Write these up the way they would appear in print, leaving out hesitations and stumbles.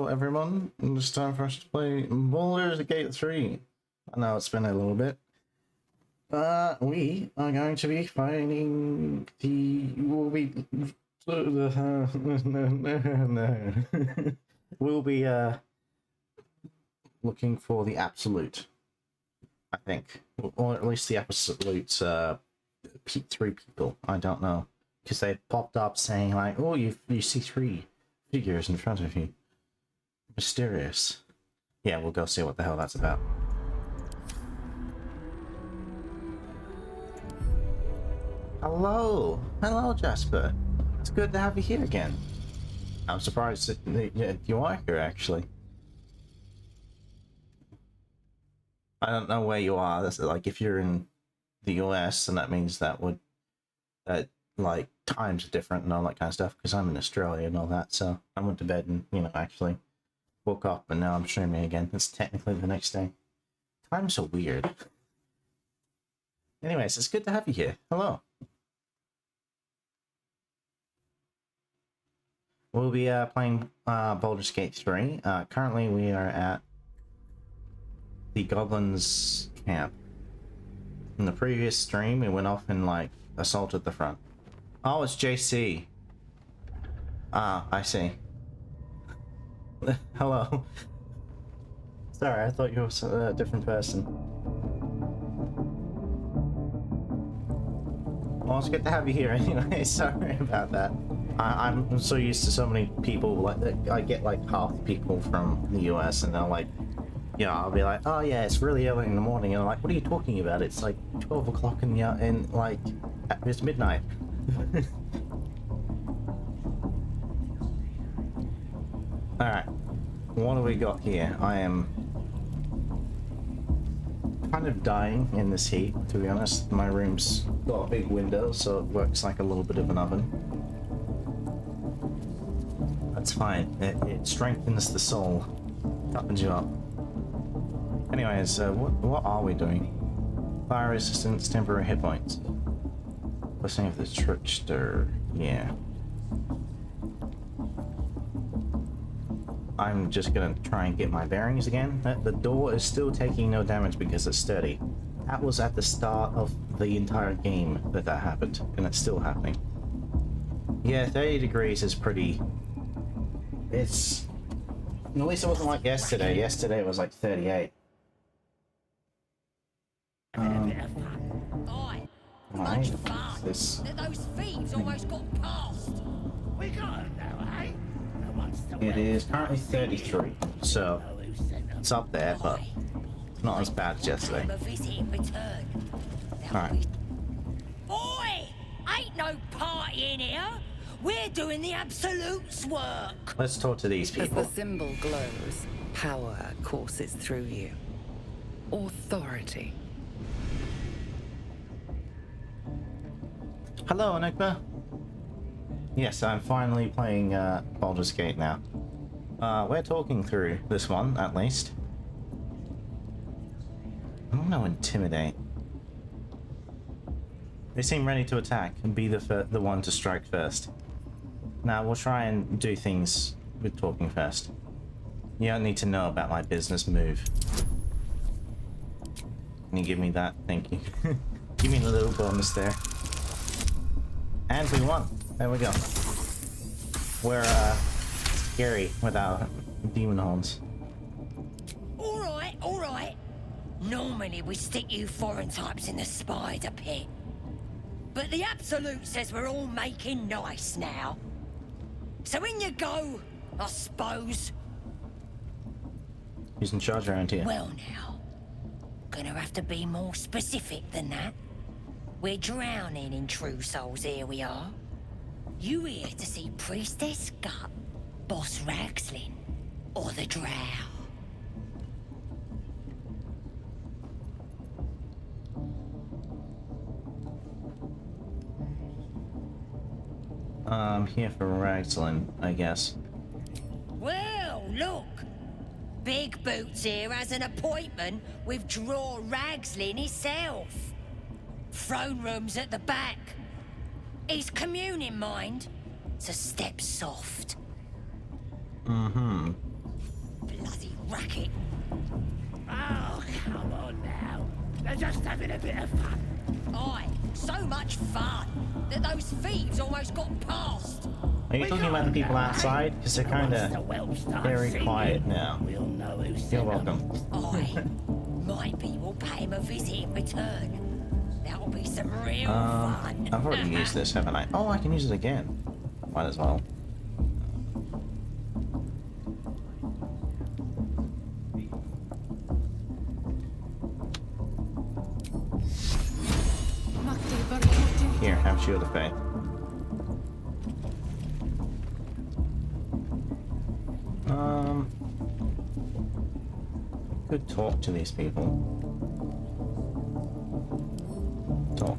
everyone. It's time for us to play Baldur's Gate 3. I know it's been a little bit. We are going to be fighting the... We'll be looking for the Absolute, I think. Or at least the Absolute 3 people. I don't know. Because they popped up saying like, oh, you see 3 figures in front of you. Mysterious. Yeah, we'll go see what the hell that's about. Hello, Jasper. It's good to have you here again. I'm surprised that you are here, actually. I don't know where you are. That's like if you're in the US, then that means that would like times are different and all that kind of stuff. Because I'm in Australia and all that, so I went to bed and actually woke up and now I'm streaming again. It's technically the next day. Times are weird. Anyways, it's good to have you here. Hello. We'll be playing Baldur's Gate 3. Currently we are at the Goblins camp. In the previous stream we went off and like assaulted the front. Oh, it's JC. Ah, I see. Hello. Sorry, I thought you were a different person. Well, it's good to have you here anyway. Sorry about that. I'm so used to so many people. Like I get like half the people from the US, and they're like, I'll be like, oh yeah, it's really early in the morning, and I'm like, what are you talking about? It's like 12 o'clock in like it's midnight. All right, what do we got here? I am kind of dying in this heat, to be honest. My room's got a big window, so it works like a little bit of an oven. That's fine. It strengthens the soul, toughens you up. Anyways, what are we doing? Fire resistance, temporary hit points. Listening of the trickster. Yeah. I'm just gonna try and get my bearings again. The door is still taking no damage because it's sturdy. That was at the start of the entire game that happened, and it's still happening. Yeah, 30 degrees is pretty... It's... At least it wasn't like yesterday. Yesterday it was like 38. Right. This... Those thieves almost got past. We got them now, eh? It is currently 33, so it's up there, but not as bad as yesterday. Alright. Boy! Ain't no party in here! We're doing the Absolute's work! Let's talk to these people. As the symbol glows, power courses through you. Authority. Hello, Enigma. Yes, I'm finally playing Baldur's Gate now. We're talking through this one, at least. I don't know, intimidate. They seem ready to attack and be the one to strike first. Now, we'll try and do things with talking first. You don't need to know about my business move. Can you give me that? Thank you. Give me a little bonus there. And we won. There we go. We're scary without demon horns. Alright. Normally we stick you foreign types in the spider pit. But the Absolute says we're all making nice now. So in you go, I suppose. Who's in charge around here? Well now, gonna have to be more specific than that. We're drowning in true souls, here we are. You here to see Priestess Gut, Boss Ragslin, or the Drow? I'm here for Ragslin, I guess. Well, look. Big Boots here has an appointment with Draw Ragslin himself. Throne room's at the back. He's communing, mind, so step soft. Mm-hmm. racket. Oh, come on now. They're just having a bit of fun. Aye, so much fun that those thieves almost got past. Are you talking about the people outside? Because they're kind of very quiet now. We'll know who You're sent 'em. welcome. Aye, maybe we'll pay him a visit in return. That'll be some real fun. I've already used this, haven't I? Oh, I can use it again. Might as well. Here, have Shield of Faith. Could talk to these people. Talk.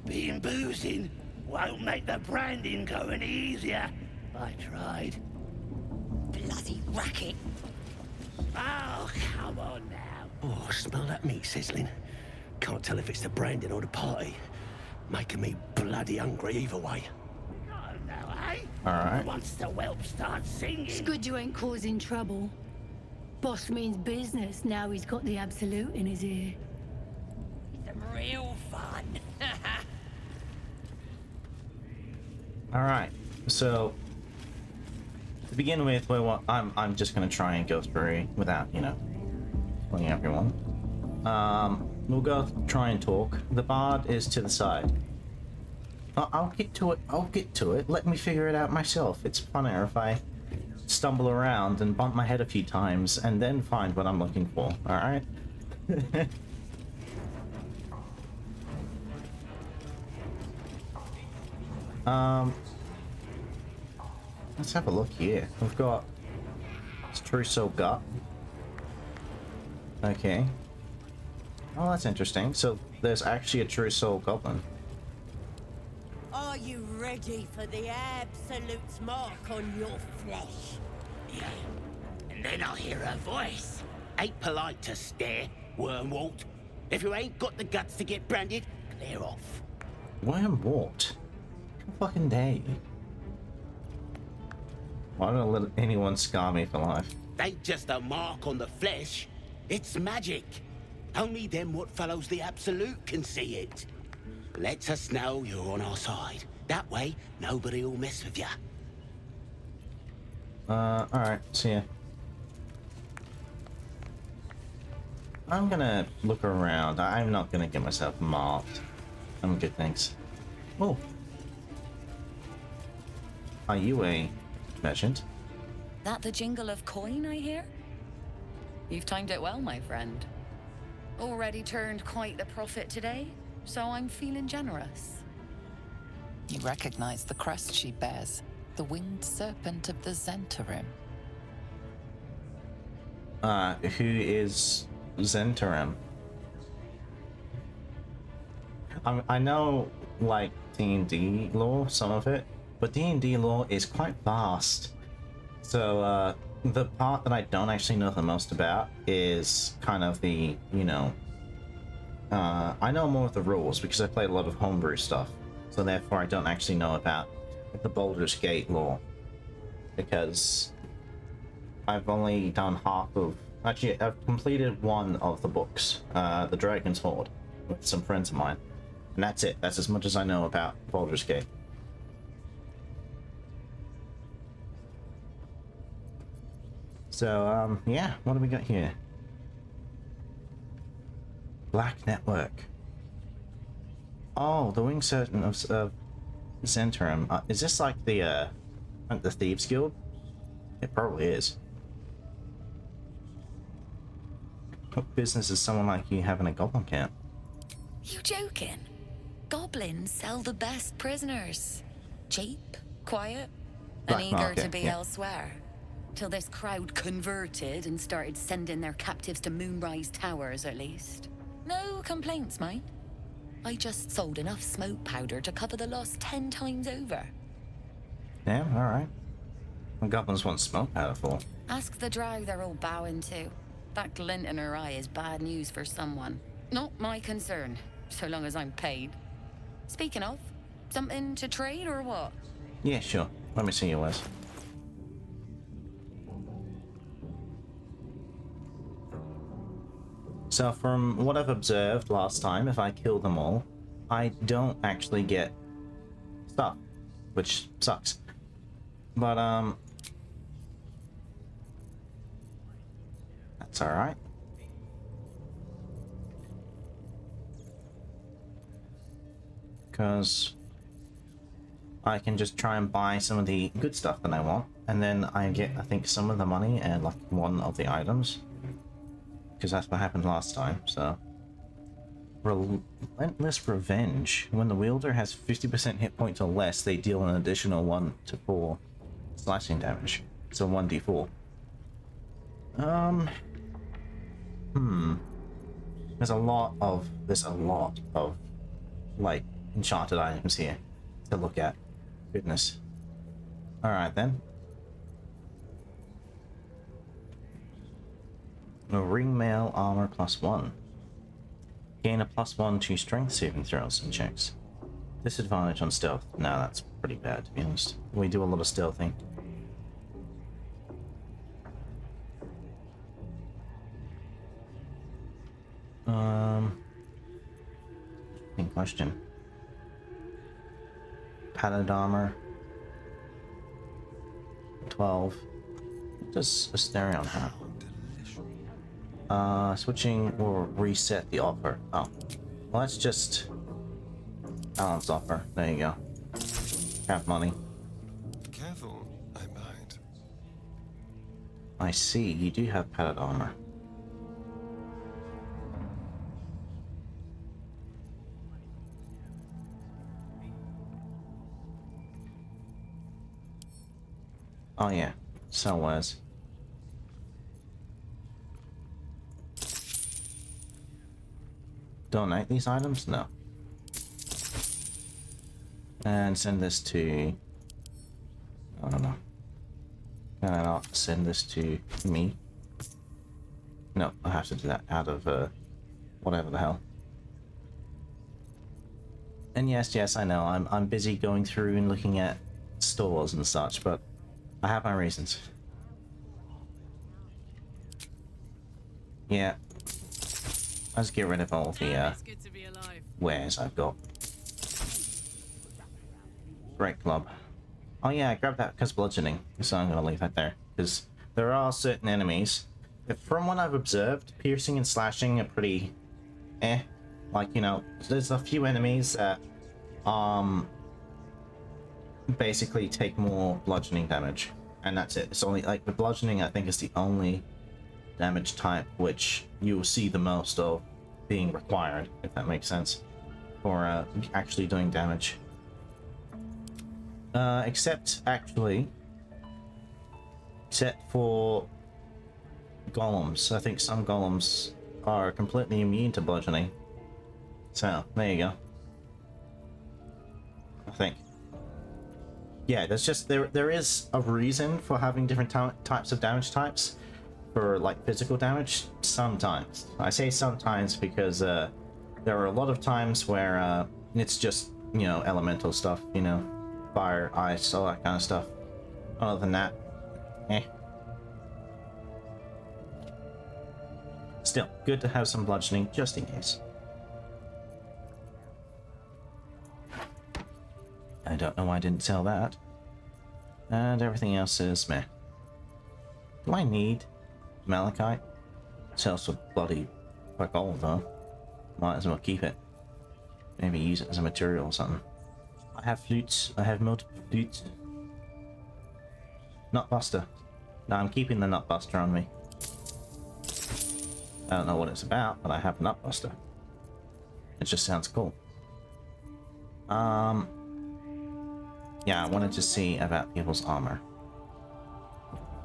Being boozing won't make the branding go any easier. I tried. Bloody racket. Oh, come on now. Oh, smell that meat sizzling. Can't tell if it's the branding or the party. Making me bloody hungry either way. Oh, no, eh? Alright. Once the whelp starts singing. It's good you ain't causing trouble. Boss means business now he's got the absolute in his ear. Some real fun. Alright, so to begin with, I'm just gonna try and go through without, you know, killing everyone. We'll go try and talk. The bard is to the side. I'll get to it. I'll get to it. Let me figure it out myself. It's funnier if I stumble around and bump my head a few times and then find what I'm looking for. Alright? Let's have a look here. We've got True Soul Gut. Okay. Oh, that's interesting. So there's actually a True Soul Goblin. Are you ready for the absolute mark on your flesh? Yeah. And then I'll hear her voice. Ain't polite to stare, Wormwort. If you ain't got the guts to get branded, clear off. Wormwort? Fucking day. Why don't I let anyone scar me for life? Ain't just a mark on the flesh. It's magic. Only them what follows the absolute can see it. Lets us know you're on our side. That way, nobody will mess with you. Alright, see ya. I'm gonna look around. I'm not gonna get myself marked. I'm good, thanks. Oh. Are you a merchant? That the jingle of coin I hear? You've timed it well, my friend. Already turned quite the profit today, so I'm feeling generous. You recognize the crest she bears, the winged serpent of the Zentarim. Who is Zentarim? I know, like, D&D lore, some of it, but D&D lore is quite vast. So, the part that I don't actually know the most about is kind of the, you know... I know more of the rules because I play a lot of homebrew stuff. So therefore I don't actually know about the Baldur's Gate lore. Because I've only done half of... Actually, I've completed one of the books, The Dragon's Hoard, with some friends of mine. And that's it. That's as much as I know about Baldur's Gate. So, yeah, what do we got here? Black Network. Oh, the wing serpent of Zentarim. Is this like the Thieves Guild? It probably is. What business is someone like you having a goblin camp? You joking? Goblins sell the best prisoners. Cheap, quiet, Black and eager market, to be yeah. elsewhere. Till this crowd converted and started sending their captives to Moonrise Towers, at least. No complaints, mind. I just sold enough smoke powder to cover the loss 10 times over. Damn, alright. What goblins want smoke powder for? Ask the drow they're all bowing to. That glint in her eye is bad news for someone. Not my concern, so long as I'm paid. Speaking of, something to trade or what? Yeah, sure. Let me see yours. So from what I've observed last time, if I kill them all, I don't actually get stuff, which sucks. But that's all right. Because I can just try and buy some of the good stuff that I want, and then I get, I think, some of the money and like one of the items, because that's what happened last time. So relentless revenge. When the wielder has 50% hit points or less, they deal an additional 1 to 4 slashing damage, so 1d4. There's a lot of like enchanted items here to look at. Goodness. All right then. A ring mail armor +1. Gain a +1 to strength saving throws and checks. Disadvantage on stealth. No, that's pretty bad to be honest. We do a lot of stealthing. In question. Padded armor. 12. What does Asterion have? Switching will reset the offer. Oh. Well, that's just balance offer. There you go. Have money. Careful, I might. I see, you do have padded armor. Oh yeah, so was. Donate these items? No. And send this to... I don't know. Can I not send this to me? No, I have to do that out of whatever the hell. And yes, I know, I'm busy going through and looking at stores and such, but I have my reasons. Yeah. Let's get rid of all the wares I've got. Great club. Oh yeah, I grabbed that because bludgeoning, so I'm gonna leave that there. Because there are certain enemies, from what I've observed, piercing and slashing are pretty like, you know, there's a few enemies that basically take more bludgeoning damage, and that's it. It's only like the bludgeoning, I think, is the only damage type which you will see the most of being required, if that makes sense, for actually doing damage. Except for golems. I think some golems are completely immune to bludgeoning. So there you go. I think. Yeah, there's just there is a reason for having different types of damage types for like physical damage. Sometimes I say sometimes because there are a lot of times where it's just, you know, elemental stuff, you know, fire, ice, all that kind of stuff. Other than that, still good to have some bludgeoning just in case. I don't know why I didn't sell that. And everything else is meh. Do I need malachite? Sells for bloody fuck all though. Might as well keep it. Maybe use it as a material or something. I have flutes. I have multiple flutes. Nutbuster. No, I'm keeping the Nutbuster on me. I don't know what it's about, but I have Nutbuster. It just sounds cool. Yeah, I wanted to see about people's armor.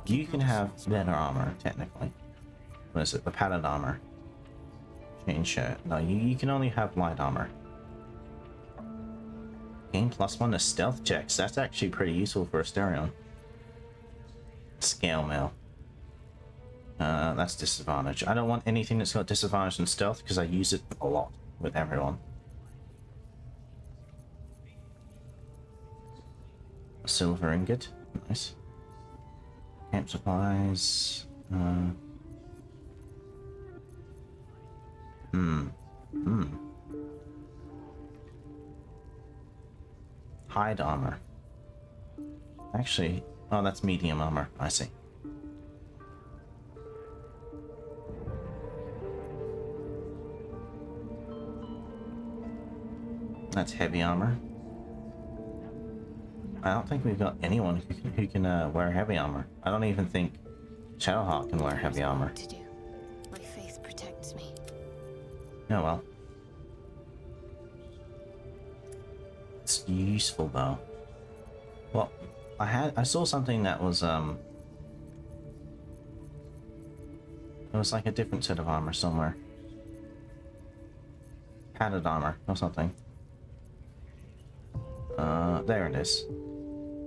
You can have better armor, technically. What is it? The padded armor. Chain shirt. No, you can only have light armor. Gain +1 to stealth checks. That's actually pretty useful for Asterion. Scale mail. That's disadvantage. I don't want anything that's got disadvantage in stealth because I use it a lot with everyone. A silver ingot. Nice. Camp supplies. Hide armor. Actually, oh, that's medium armor. I see. That's heavy armor. I don't think we've got anyone who can wear heavy armor. I don't even think Shadowheart can wear heavy armor. To do. My faith protects me. Oh well. It's useful though. Well, I saw something that was it was like a different set of armor somewhere. Padded armor or something. There it is.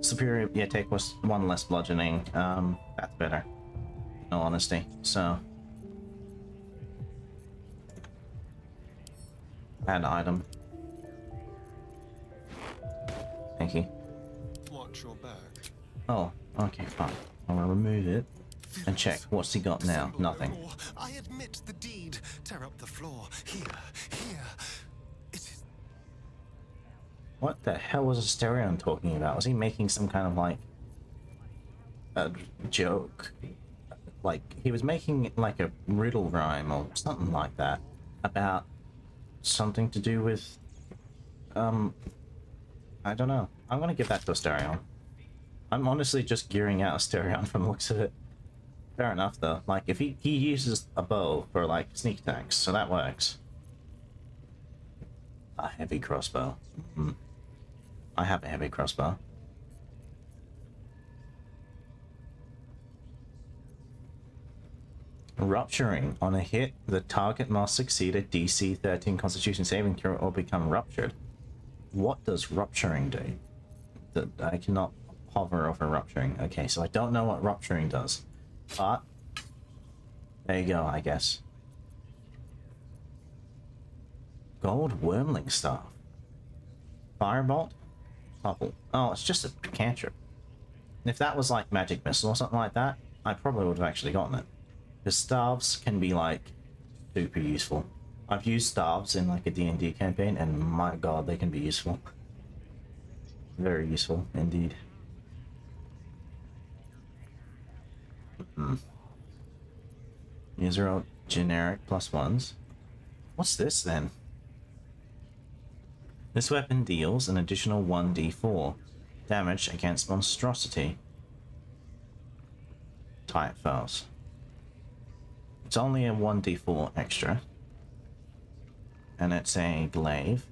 Superior, yeah, take one less bludgeoning. That's better. In all honesty. So, add item. Thank you. Watch your back. Oh, okay, fine. I'm gonna remove it and check. What's he got now? Assemble Nothing. no more. I admit the deed. Tear up the floor. Here. It is. What the hell was Asterion talking about? Was he making some kind of like a joke? Like he was making like a riddle rhyme or something like that about something to do with I don't know. I'm gonna give that to Asterion. I'm honestly just gearing out Asterion from the looks of it. Fair enough though. Like if he uses a bow for like sneak attacks, so that works. A heavy crossbow. I have a heavy crossbow. Rupturing. On a hit, the target must succeed a DC 13 Constitution saving throw or become ruptured. What does rupturing do? I cannot hover over rupturing. Okay, so I don't know what rupturing does. But there you go, I guess. Gold Wormling Staff. Firebolt? Topple. Oh, it's just a cantrip. If that was like Magic Missile or something like that, I probably would have actually gotten it. Because staves can be like super useful. I've used staves in like a D&D campaign and my god, they can be useful. Very useful indeed. These are all generic +1s. What's this then? This weapon deals an additional 1d4 damage against monstrosity type foes. It's only a 1d4 extra. And it's a glaive.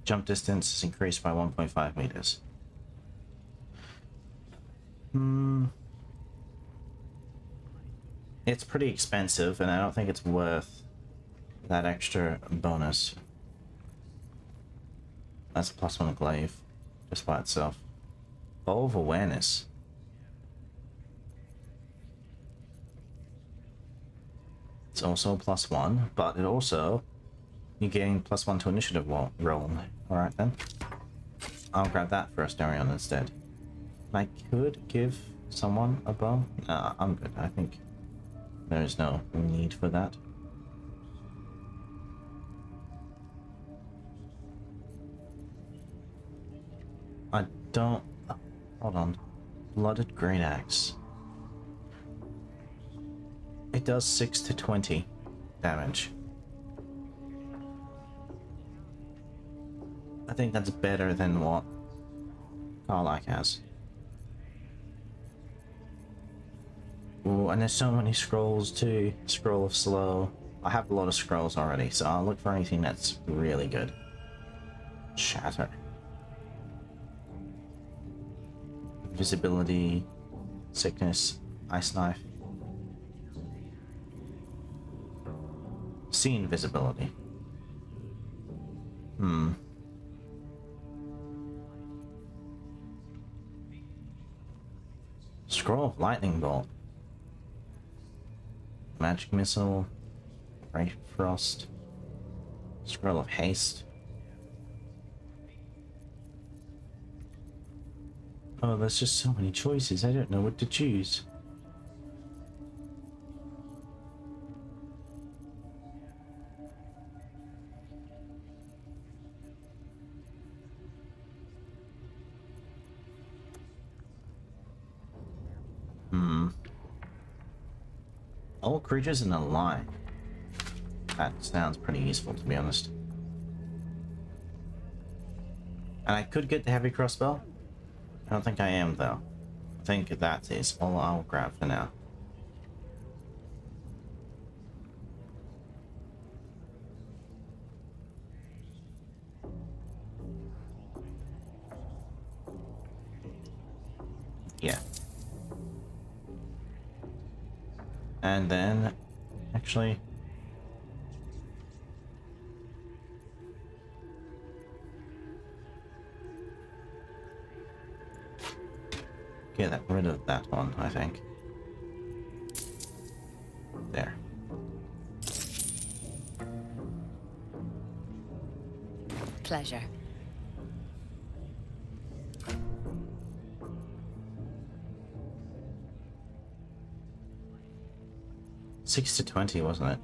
Jump distance is increased by 1.5 meters. It's pretty expensive, and I don't think it's worth that extra bonus. That's a +1 glaive, just by itself. Bow of Awareness. It's also a +1, but it also... you gain +1 to initiative roll. Alright then. I'll grab that for Asterion instead. I could give someone a bow. Nah, I'm good. I think there is no need for that. I don't... hold on. Blooded Great Axe. It does 6 to 20 damage. I think that's better than what Karlach has. Ooh, and there's so many scrolls too. Scroll of Slow. I have a lot of scrolls already, so I'll look for anything that's really good. Shatter. Visibility. Sickness. Ice Knife. Scene visibility. Scroll of Lightning Bolt. Magic Missile. Ray Frost. Scroll of Haste. Oh, there's just so many choices. I don't know what to choose. Hmm. All creatures in a line. That sounds pretty useful, to be honest. And I could get the heavy crossbow. I don't think I am, though. I think that is all I'll grab for now. Yeah. And then, actually... get rid of that one, I think. There. Pleasure. Six to 20, wasn't it?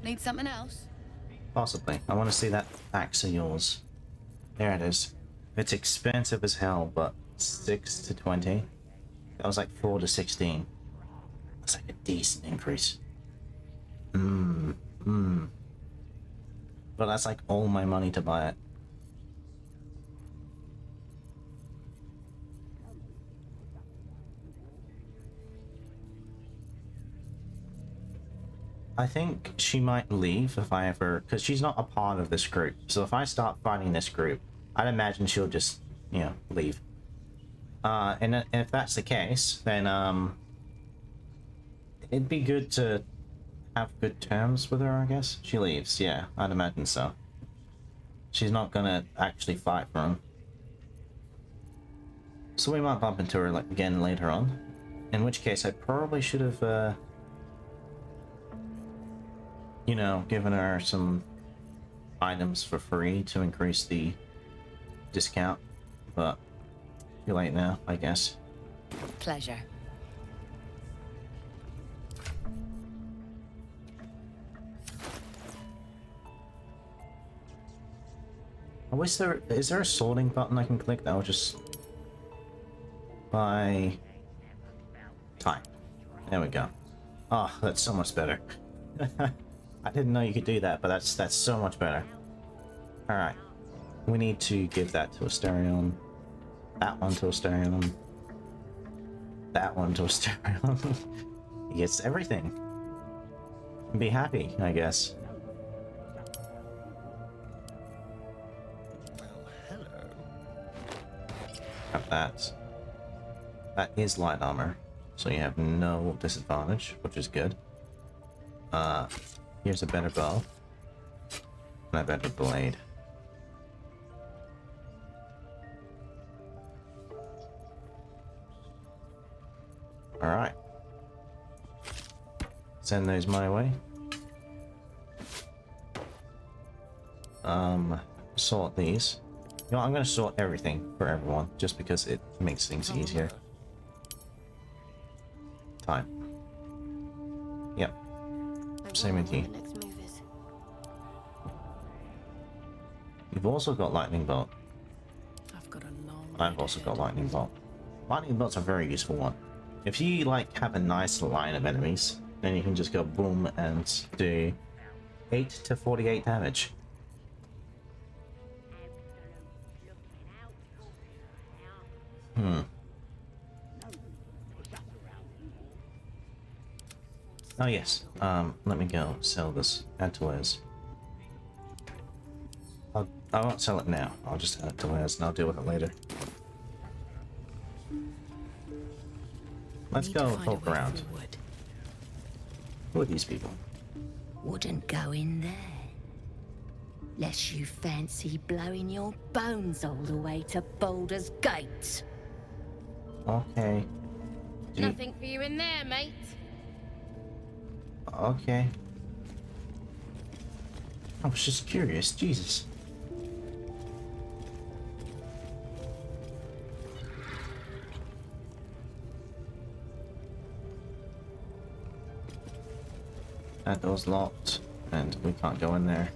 Need something else? Possibly. I want to see that axe of yours. There it is. It's expensive as hell, but 6 to 20. That was like 4 to 16. That's like a decent increase. But that's like all my money to buy it. I think she might leave if I ever, because she's not a part of this group. So if I start fighting this group, I'd imagine she'll just, you know, leave. And if that's the case, then it'd be good to have good terms with her, I guess. She leaves, yeah, I'd imagine so. She's not gonna actually fight for him. So we might bump into her like again later on. In which case, I probably should have, you know, given her some items for free to increase the discount. But too late now, I guess. Pleasure. I wish is there a sorting button I can click that will just by time. There we go. Oh, that's so much better. I didn't know you could do that, but that's so much better. Alright. We need to give that to Asterion. That one to Asterion. That one to Asterion. He gets everything. Be happy, I guess. Have that. That is light armor, so you have no disadvantage, which is good. Here's a better bow. And a better blade. Alright. Send those my way. Sort these. You know, I'm gonna sort everything for everyone, just because it makes things easier. Time. Yep. Same with you. You've also got lightning bolt. I've also got lightning bolt. Lightning bolt's a very useful one. If you like have a nice line of enemies, then you can just go boom and do 8 to 48 damage. Oh yes, let me go sell this. Add to wares. I won't sell it now. I'll just add it to wares and I'll deal with it later. Let's go poke around. Who are these people? Wouldn't go in there. Lest you fancy blowing your bones all the way to Baldur's Gate. Okay. Nothing for you in there, mate. Okay. I was just curious, Jesus. That door's locked. And we can't go in there.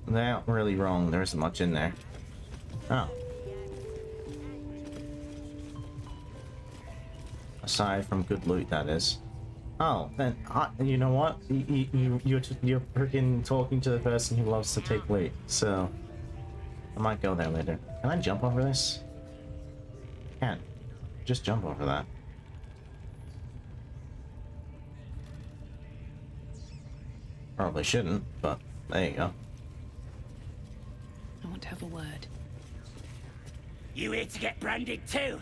They're not really wrong. There isn't much in there. Oh. Aside from good loot, that is. Oh, then you know what? You're freaking talking to the person who loves to take loot. So I might go there later. Can I jump over this? Can't. Just jump over that. Probably shouldn't, but there you go. I want to have a word. You here to get branded too?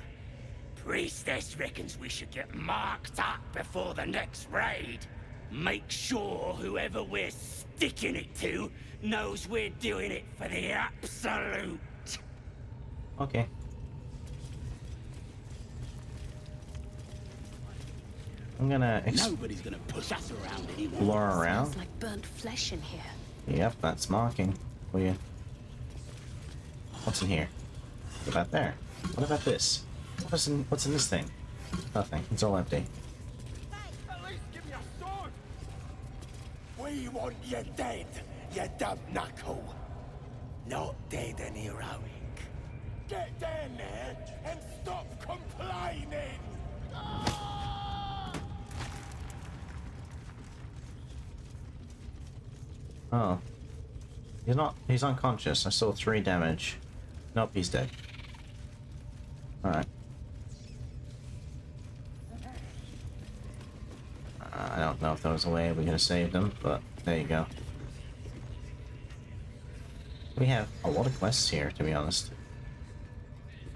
Priestess reckons we should get marked up before the next raid. Make sure whoever we're sticking it to knows we're doing it for the absolute. Okay. I'm gonna Nobody's gonna push us around anymore. explore around. Smells like burnt flesh in here. Yep, that's marking for you. What's in here? What about there? What about this? What's in this thing? Nothing. It's all empty. At least give me a sword. We want you dead, you dumb knuckle. Not dead and heroic. Get down there and stop complaining. Oh. He's unconscious. I saw 3 damage. Nope, he's dead. Alright. I don't know if there was a way we could have saved him, but there you go. We have a lot of quests here, to be honest.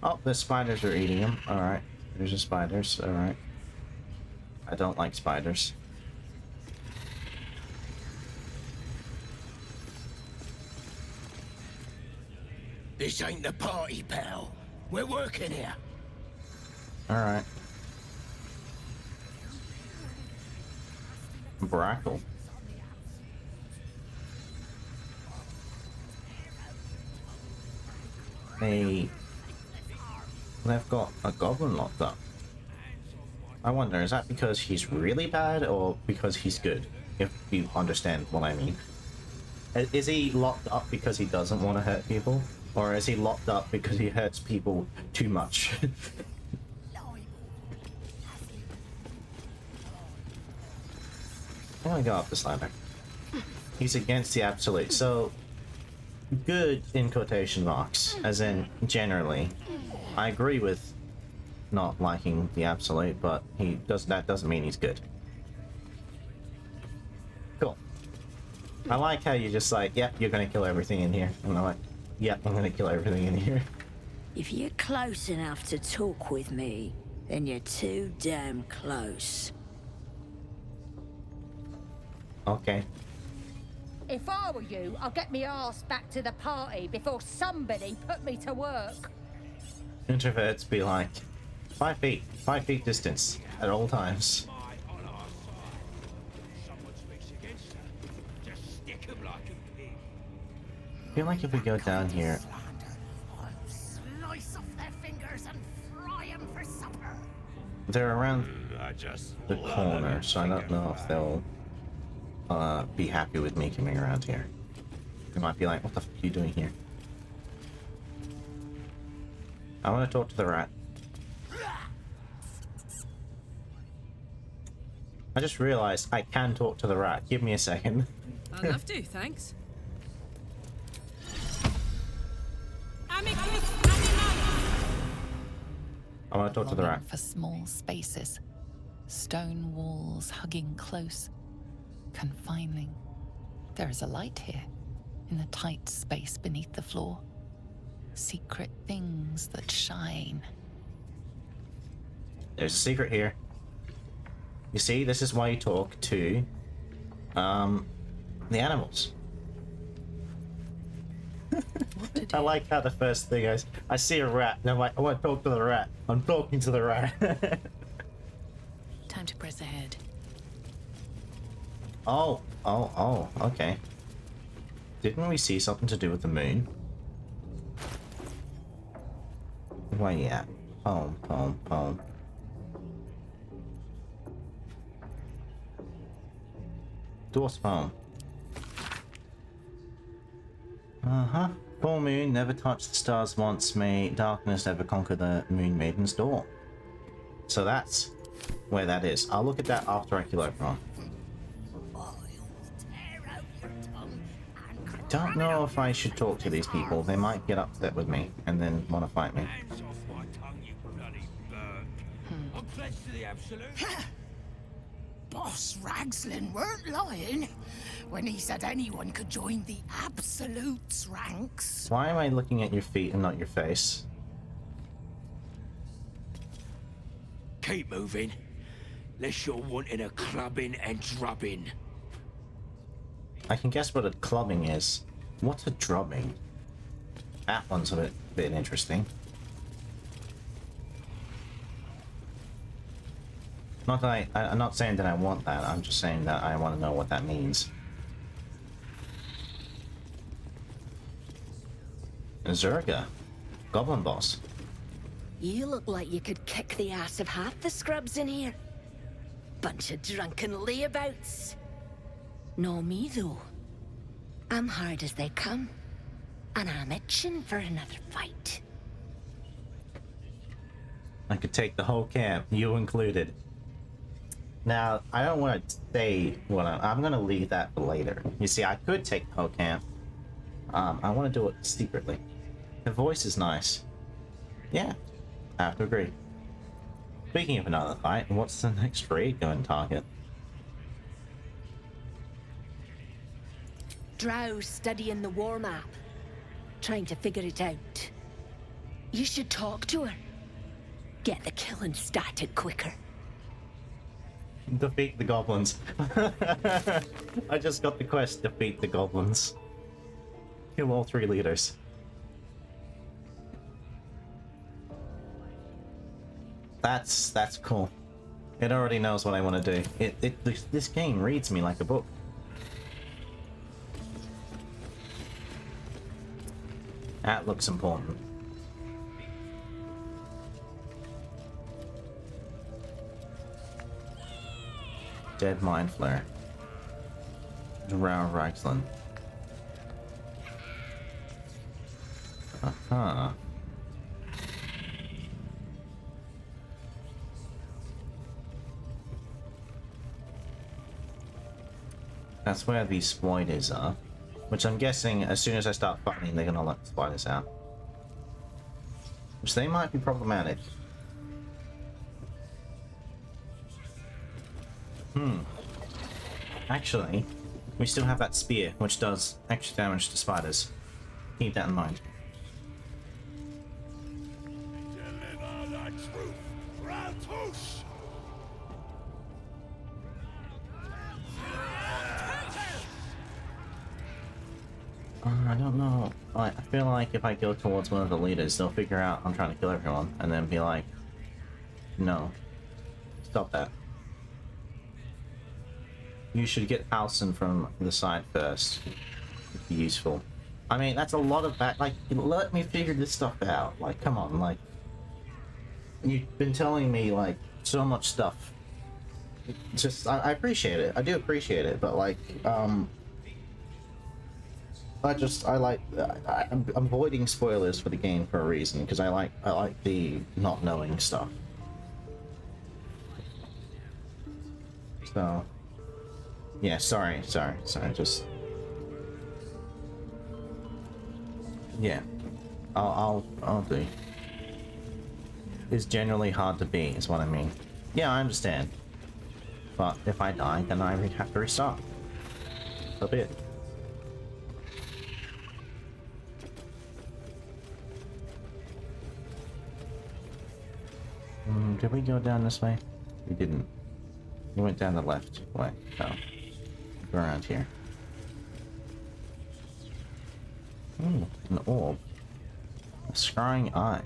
Oh, the spiders are eating him. Alright. There's the spiders. Alright. I don't like spiders. This ain't the party, pal. We're working here. Alright. Brackle. They've got a goblin locked up. I wonder, is that because he's really bad or because he's good? If you understand what I mean. Is he locked up because he doesn't want to hurt people? Or is he locked up because he hurts people too much? I'm gonna go up this ladder. He's against the absolute, so good in quotation marks, as in generally. I agree with not liking the absolute, but that doesn't mean he's good. Cool. I like how you're just like, yep, you're gonna kill everything in here. And I'm like, yep, I'm gonna kill everything in here. If you're close enough to talk with me, then you're too damn close. Okay. If I were you, I'd get me arse back to the party before somebody put me to work. Introverts be like, 5 feet, 5 feet distance at all times. I feel like if we go down here, Slice off their fingers and fry 'em for supper. they're around the corner, so I don't know if they'll be happy with me coming around here. They might be like, what the fuck are you doing here? I want to talk to the rat. I just realized I can talk to the rat. Give me a second. I'd love to, thanks. I want to talk to the rat. Longing for small spaces, stone walls hugging close, confining. There is a light here, in the tight space beneath the floor. Secret things that shine. There's a secret here. You see, this is why you talk to the animals. I like how the first thing is, I see a rat, and I'm like, I want to talk to the rat. I'm talking to the rat. Time to press ahead. Oh, okay. Didn't we see something to do with the moon? Well, yeah. Poem, poem, poem. Dwarf's poem. Uh-huh. Full moon, never touch the stars once, may darkness never conquer the moon maiden's door. So that's where that is. I'll look at that after I kill everyone. I don't know if I should talk to these people. They might get upset with me and then want to fight me. Boss Ragslin weren't lying when he said anyone could join the Absolute's ranks. Why am I looking at your feet and not your face? Keep moving. Less you're wanting a clubbing and drubbing. I can guess what a clubbing is. What's a drubbing? That one's a bit interesting. Not that I'm not saying that I want that, I'm just saying that I want to know what that means. Zerga. Goblin boss. You look like you could kick the ass of half the scrubs in here. Bunch of drunken layabouts. No me though. I'm hard as they come. And I'm itching for another fight. I could take the whole camp, you included. Now, I don't want to say what I'm going to leave that for later. You see, I could take the whole camp. I want to do it secretly. The voice is nice. Yeah, I have to agree. Speaking of another fight, what's the next raid going to target? Drow's studying the war map. Trying to figure it out. You should talk to her. Get the killing started quicker. Defeat the goblins. I just got the quest, defeat the goblins. Kill all 3 leaders. That's cool. It already knows what I want to do. This game reads me like a book. That looks important. Dead Mind Flare. Drow Reichland. Uh-huh. That's where these spiders are. Which I'm guessing as soon as I start fighting, they're gonna let the spiders out. Which they might be problematic. Actually, we still have that spear, which does extra damage to spiders. Keep that in mind. I don't know. I feel like if I go towards one of the leaders, they'll figure out I'm trying to kill everyone, and then be like, no, stop that. You should get Halson from the side first. It'd be useful. I mean, that's a lot of back. Like, let me figure this stuff out. Like, come on. Like, you've been telling me like so much stuff. Just, I appreciate it. I do appreciate it. But like, I'm avoiding spoilers for the game for a reason, because I like the not knowing stuff. So. Yeah, sorry, just... Yeah. I'll do. It's generally hard to beat, is what I mean. Yeah, I understand. But if I die, then I would have to restart. So be it. Did we go down this way? We didn't. We went down the left way. So. Go around here. Ooh, an orb. A scrying eye.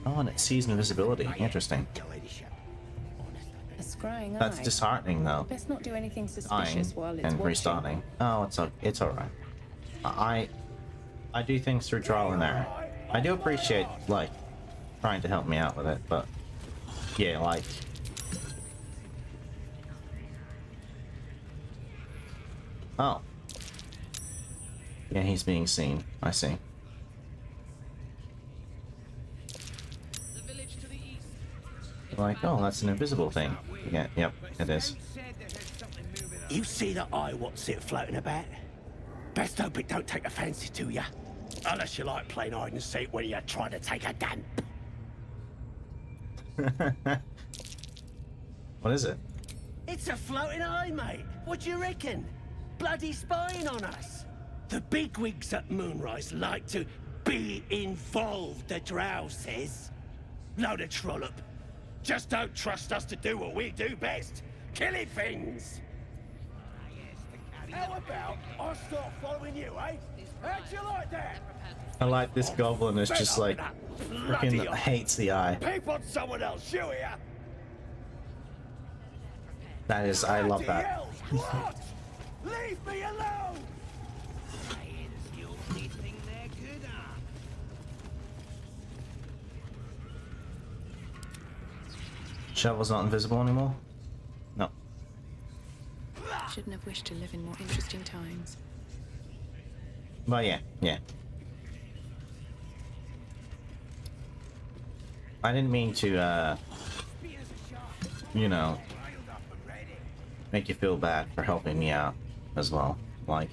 Oh, and it sees invisibility. Interesting. A scrying eye. That's disheartening, though. Let's not do anything suspicious while it's and watching. restarting. Oh, it's alright. I do things through trial and error. I do appreciate, like, trying to help me out with it, but yeah, like... Oh. Yeah, he's being seen. I see. Like, oh, that's an invisible thing. Yeah, yep, it is. You see that eye what's it floating about? Best hope it don't take a fancy to ya. Unless you like playing hide and seek when you're trying to take a dump. What is it? It's a floating eye, mate. What do you reckon? Bloody spying on us. The bigwigs at Moonrise like to be involved, the drow says. Load of trollop. Just don't trust us to do what we do best. Killing things. How about I start following you, eh? How'd you like that? I like this goblin is just like freaking hates the eye. Peep on someone else, you here. That is, I love that. What? Leave me alone! Shovel's not invisible anymore? No. Shouldn't have wished to live in more interesting times. But yeah, yeah. I didn't mean to, you know, make you feel bad for helping me out as well. Like,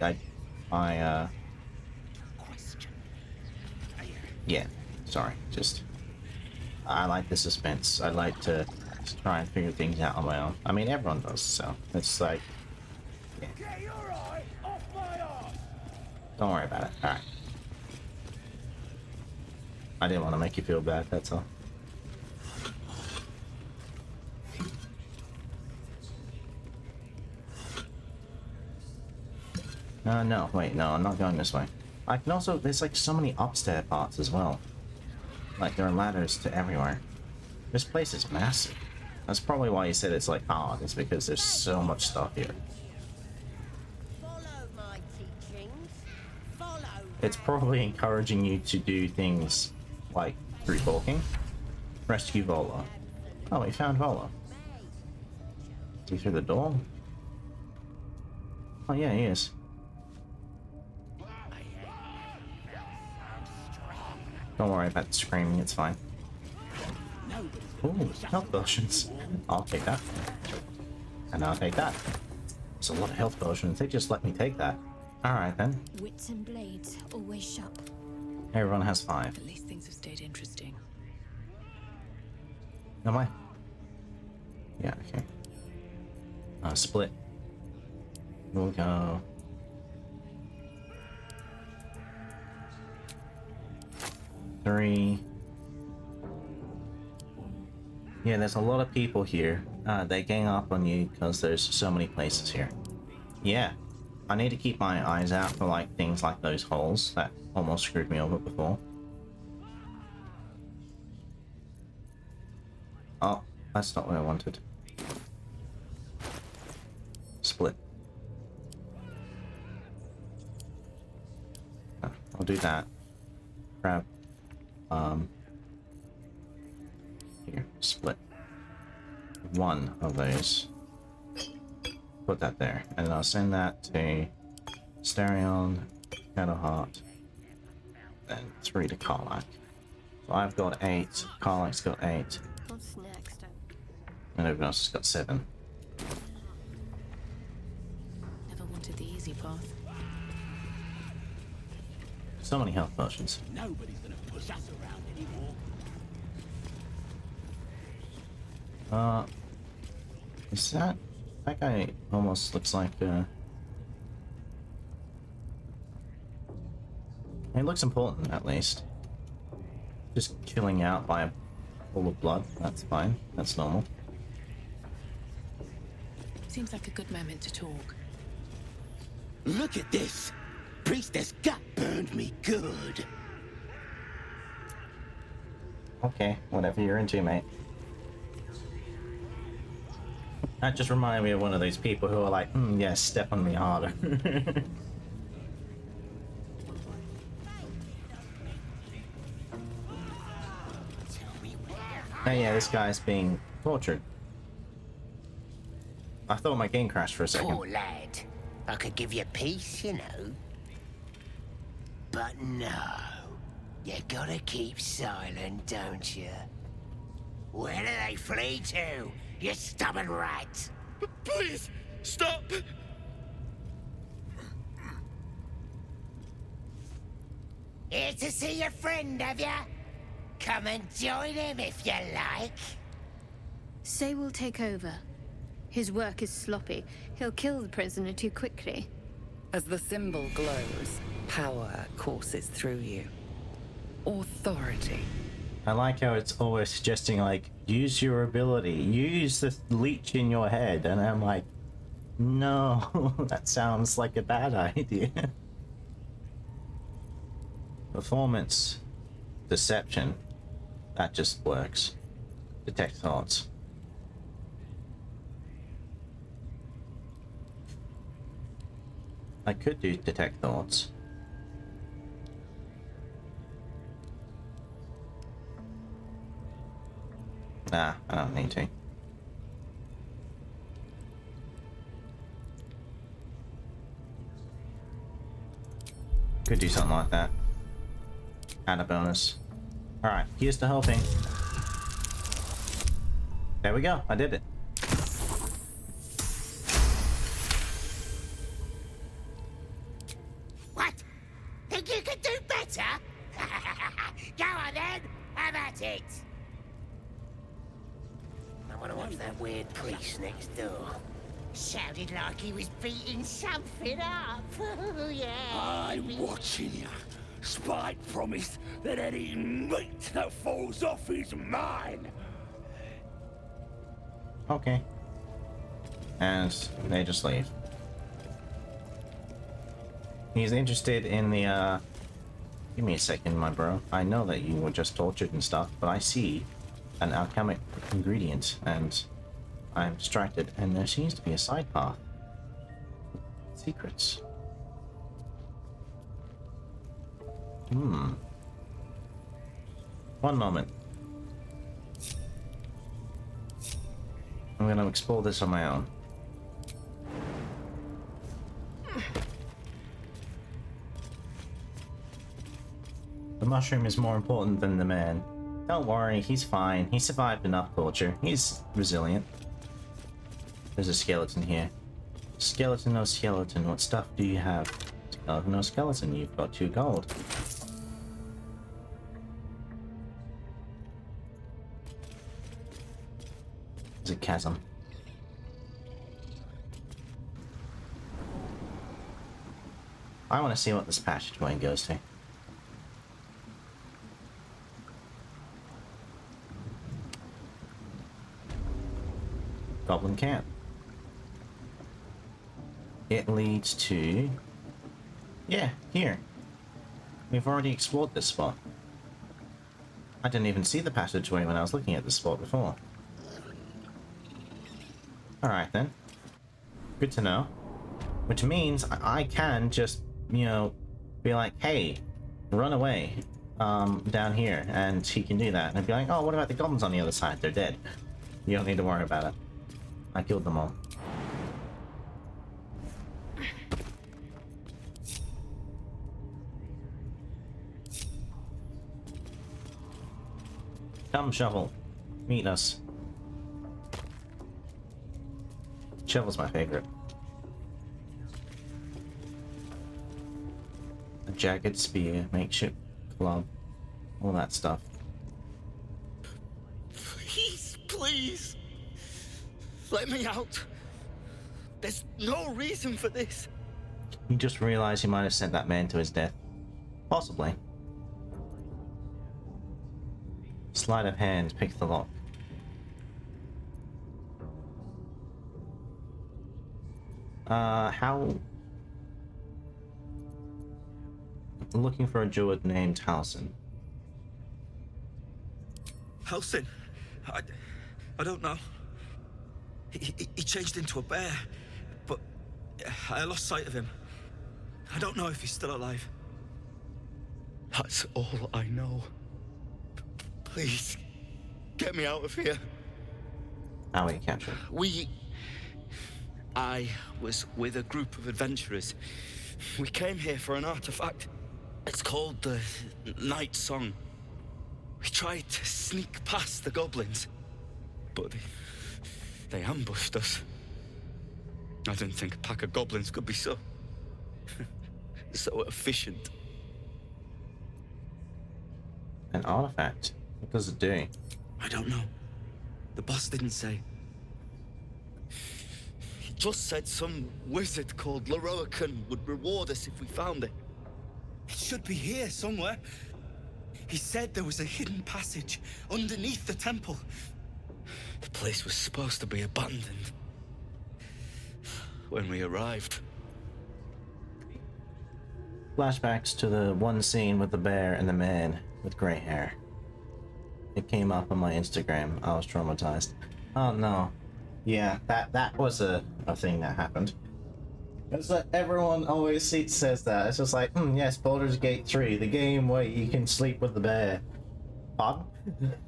yeah, sorry, just, I like the suspense. I like to try and figure things out on my own. I mean, everyone does, so it's like, yeah. Don't worry about it. Alright. I didn't want to make you feel bad, that's all. No, wait, no, I'm not going this way. I can also, there's like so many upstairs parts as well. Like, there are ladders to everywhere. This place is massive. That's probably why you said it's like hard, it's because there's so much stuff here. It's probably encouraging you to do things like through talking. Rescue Volo. Oh, we found Volo. Is he through the door? Oh yeah, he is. Don't worry about screaming, it's fine. Ooh, health potions. I'll take that. And I'll take that. There's a lot of health potions. They just let me take that. Alright then. Wits and blades always sharp. Everyone has 5. At least things have stayed interesting. Am I? Yeah, okay. Split. We'll go. Three. Yeah, there's a lot of people here. They gang up on you because there's so many places here. Yeah. I need to keep my eyes out for like things like those holes that almost screwed me over before. Oh, that's not what I wanted. Split. I'll do that. Grab. Here, split. One of those. Put that there, and I'll send that to Stereon, Shadowheart, and 3 to Karlach. So I've got 8, Karlach's got 8. What's next? And everyone else has got 7. Never wanted the easy path. So many health potions. Nobody's gonna push us around anymore. Is that guy almost looks like, he looks important, at least. Just killing out by a pool of blood, that's fine. That's normal. Seems like a good moment to talk. Look at this! Priestess gut burned me good. Okay, whatever you're into, mate. That just reminded me of one of those people who are like, yeah, step on me harder. Oh yeah, this guy's being tortured. I thought my game crashed for a second. Poor lad. I could give you peace, you know. But no. You gotta keep silent, don't you? Where do they flee to, you stubborn rat? Please, stop! Here to see your friend, have ya? Come and join him if you like. Say we'll take over. His work is sloppy. He'll kill the prisoner too quickly. As the symbol glows, power courses through you. Authority. I like how it's always suggesting, like, use your ability, use the leech in your head, and I'm like, no, that sounds like a bad idea. Performance. Deception. That just works. Detect thoughts. I could do detect thoughts. Nah, I don't need to. Could do something like that. Add a bonus. Alright, here's the whole thing. There we go, I did it. What? Think you could do better? Go on then, have at it. I want to watch that weird priest next door. Sounded like he was beating something up. Yeah. I'm watching you. Spike promised that any meat that falls off is mine. Okay. And they just leave. He's interested in the, Give me a second, my bro. I know that you were just tortured and stuff, but I see an alchemic ingredient, and I'm distracted, and there seems to be a side path. Secrets. One moment. I'm gonna explore this on my own. The mushroom is more important than the man. Don't worry, he's fine. He survived enough torture. He's resilient. There's a skeleton here. Skeleton, oh skeleton, what stuff do you have? Skeleton, oh skeleton, you've got 2 gold. There's a chasm. I want to see what this passageway goes to. Goblin camp. It leads to... yeah, here. We've already explored this spot. I didn't even see the passageway when I was looking at this spot before. Alright then. Good to know. Which means I can just, you know, be like, hey, run away down here, and he can do that. And I'd be like, oh, what about the goblins on the other side? They're dead. You don't need to worry about it. I killed them all. Come, Shovel. Meet us. Shovel's my favorite. A jagged spear, makeshift club, all that stuff. Please, please. Let me out. There's no reason for this. You just realized you might have sent that man to his death. Possibly. Sleight of hand, pick the lock. How... looking for a druid named Halsin. Halsin? I don't know. He changed into a bear, but I lost sight of him. I don't know if he's still alive. That's all I know. Please, get me out of here. How will you catch it? I was with a group of adventurers. We came here for an artifact. It's called the Night Song. We tried to sneak past the goblins, but they ambushed us. I didn't think a pack of goblins could be so efficient. An artifact? What does it do? I don't know. The boss didn't say. He just said some wizard called Leroican would reward us if we found it. It should be here somewhere. He said there was a hidden passage underneath the temple. The place was supposed to be abandoned when we arrived. Flashbacks to the one scene with the bear and the man with grey hair. It came up on my Instagram. I was traumatized. Oh no. Yeah, that was a thing that happened. It's like everyone always says that. It's just like, yes, Baldur's Gate 3, the game where you can sleep with the bear. Pardon?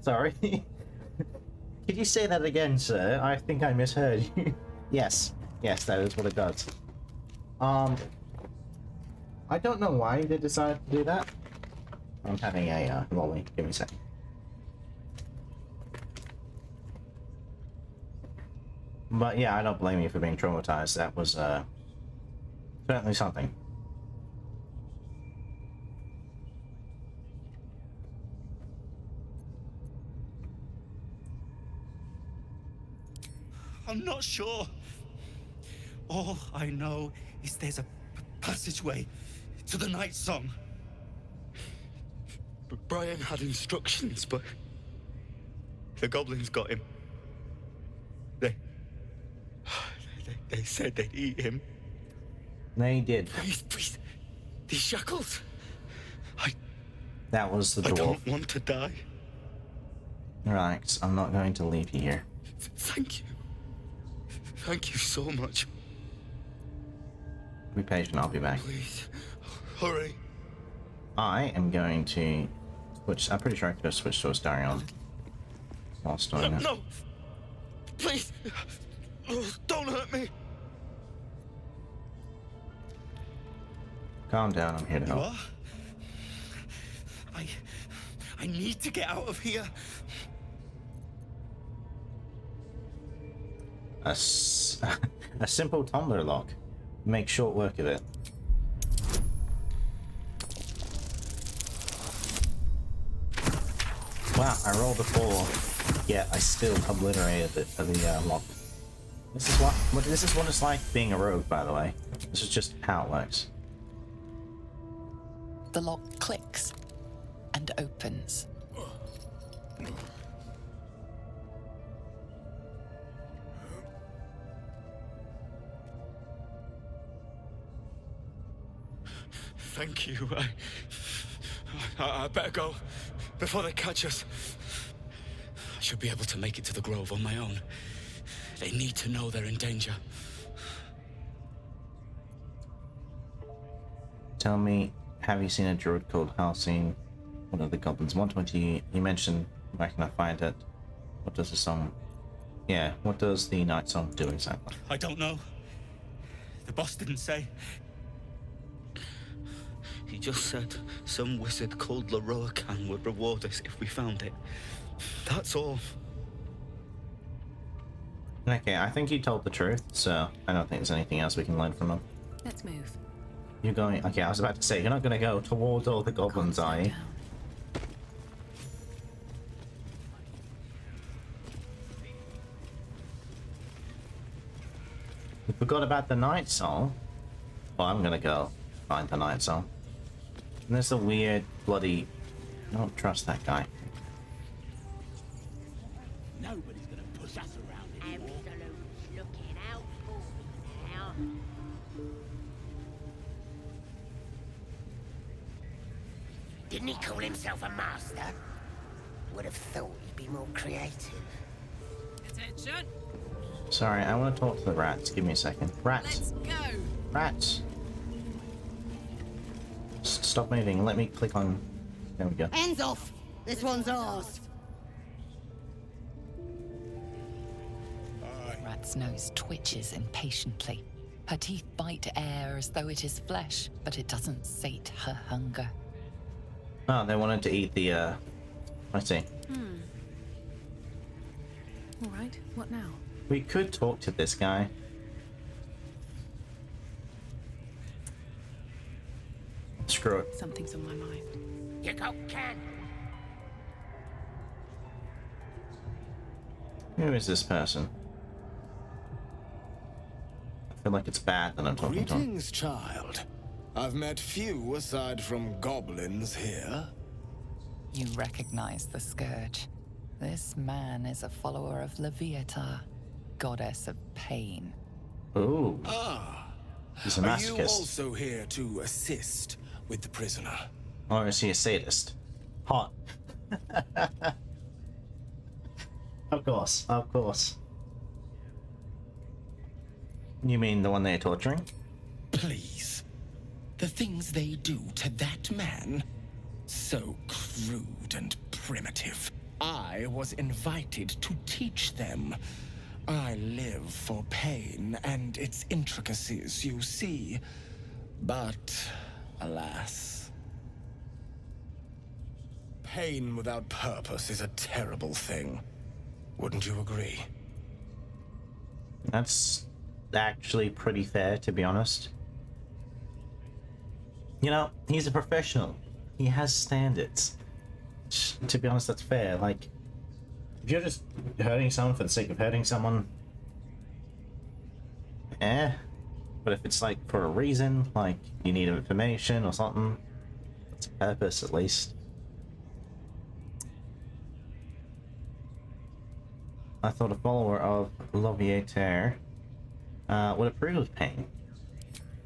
Sorry. Could you say that again, sir? I think I misheard you. Yes, that is what it does. I don't know why they decided to do that. I'm having a lolly. Give me a second. But yeah, I don't blame you for being traumatized. That was certainly something. I'm not sure. All I know is there's a passageway to the Night Song. Brian had instructions, but the goblins got him. They said they'd eat him. They did. Please, these shackles. That was the dwarf. I don't want to die. Relax, I'm not going to leave you here. Thank you. Thank you so much. Be patient, I'll be back. Please, hurry. I am going to switch. I'm pretty sure I could just switch to a Astarion whilst doing it. No! Please! Oh, don't hurt me! Calm down, I'm here to help. You are? I need to get out of here. A simple tumbler lock. Make short work of it. Wow, I rolled a 4, yet I still obliterated the lock. This is what it's like being a rogue, by the way. This is just how it works. The lock clicks and opens. Thank you. I better go before they catch us. I should be able to make it to the Grove on my own. They need to know they're in danger. Tell me, have you seen a druid called Halcyon? One of the goblins. You mentioned, where can I find it? What does the song... Yeah, what does the night song do exactly? I don't know. The boss didn't say. He just said some wizard called Leroican would reward us if we found it. That's all. Okay, I think he told the truth, so I don't think there's anything else we can learn from him. Let's move. You're going... Okay, I was about to say, you're not going to go towards all the goblins, are you? We forgot about the night song. Well, I'm going to go find the night song. And there's a weird bloody... I don't trust that guy. Nobody's gonna push us around anymore. Absolute's looking out for me now. Didn't he call himself a master? Would have thought he'd be more creative. Attention. Sorry, I want to talk to the rats. Give me a second. Rats! Let's go. Rats! Stop moving. Let me click on... There we go. Hands off! This one's ours. Its nose twitches impatiently. Her teeth bite air as though it is flesh, but it doesn't sate her hunger. Oh, they wanted to eat the, I see. Alright, what now? We could talk to this guy. Screw it. Something's on my mind. You go can. Who is this person? I feel like it's bad that I'm talking to him. Greetings, child. I've met few aside from goblins here. You recognize the Scourge. This man is a follower of Leviatha, goddess of pain. Ooh. Ah. He's a Are you masochist. also here to assist with the prisoner? Or is he a sadist? Hot. Of course, of course. You mean the one they're torturing? Please. The things they do to that man? So crude and primitive. I was invited to teach them. I live for pain and its intricacies, you see. But, alas. Pain without purpose is a terrible thing. Wouldn't you agree? That's actually pretty fair, to be honest. You know, he's a professional. He has standards. To be honest, that's fair. Like, if you're just hurting someone for the sake of hurting someone, but if it's like for a reason, like you need information or something, that's a purpose at least. I thought a follower of Leviathan would approve of pain.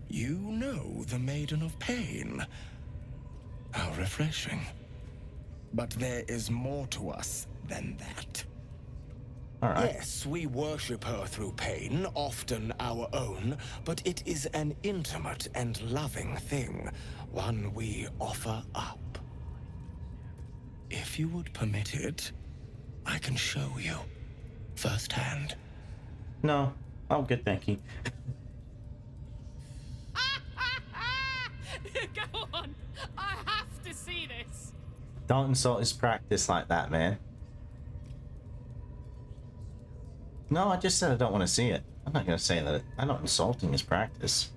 You know the Maiden of Pain. How refreshing. But there is more to us than that. Alright. Yes, we worship her through pain, often our own, but it is an intimate and loving thing, one we offer up. If you would permit it, I can show you firsthand. No, I'm good, thank you. Go on! I have to see this! Don't insult his practice like that, man. No, I just said I don't want to see it. I'm not going to say that I'm not insulting his practice.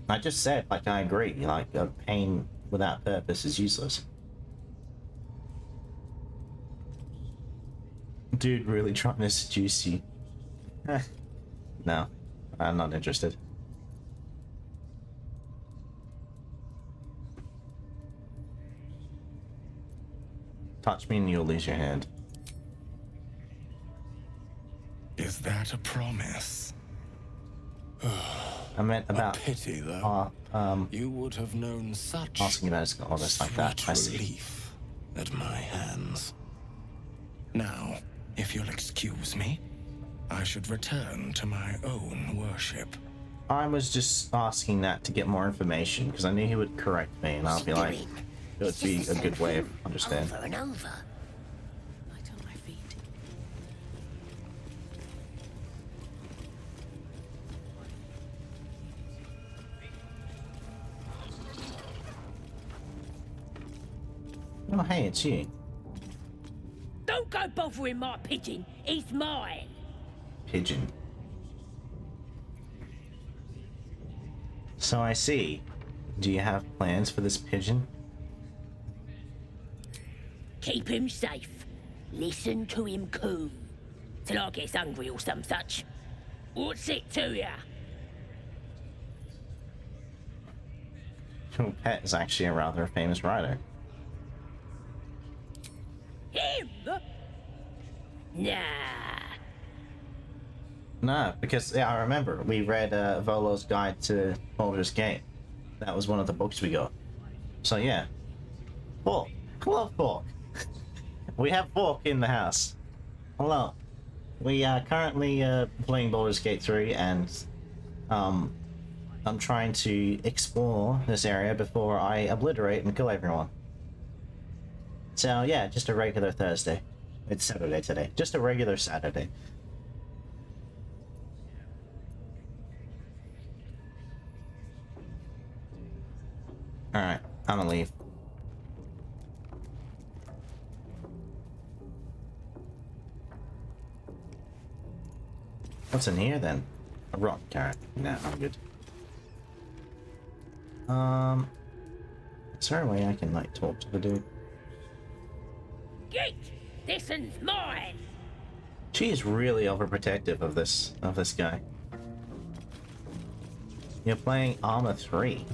I just said, like, I agree. Like, pain without purpose is useless. Dude really trying to seduce you. No, I'm not interested. Touch me and you'll lose your hand. Is that a promise? I meant about pity, though. You would have known such asking about his goddess like that. I see. relief at my hands. Now, if you'll excuse me, I should return to my own worship. I was just asking that to get more information because I knew he would correct me, and I'll be like, it would be a good way of understanding. Over and over. Light on my feet. Oh, hey, it's you. Don't go bothering my pigeon. He's mine. Pigeon. So I see. Do you have plans for this pigeon? Keep him safe. Listen to him coo. Till I gets hungry or some such. What's it to ya? Your pet is actually a rather famous writer. Him? Nah. No, because yeah, I remember we read Volo's Guide to Baldur's Gate. That was one of the books we got. So yeah, Fork. Hello, Fork. We have Fork in the house. Hello. We are currently playing Baldur's Gate 3, and I'm trying to explore this area before I obliterate and kill everyone. So yeah, just a regular Thursday. It's Saturday today. Just a regular Saturday. kind of leave. What's in here then? A rotten carrot. Nah, I'm good. Is there a way I can like talk to the dude? Get! This one's mine! She is really overprotective of this guy. You're playing Armor 3.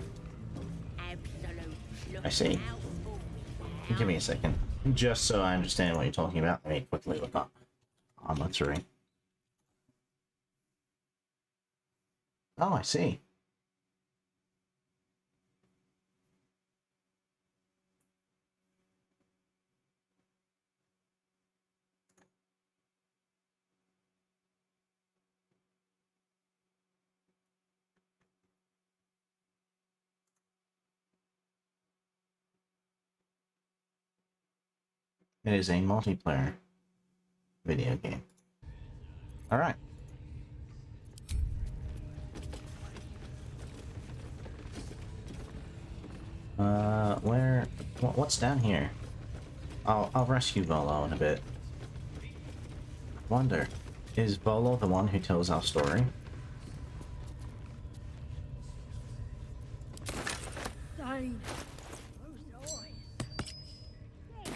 I see. Give me a second. Just so I understand what you're talking about, let me quickly look up Armor 3. Oh, I see. It is a multiplayer video game. Alright. What's down here? I'll rescue Volo in a bit. Wonder, is Volo the one who tells our story?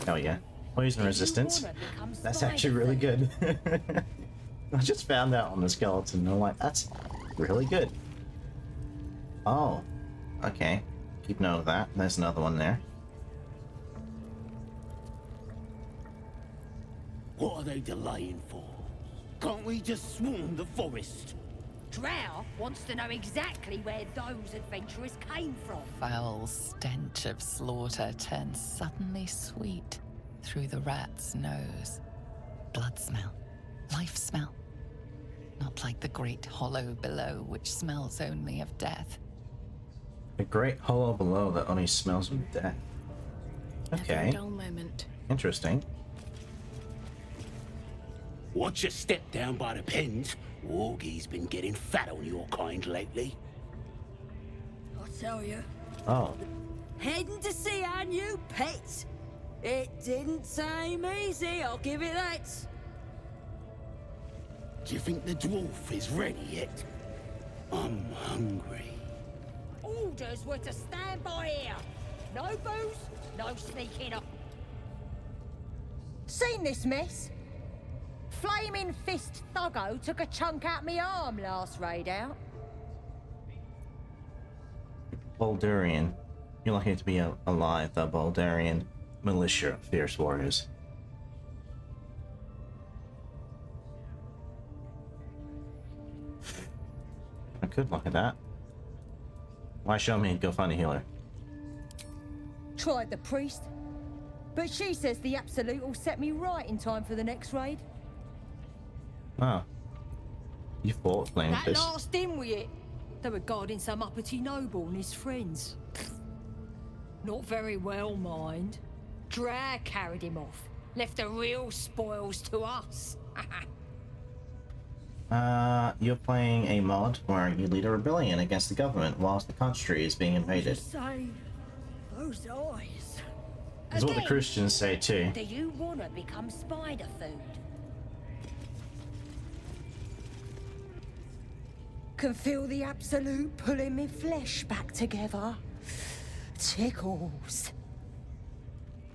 Oh yeah. Poison resistance. That's actually really good. I just found that on the skeleton and I'm like, that's really good. Oh. Okay. Keep note of that. There's another one there. What are they delaying for? Can't we just swarm the forest? Drow wants to know exactly where those adventurers came from. Foul stench of slaughter turns suddenly sweet through the rat's nose. Blood smell, life smell. Not like the great hollow below, which smells only of death. The great hollow below that only smells of death. Okay. Never a dull moment. Interesting. Watch your step down by the pens. Wargie's been getting fat on your kind lately. I tell you, Oh. heading to see our new pet. It didn't seem easy, I'll give it that. Do you think the dwarf is ready yet? I'm hungry. Orders were to stand by here. No booze, no sneaking up. Seen this mess? Flaming Fist Thuggo took a chunk out me arm last raid out. Baldurian. You're lucky to be alive, the Baldurian militia of fierce warriors. I could look at that. Why show me? Go find a healer. Tried the priest, but she says the Absolute will set me right in time for the next raid. Oh. You fought Flame That Fist. last in with it. They were guarding some uppity noble and his friends. Not very well, mind. Drag carried him off. Left the real spoils to us. You're playing a mod where you lead a rebellion against the government whilst the country is being invaded. Say, those eyes. That's what the Christians say too. Do you want to become spider food? Can feel the Absolute pulling me flesh back together. Tickles.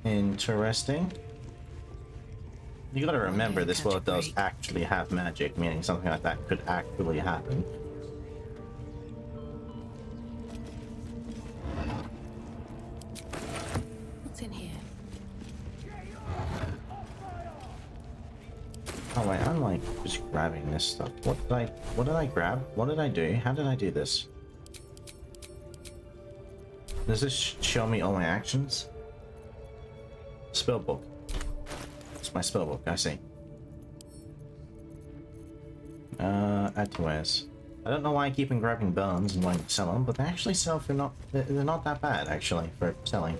Interesting. You gotta remember this world does actually have magic, meaning something like that could actually happen. What's in here? Oh wait, I'm like just grabbing this stuff. What did I grab? What did I do? How did I do this? Does this show me all my actions? Spellbook. It's my spellbook, I see. Add to wares. I don't know why I keep on grabbing bones and wanting to sell them, but they actually sell for they're not that bad actually for selling.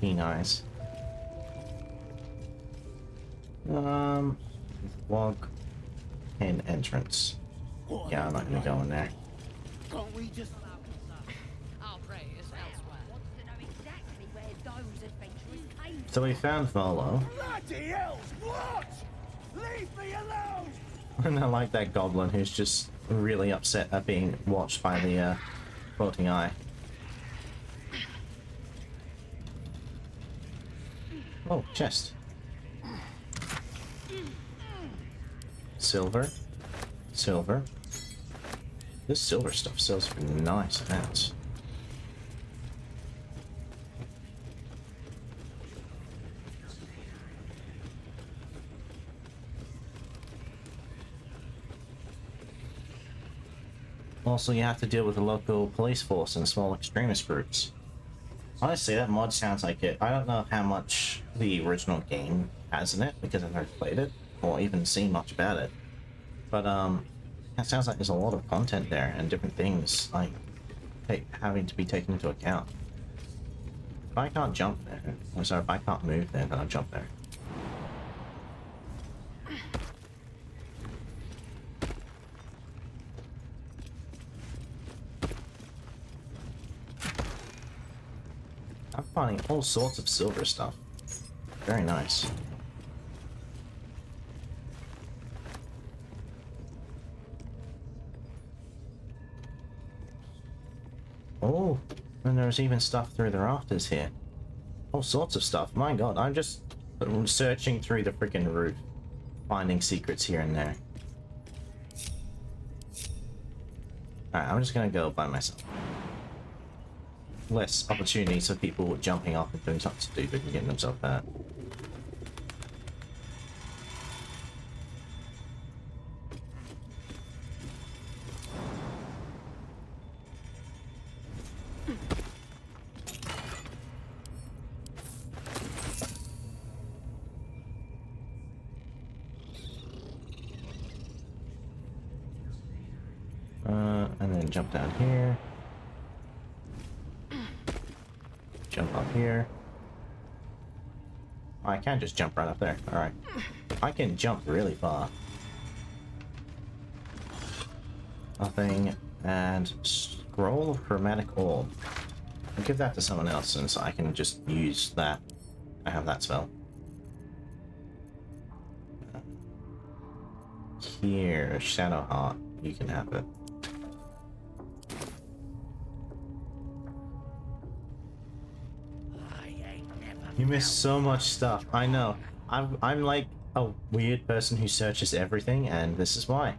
Keen eyes. Log in entrance. Yeah, I'm not gonna go in there. Can't we just... Our prey is elsewhere. Wants to know exactly where those adventurers came So we found Volo. Bloody hells, what? Leave me alone! And I like that goblin who's just really upset at being watched by the floating eye. Oh, chest. Silver. Silver. This silver stuff sells for nice amounts. Also, you have to deal with the local police force and small extremist groups. Honestly, that mod sounds like it. I don't know how much the original game has in it, because I've never played it, or even seen much about it. But, that sounds like there's a lot of content there, and different things, like, having to be taken into account. If I can't jump there, I'm sorry, if I can't move there, then I'll jump there. I'm finding all sorts of silver stuff. Very nice. Oh, and there's even stuff through the rafters here. All sorts of stuff. My god, I'm just searching through the freaking roof, finding secrets here and there. Alright, I'm just gonna go by myself. Less opportunities for people jumping off and doing something stupid and getting themselves hurt. And then jump down here. Jump up here. Oh, I can just jump right up there. Alright. I can jump really far. Nothing. And scroll of chromatic orb. I'll give that to someone else since I can just use that. I have that spell. Here, Shadow Heart. You can have it. You miss so much stuff. I know. I'm like a weird person who searches everything, and this is why.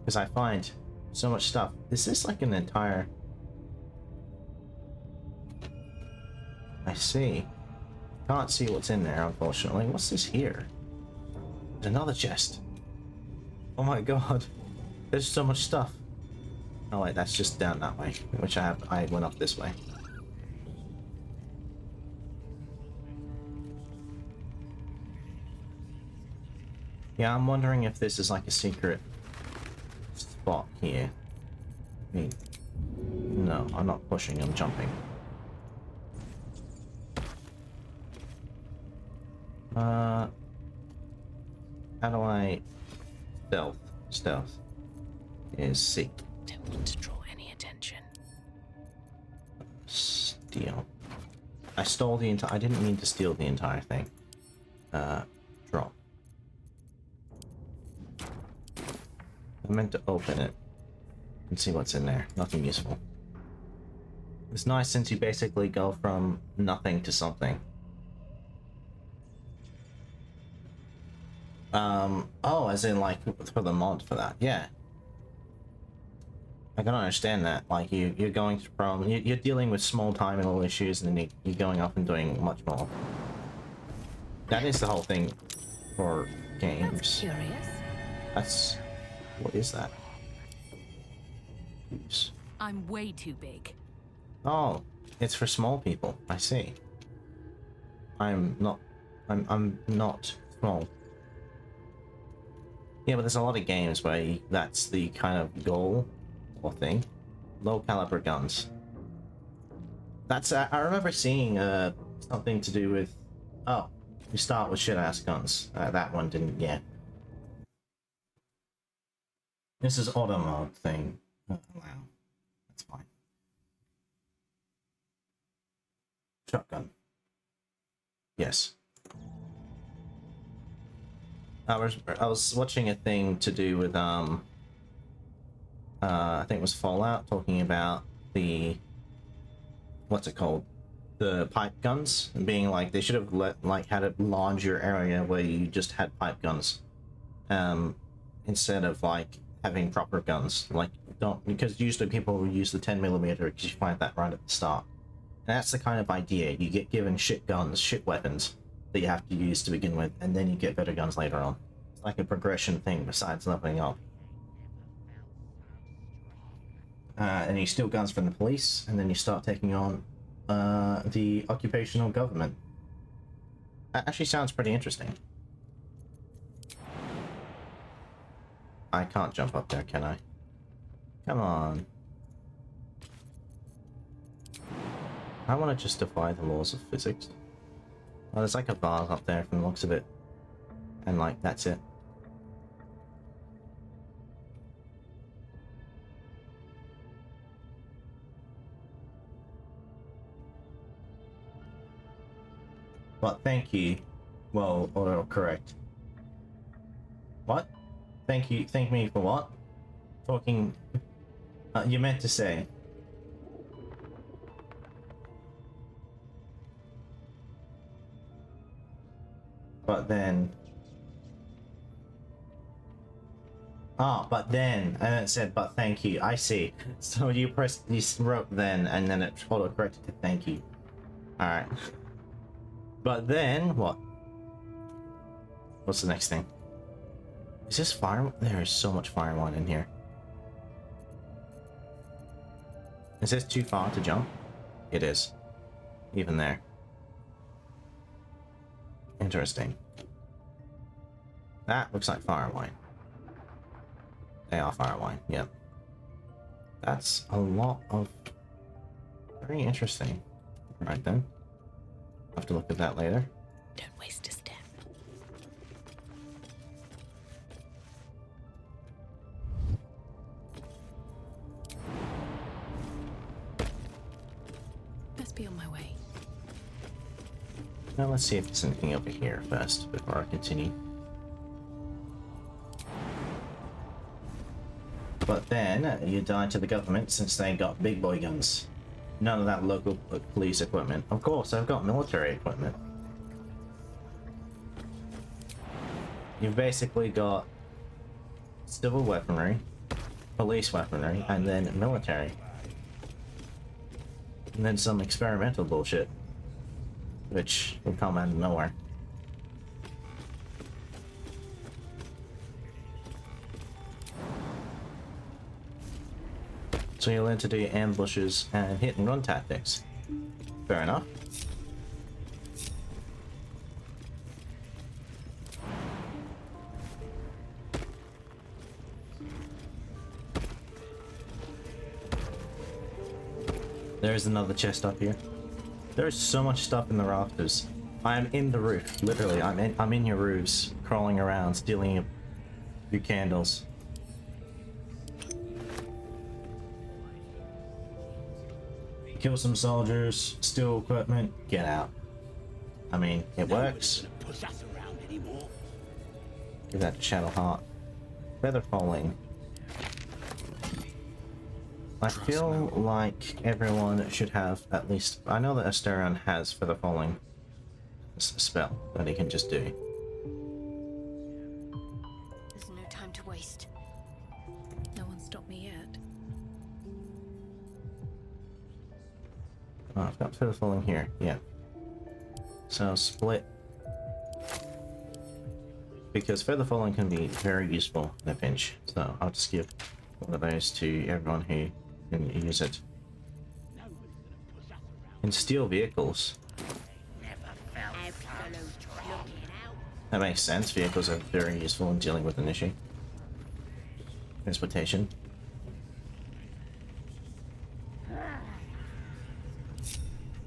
Because I find so much stuff. Is this like an entire... I see. Can't see what's in there, unfortunately. What's this here? There's another chest. Oh my god. There's so much stuff. Oh wait, that's just down that way. Which I went up this way. Yeah, I'm wondering if this is like a secret spot here. I mean, no, I'm not pushing, I'm jumping. How do I... Stealth. Stealth. Is C. Don't want to draw any attention. Steal. I stole the entire... I didn't mean to steal the entire thing. Drop. I meant to open it and see what's in there. Nothing useful. It's nice since you basically go from nothing to something. Oh, as in like for the mod for that, yeah. I can understand that. Like you're going from you're dealing with small time and all issues, and then you're going up and doing much more. That is the whole thing for games. That's curious. That's what is that? Oops. I'm way too big. Oh, it's for small people. I see. I'm not small. Yeah, but there's a lot of games where that's the kind of goal or thing. Low caliber guns. That's I remember seeing something to do with You start with shit-ass guns. That one didn't, yeah. This is auto mode thing. Oh, wow. That's fine. Shotgun. Yes. I was watching a thing to do with I think it was Fallout, talking about the, what's it called, the pipe guns, and being like they should have had a larger area where you just had pipe guns, instead of like having proper guns. Like, don't, because usually people will use the 10mm because you find that right at the start. And that's the kind of idea. You get given shit guns, shit weapons that you have to use to begin with, and then you get better guns later on. It's like a progression thing besides leveling up. And you steal guns from the police, and then you start taking on the occupational government. That actually sounds pretty interesting. I can't jump up there, can I? Come on. I want to just defy the laws of physics. Well, there's like a vase up there from the looks of it. And like, that's it. But thank you. Well, autocorrect. What? Thank you. Thank me for what? Talking. You meant to say. But then. Ah, but then, and it said, but thank you. I see. So you wrote then, and then it auto-corrected to thank you. Alright. But then, what? What's the next thing? Is this fire? There is so much fire wine in here. Is this too far to jump? It is. Even there. Interesting. That looks like fire wine. They are fire wine, yep. That's a lot of... Very interesting. Right then. I'll have to look at that later. Don't waste a step. Best be on my way. Now let's see if there's anything over here first before I continue. But then you die to the government since they got big boy guns. None of that local police equipment. Of course, I've got military equipment. You've basically got civil weaponry, police weaponry, and then military. And then some experimental bullshit, which will come out of nowhere. So you learn to do ambushes and hit and run tactics. Fair enough. There's another chest up here. There's so much stuff in the rafters. I am in the roof, literally. I'm in your roofs, crawling around, stealing your candles. Kill some soldiers, steal equipment, get out. I mean, it works. Give that to Shadow Heart. Feather falling. I feel like everyone should have at least... I know that Asterion has feather falling. It's a spell that he can just do. There's no time to waste. No one stopped me yet. Oh, I've got feather falling here, yeah. So split. Because feather falling can be very useful in a pinch. So I'll just give one of those to everyone who can use it. And steal vehicles. That makes sense. Vehicles are very useful in dealing with an issue. Transportation.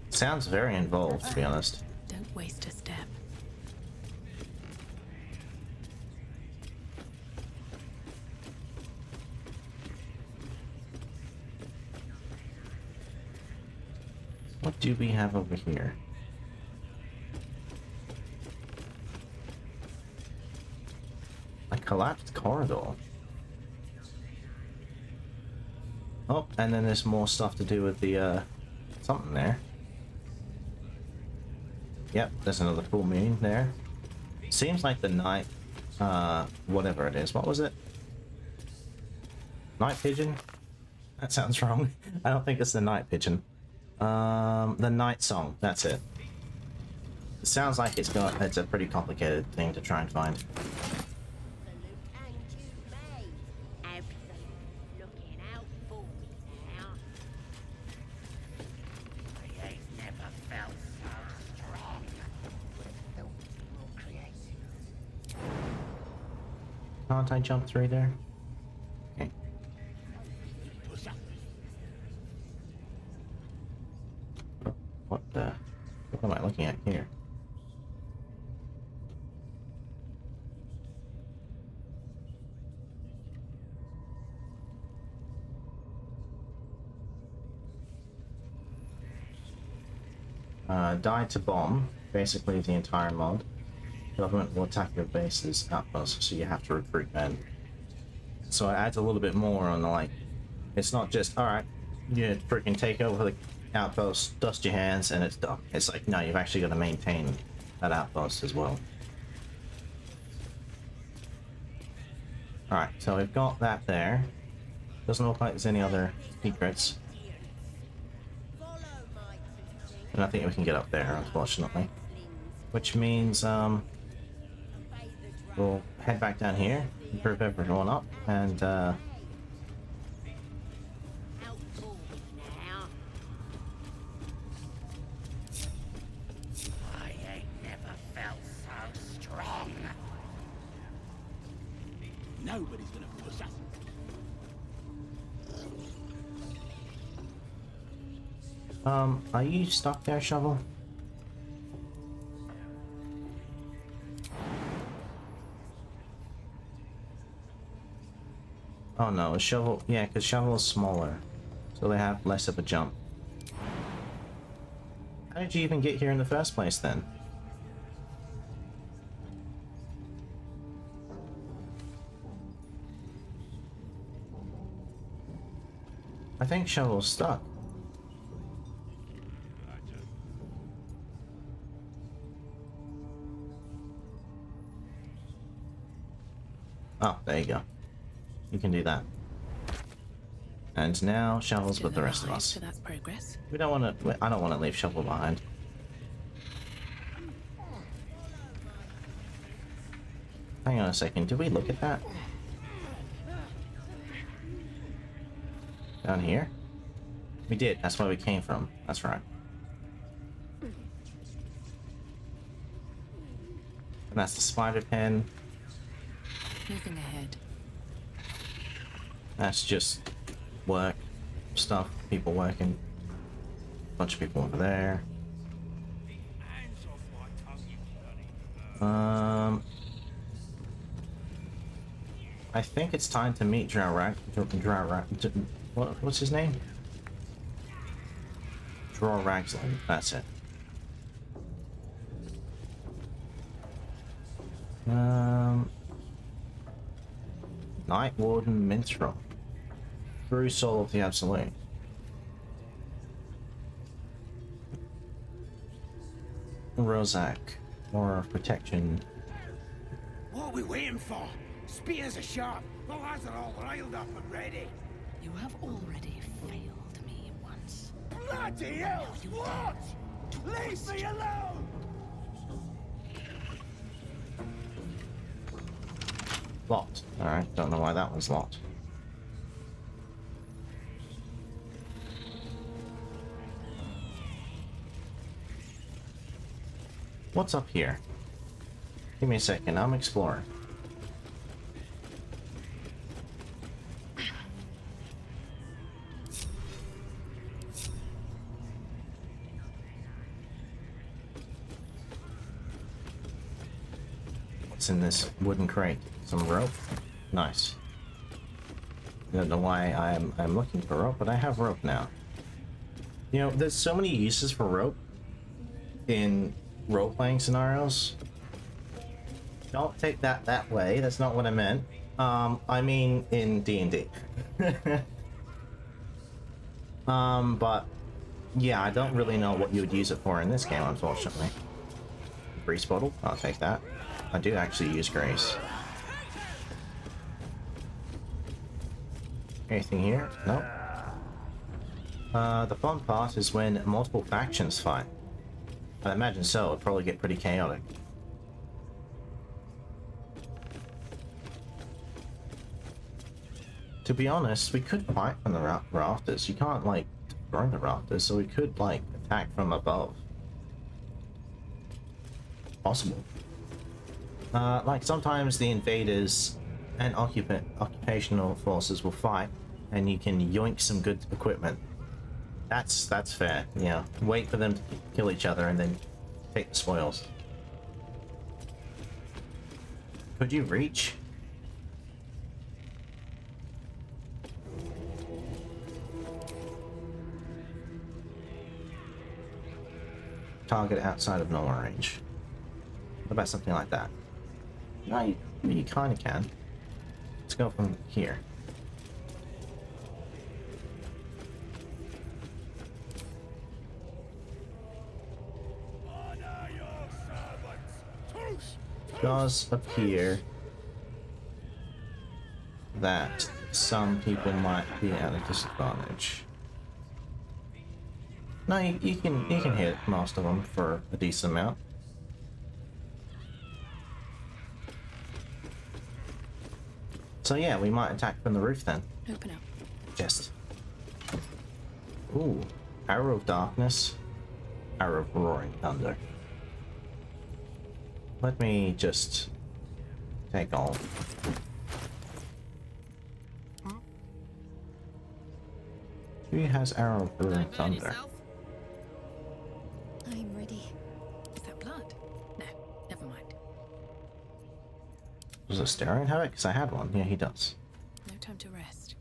Sounds very involved, to be honest. Don't waste a step. What do we have over here? A collapsed corridor. Oh, and then there's more stuff to do with the, something there. Yep, there's another full moon there. Seems like the night, whatever it is. What was it? Night pigeon? That sounds wrong. I don't think it's the night pigeon. The night song, that's it. It sounds like it's a pretty complicated thing to try and find. Can't I jump through there? Okay. What am I looking at here? Die to bomb, basically the entire mod. Government will attack your base's outposts, so you have to recruit men. So it adds a little bit more on the, like, it's not just, alright, you freaking take over the outpost, dust your hands, and it's done. It's like, no, you've actually got to maintain that outpost as well. Alright, so we've got that there. Doesn't look like there's any other secrets. And I think we can get up there, unfortunately. Which means, we'll head back down here, group everyone up, and I ain't never felt so strong. Nobody's gonna push us. Are you stuck there, Shovel? Oh no, a shovel, yeah, because shovel is smaller, so they have less of a jump. How did you even get here in the first place then? I think shovel's stuck. Oh, there you go. You can do that. And now Shovel's with the rest of us. So that's progress. We don't want to. I don't want to leave Shovel behind. Hang on a second. Did we look at that? Down here? We did. That's where we came from. That's right. And that's the spider pen. Moving ahead. That's just work stuff, people working. Bunch of people over there. I think it's time to meet what's his name? Umbrr'azimvlacym, that's it. Night Warden Minstrel. True Soul of the Absolute. Rozak, or Protection. What are we waiting for? Spears are sharp. The lads are all riled up and ready. You have already failed me once. Bloody hell! What? Leave me alone! Locked. Alright, don't know why that one's locked. What's up here? Give me a second, I'm exploring. What's in this wooden crate? Some rope? Nice. I don't know why I'm looking for rope, but I have rope now. You know, there's so many uses for rope in role-playing scenarios. Don't take that that way. That's not what I meant. I mean in D&D. But yeah, I don't really know what you would use it for in this game, unfortunately. Grease bottle? I'll take that. I do actually use grease. Anything here? Nope. The fun part is when multiple factions fight. I imagine so. It'd probably get pretty chaotic. To be honest, we could fight from the rafters. You can't, like, burn the rafters, so we could, like, attack from above. Possible. Like, sometimes the invaders and occupational forces will fight, and you can yoink some good equipment. That's fair, yeah. Wait for them to kill each other and then take the spoils. Could you reach? Target outside of normal range. What about something like that? No, you kind of can. Let's go from here. Does appear that some people might be at a disadvantage. No, you can hit most of them for a decent amount. So yeah, we might attack from the roof then. Open up. Just. Ooh, Arrow of Darkness, Arrow of Roaring Thunder. Let me just take all. Who has Arrow of Roaring Thunder? I'm ready. Is that blood? No, never mind. Does Asterion have it? Because I had one. Yeah, he does. No time to rest.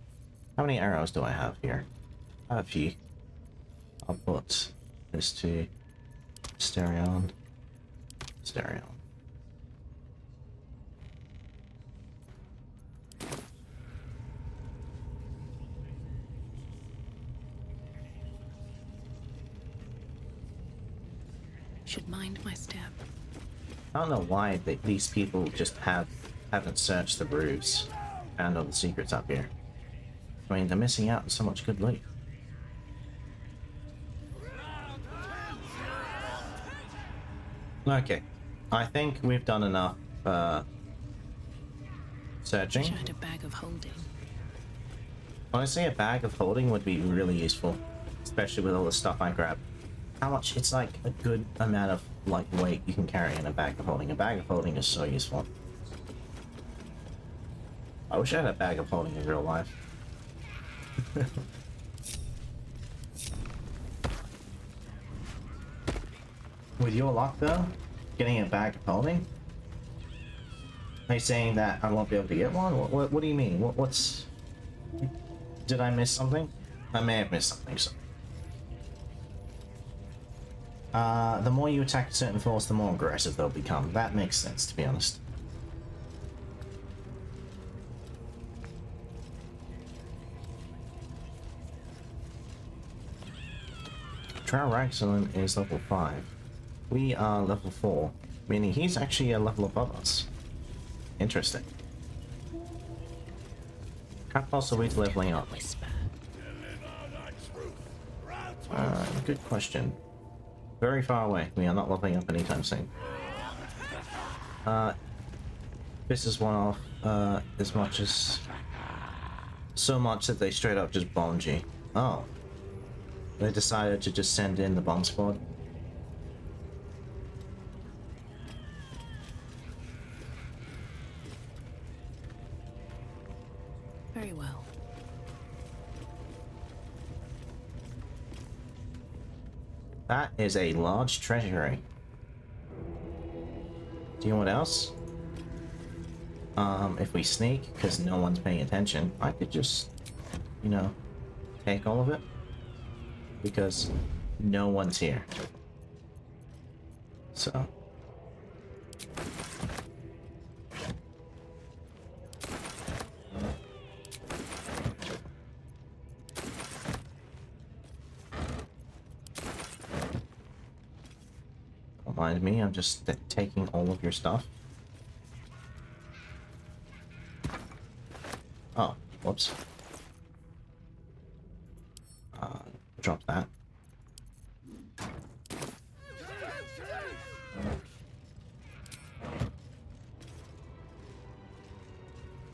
How many arrows do I have here? I have a few. I'll put this to Asterion. Asterion. Should mind my step. I don't know why these people just haven't searched the roofs, found all the secrets up here. I mean, they're missing out on so much good loot. Okay, I think we've done enough searching. Wish I had a bag of holding. Honestly, a bag of holding would be really useful, especially with all the stuff I grabbed. How much? It's like a good amount of like weight you can carry in a bag of holding. A bag of holding is so useful. I wish I had a bag of holding in real life. With your luck though, getting a bag of holding? Are you saying that I won't be able to get one? What do you mean? What's... Did I miss something? I may have missed something, so... the more you attack a certain force, the more aggressive they'll become. That makes sense, to be honest. Umbrr'azimvlacym is level 5. We are level 4, meaning he's actually a level above us. Interesting. How close are we to leveling up? Good question. Very far away. We are not leveling up anytime soon. This is one off as much as... So much that they straight up just bombed you. Oh. They decided to just send in the bomb squad. Very well. That is a large treasury. Do you know what else? If we sneak, because no one's paying attention, I could just, you know, take all of it. because no one's here. So. Don't mind me, I'm just taking all of your stuff. Oh, whoops. Drop that.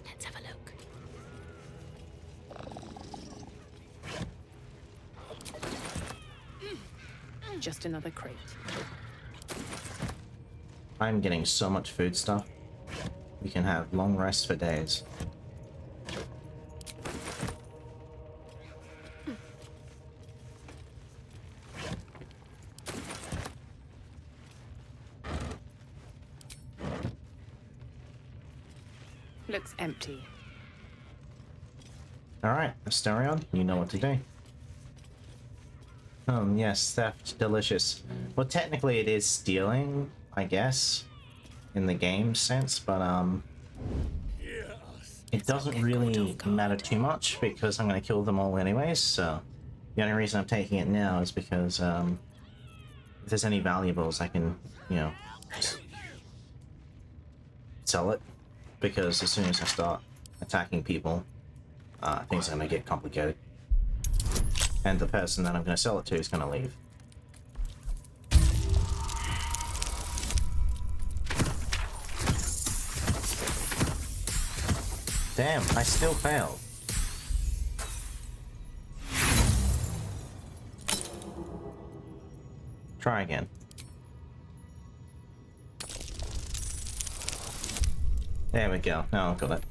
Let's have a look. Just another crate. I'm getting so much food stuff. We can have long rests for days. Looks empty. Alright, Asterion, you know what to do. Yes, theft, delicious. Well, technically it is stealing, I guess, in the game sense, but it doesn't really matter too much because I'm going to kill them all anyways, so the only reason I'm taking it now is because if there's any valuables I can, you know, sell it, because as soon as I start attacking people, things are going to get complicated. And the person that I'm going to sell it to is going to leave. Damn, I still failed. Try again. There we go. Now I've got it.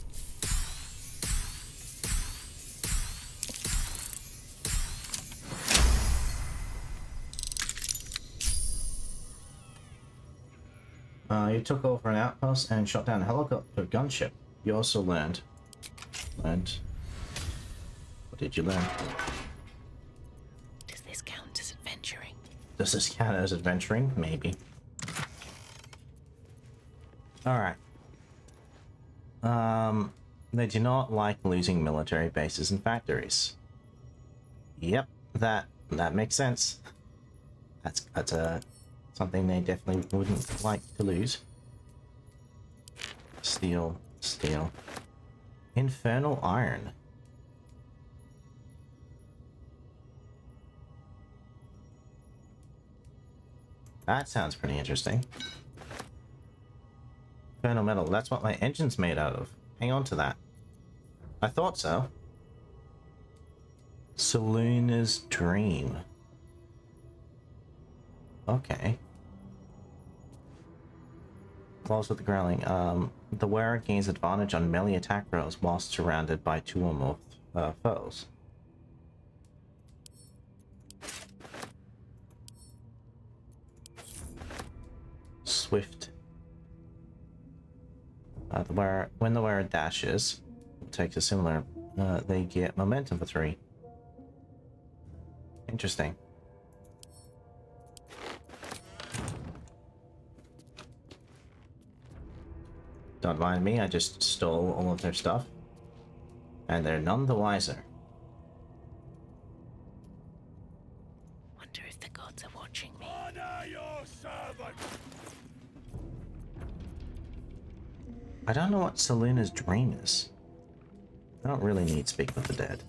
You took over an outpost and shot down a helicopter gunship. You also learned. What did you learn? Does this count as adventuring? Does this count as adventuring? Maybe. Alright. They do not like losing military bases and factories. Yep, that makes sense. That's something they definitely wouldn't like to lose. Steel. Infernal iron. That sounds pretty interesting. Infernal metal, that's what my engine's made out of. Hang on to that. I thought so. Selûne's dream. Okay. Claws with the growling. The wearer gains advantage on melee attack rolls whilst surrounded by 2 or more foes. Swift. When the wearer dashes, takes a similar, they get momentum for 3. Interesting. Don't mind me, I just stole all of their stuff. And they're none the wiser. Wonder if the gods are watching me. Honor your servant. I don't know what Selûne's dream is. I don't really need Speak with the Dead.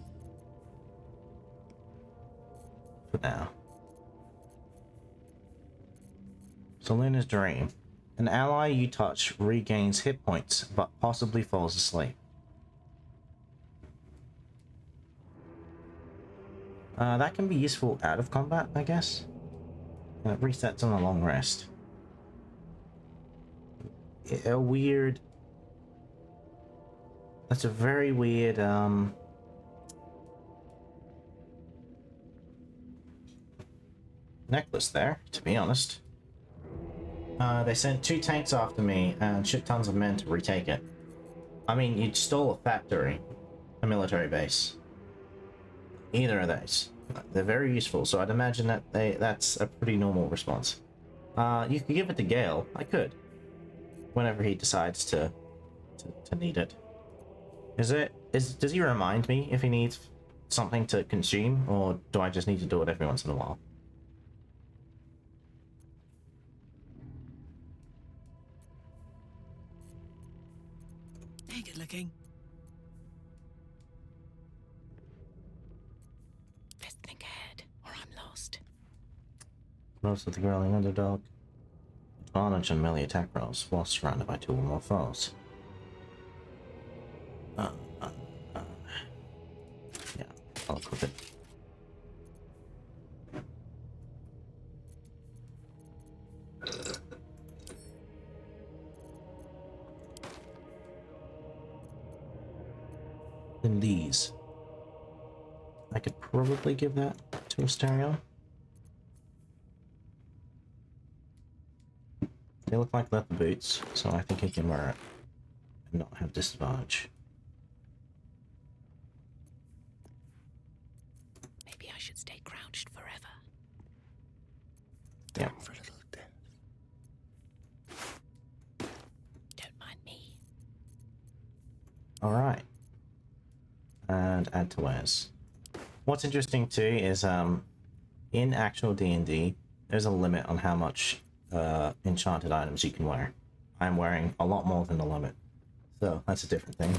For now. Selûne's dream. An ally you touch regains hit points, but possibly falls asleep. That can be useful out of combat, I guess. And it resets on a long rest. A weird... That's a very weird, necklace there, to be honest. They sent 2 tanks after me and shit tons of men to retake it. I mean, you stole a factory, a military base. Either of those. They're very useful, so I'd imagine that that's a pretty normal response. You could give it to Gale. I could. Whenever he decides to need it. Does he remind me if he needs something to consume, or do I just need to do it every once in a while? Hey, good looking. Best think ahead, or I'm lost. Most of the growling underdog. Advantage on melee attack rolls while surrounded by 2 or more foes. Yeah, I'll equip it. Then these. I could probably give that to a stereo. They look like leather boots, so I think he can wear it and not have disadvantage. Maybe I should stay crouched forever. Yeah. For a little death. Don't mind me. Alright. And add to wares. What's interesting too is in actual D&D, there's a limit on how much enchanted items you can wear. I'm wearing a lot more than the limit, so that's a different thing.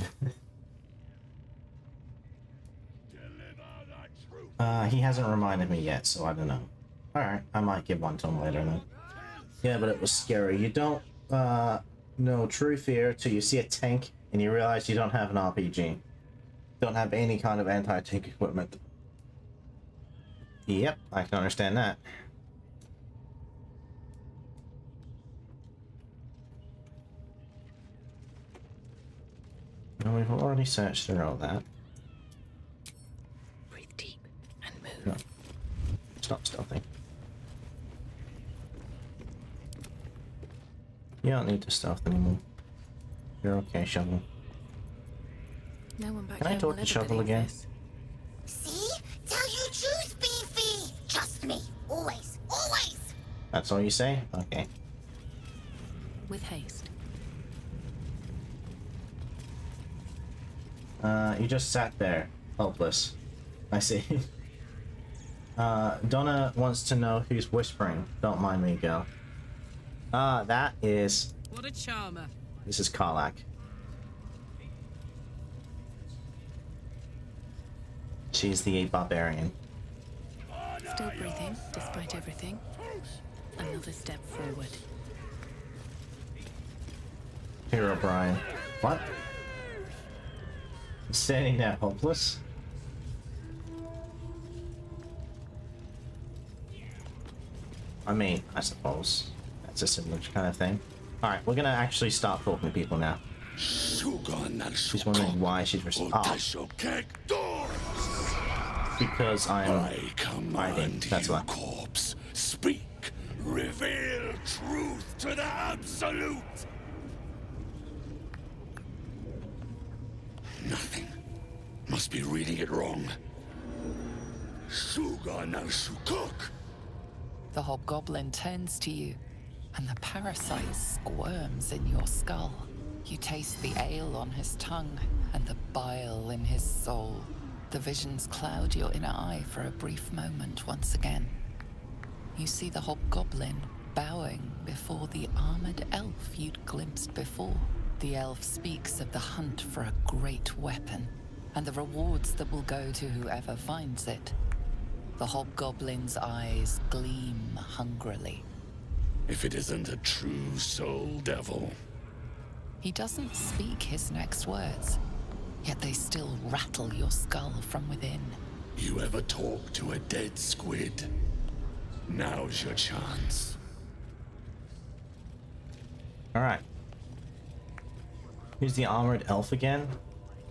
He hasn't reminded me yet, so I don't know. Alright, I might give one to him later then. Yeah, but it was scary. You don't know true fear till you see a tank and you realize you don't have an RPG. Don't have any kind of anti-tank equipment. Yep, I can understand that. Well, we've already searched through all that. Breathe deep and move. No. Stop stealthing. You don't need to stealth anymore. You're okay, Shovel. No one back Can I home talk will to ever Shovel believe again? this. See? Tell you truth, Beefy! Trust me. Always. Always! That's all you say? Okay. With haste. You just sat there, helpless. I see. Donna wants to know who's whispering. Don't mind me, girl. That is... What a charmer. This is Karlak. She's the barbarian. Still breathing, despite everything. Another step forward. Here, O'Brien. What? Standing there hopeless? I mean, I suppose. That's a similar kind of thing. Alright, we're gonna actually start talking to people now. She's wondering why she's because I'm hiding. That's why. Corpse, speak, reveal truth to the absolute. Nothing. Must be reading it wrong. Suga no Shukuk. The hobgoblin turns to you, and the parasite squirms in your skull. You taste the ale on his tongue and the bile in his soul. The visions cloud your inner eye for a brief moment once again. You see the hobgoblin bowing before the armored elf you'd glimpsed before. The elf speaks of the hunt for a great weapon and the rewards that will go to whoever finds it. The hobgoblin's eyes gleam hungrily. If it isn't a true soul devil. He doesn't speak his next words, yet they still rattle your skull from within. You ever talk to a dead squid? Now's your chance. Alright. Who's the armored elf again?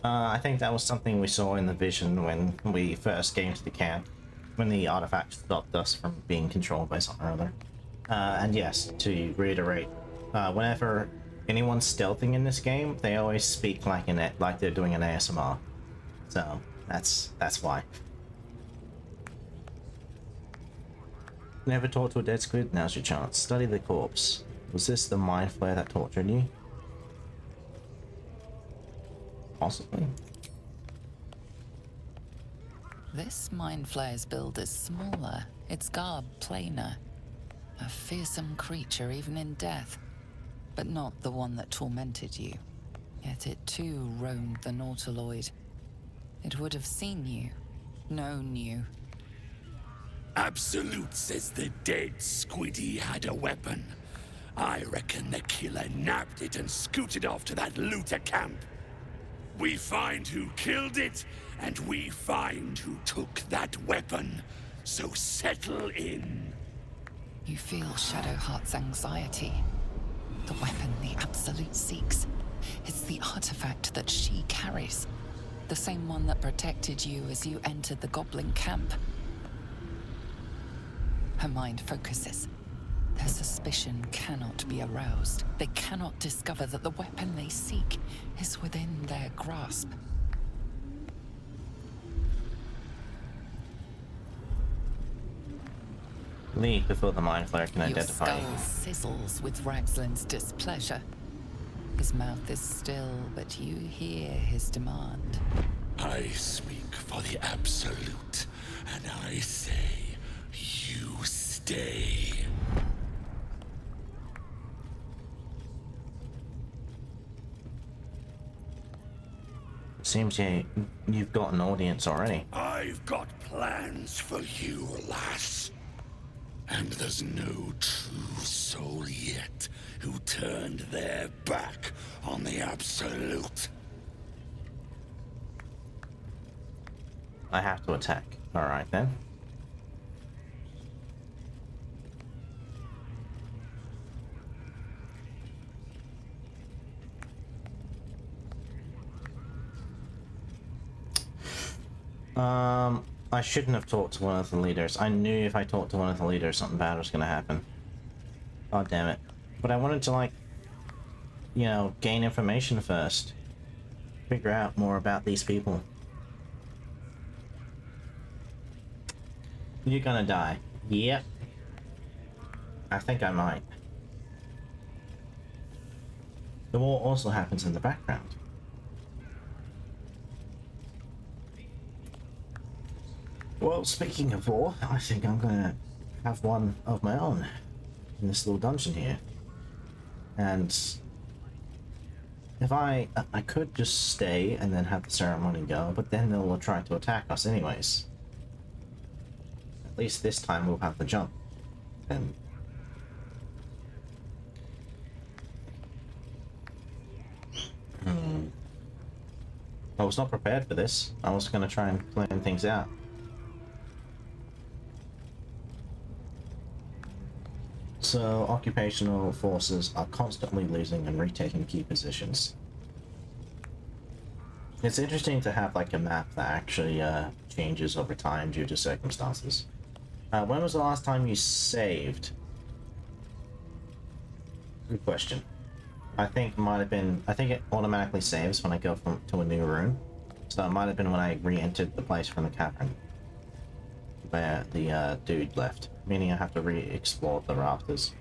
I think that was something we saw in the vision when we first came to the camp. When the artifact stopped us from being controlled by something or other. And yes, to reiterate, whenever anyone's stealthing in this game, they always speak like they're doing an ASMR. So that's why. Never talked to a dead squid? Now's your chance. Study the corpse. Was this the mind flare that tortured you? Possibly. This mind flare's build is smaller, its garb plainer. A fearsome creature even in death, but not the one that tormented you. Yet it too roamed the Nautiloid. It would have seen you, known you. Absolute says the dead Squiddy had a weapon. I reckon the killer nabbed it and scooted off to that looter camp. We find who killed it, and we find who took that weapon. So settle in. You feel Shadowheart's anxiety. The weapon the Absolute seeks. It's the artifact that she carries. The same one that protected you as you entered the goblin camp. Her mind focuses. Their suspicion cannot be aroused. They cannot discover that the weapon they seek is within their grasp. Leave before the mind flare can identify you. Your skull sizzles with Ragslin's displeasure. His mouth is still, but you hear his demand. I speak for the Absolute, and I say, you stay. Seems you've got an audience already. I've got plans for you, lass. And there's no true soul yet who turned their back on the Absolute. I have to attack. Alright then. I shouldn't have talked to one of the leaders. I knew if I talked to one of the leaders, something bad was gonna happen. God damn it. But I wanted to, like, you know, gain information first. Figure out more about these people. You're gonna die. Yep. I think I might. The war also happens in the background. Well, speaking of war, I think I'm gonna have one of my own in this little dungeon here. And if I could just stay and then have the ceremony go, but then they'll try to attack us anyways. At least this time we'll have the jump. And I was not prepared for this. I was gonna try and plan things out. So, occupational forces are constantly losing and retaking key positions. It's interesting to have like a map that actually changes over time due to circumstances. When was the last time you saved? Good question. I think it might have been. I think it automatically saves when I go to a new room. So it might have been when I re-entered the place from the cavern where the dude left. Meaning I have to re-explore the rafters.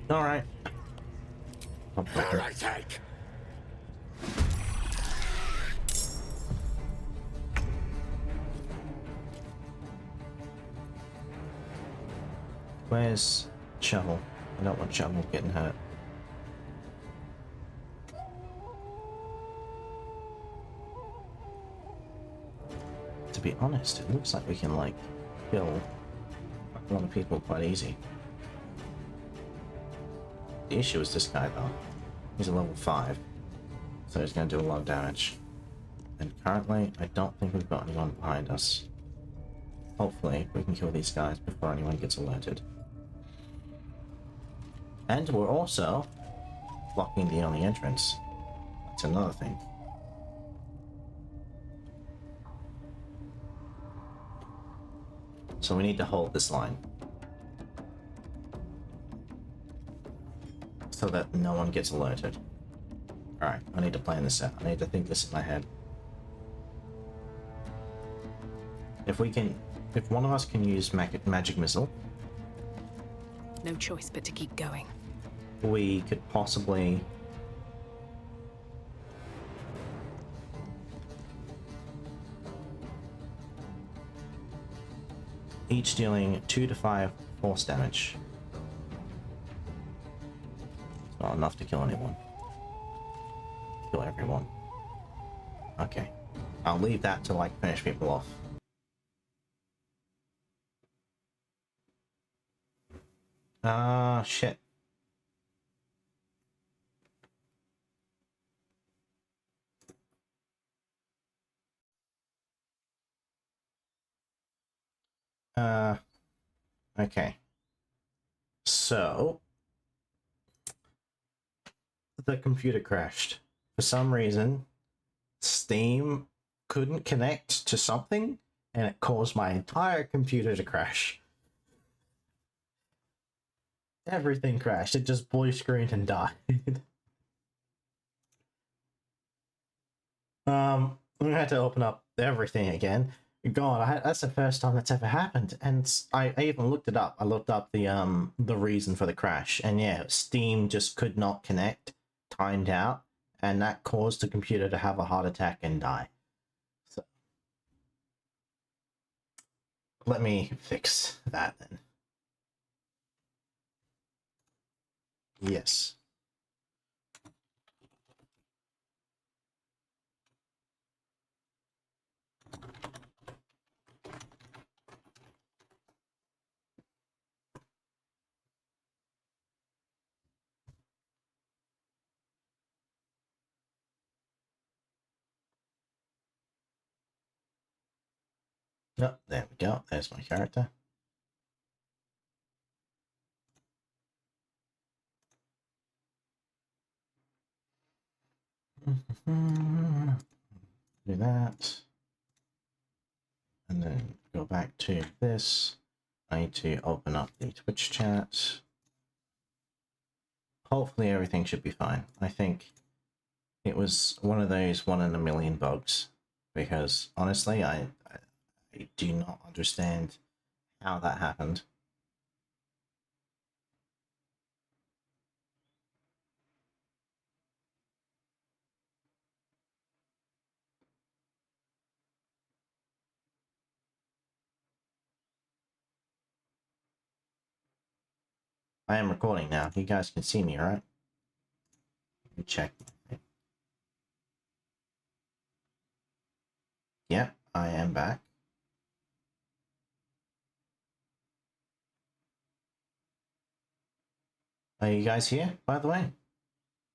Alright. There I take. Where's Shovel? I don't want Shovel getting hurt. To be honest, it looks like we can, like, kill a lot of people quite easy. The issue is this guy, though. He's a level 5, so he's going to do a lot of damage. And currently, I don't think we've got anyone behind us. Hopefully, we can kill these guys before anyone gets alerted. And we're also blocking the only entrance. That's another thing. So we need to hold this line. So that no one gets alerted. Alright, I need to plan this out. I need to think this in my head. If one of us can use magic missile, No choice but to keep going. we could possibly each dealing 2 to 5 force damage. It's not enough to kill anyone. Kill everyone. Okay. I'll leave that to like finish people off. Shit. Okay. So, the computer crashed. For some reason, Steam couldn't connect to something, and it caused my entire computer to crash. Everything crashed. It just blue screened and died. We had to open up everything again. God, that's the first time that's ever happened, and I even looked it up. I looked up the reason for the crash, and yeah, Steam just could not connect, timed out, and that caused the computer to have a heart attack and die. So let me fix that then. Yes. Oh, there we go. There's my character. Do that. And then go back to this. I need to open up the Twitch chat. Hopefully everything should be fine. I think it was one of those 1 in a million bugs. Because honestly, I do not understand how that happened. I am recording now. You guys can see me, right? Let me check. Yep, I am back. Are you guys here, by the way?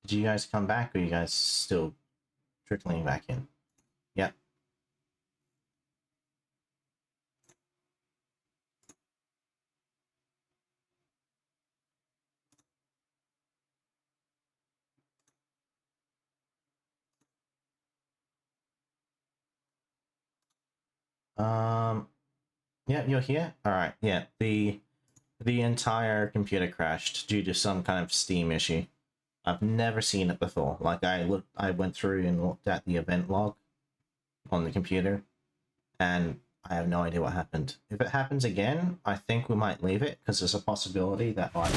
Did you guys come back, or are you guys still trickling back in? Yep. Yeah, you're here? Alright, yeah. The entire computer crashed due to some kind of Steam issue. I've never seen it before. Like, I went through and looked at the event log on the computer, and I have no idea what happened. If it happens again, I think we might leave it, because there's a possibility that, like,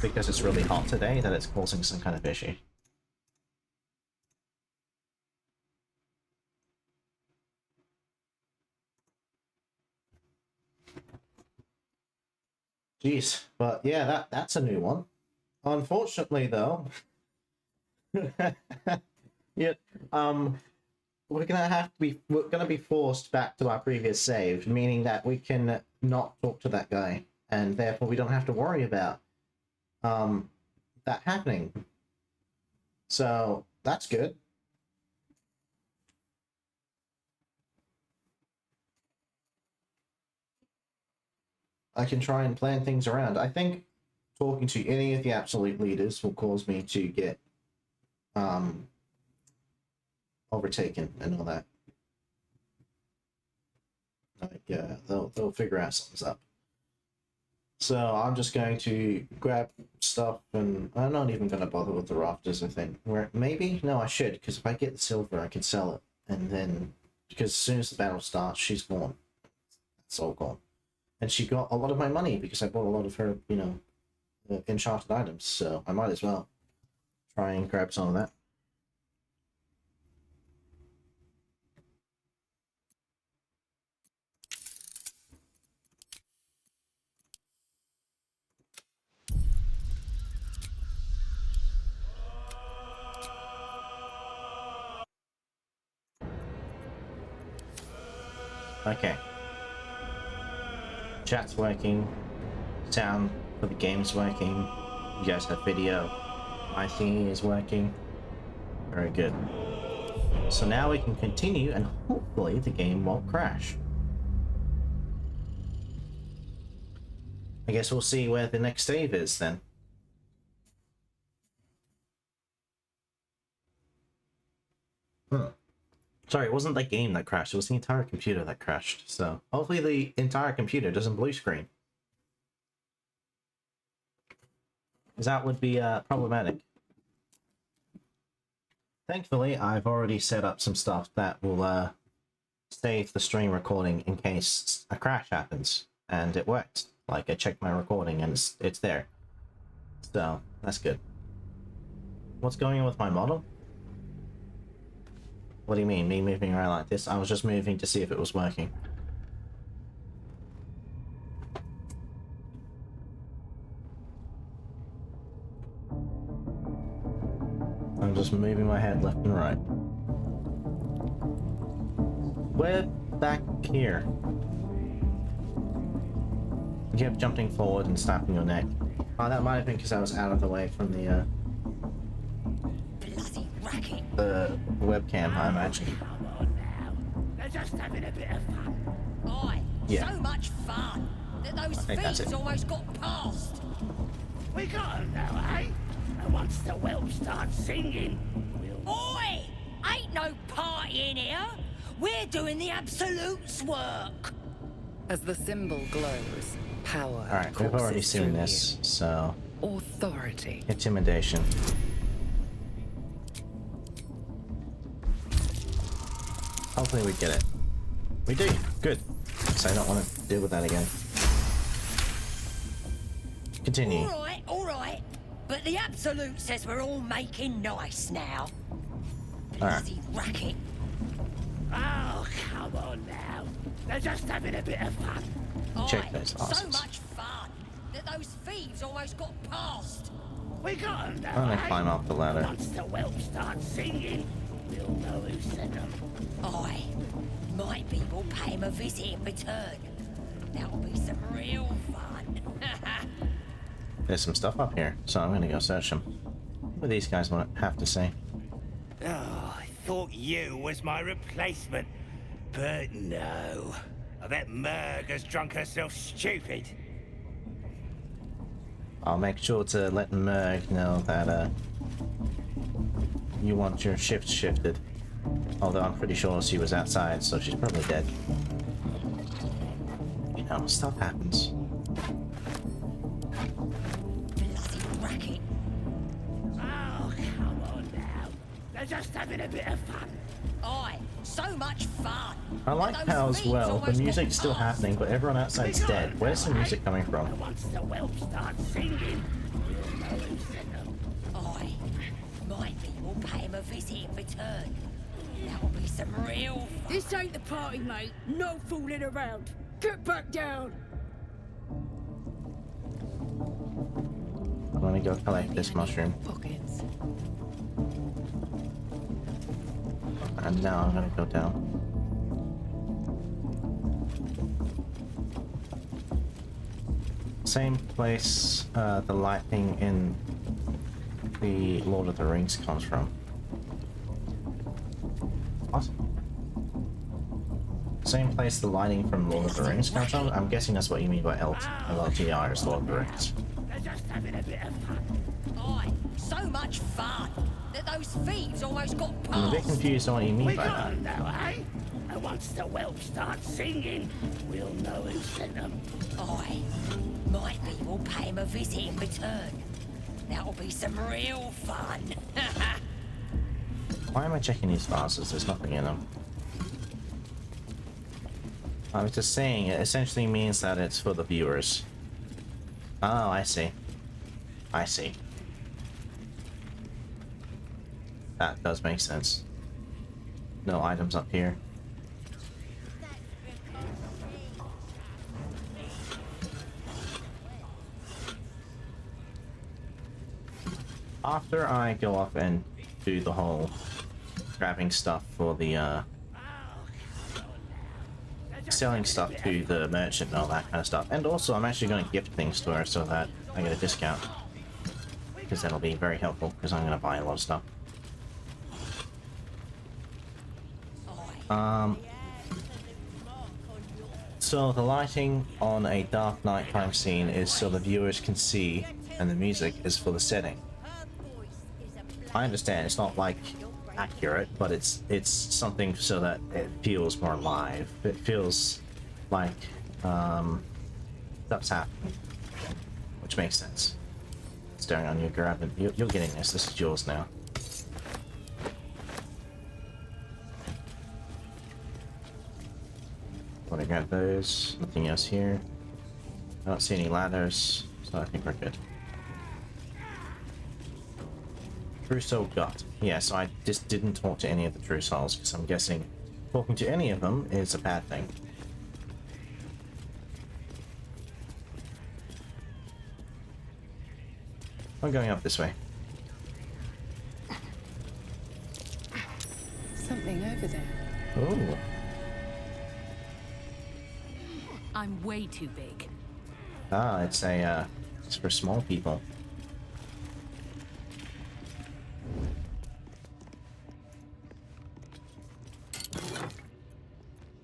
because it's really hot today, that it's causing some kind of issue. Jeez, but yeah, that's a new one. Unfortunately, though, yeah, we're gonna be forced back to our previous save, meaning that we can not talk to that guy, and therefore we don't have to worry about that happening. So that's good. I can try and plan things around. I think talking to any of the absolute leaders will cause me to get overtaken and all that. Like, they'll figure out something's up. So I'm just going to grab stuff, and I'm not even going to bother with the rafters, I think. Maybe? No, I should, because if I get the silver, I can sell it, and then Because as soon as the battle starts, she's gone. It's all gone. And she got a lot of my money because I bought a lot of her, you know, enchanted items. So I might as well try and grab some of that. Okay. Chat's working. Sound for the game's working. You guys have video. My thingy is working. Very good. So now we can continue and hopefully the game won't crash. I guess we'll see where the next save is then. Sorry, it wasn't the game that crashed, it was the entire computer that crashed. So hopefully the entire computer doesn't blue screen. Because that would be problematic. Thankfully, I've already set up some stuff that will save the stream recording in case a crash happens. And it worked. Like, I checked my recording and it's there. So, that's good. What's going on with my model? What do you mean, me moving around like this? I was just moving to see if it was working. I'm just moving my head left and right. We're back here. You kept jumping forward and snapping your neck. Oh, that might have been because I was out of the way from the webcam, I imagine. Come on now. They're just having a bit of fun. Aye, Yeah. so much fun that those think that's thieves it. almost got past. We got 'em now, eh? And once the whelp starts singing, Oi! Ain't no party in here. We're doing the Absolute's work. As the symbol glows, power. Alright, we've already courses seen through this, so... you. Authority. Intimidation. Hopefully we get it. We do. Good. So I don't want to deal with that again. Continue. All right. But the Absolute says we're all making nice now. Alright. Bloody racket. oh, come on now. They're just having a bit of fun. Check those So asses. much fun that those thieves almost got past. We got 'em now, I'm gonna eh? climb up the ladder. Once the whelp starts singing, we'll know who sent 'em. Aye. Might be we'll pay him a visit in return. That'll be some real fun. There's some stuff up here, so I'm gonna go search them. What do these guys want to have to say? Oh, I thought you was my replacement. But no. I bet Merg has drunk herself stupid. I'll make sure to let Merg know that you want your shift shifted. Although I'm pretty sure she was outside, so she's probably dead. You know, stuff happens. Bloody racket. Oh, come on now. They're just having a bit of fun. Aye, so much fun. I like Those how as thieves well, the almost music's got still past. happening, but everyone outside's dead. Where's the music coming from? Once the whelp starts singing, we'll know who sent 'em. Aye. Might be we'll pay him a visit in return. That'll be some real fun. This ain't the party, mate. No fooling around. Get back down. I'm gonna go collect this mushroom. Pockets. And now I'm gonna go down. Same place the lighting in the Lord of the Rings comes from. What? Same place the lighting from Lord of the Rings comes from? I'm guessing that's what you mean by LGR is Lord of the Rings. They're just having a bit of fun. Aye, so much fun that those thieves almost got I'm a bit past. confused on what you mean We by got that. 'em now, eh? And once the whelp starts singing, we'll know who sent 'em. Aye. Might be we'll pay him a visit in return. That'll be some real fun. Why am I checking these vases? There's nothing in them. I was just saying, it essentially means that it's for the viewers. Oh, I see. I see. That does make sense. No items up here. After I go off and do the whole grabbing stuff for the selling stuff to the merchant and all that kind of stuff, and also I'm actually going to gift things to her so that I get a discount, because that'll be very helpful, because I'm going to buy a lot of stuff. So the lighting on a dark nighttime scene is so the viewers can see, and the music is for the setting. I understand it's not like accurate, but it's something so that it feels more alive. It feels like stuff's happening, which makes sense. Staring on you, grab it. You're getting this. This is yours now. Want to grab those? Nothing else here. I don't see any ladders, so I think we're good. True Soul got. Yeah, so I just didn't talk to any of the True Souls, because I'm guessing talking to any of them is a bad thing. I'm going up this way. Something over there. Ooh. I'm way too big. Ah, it's for small people.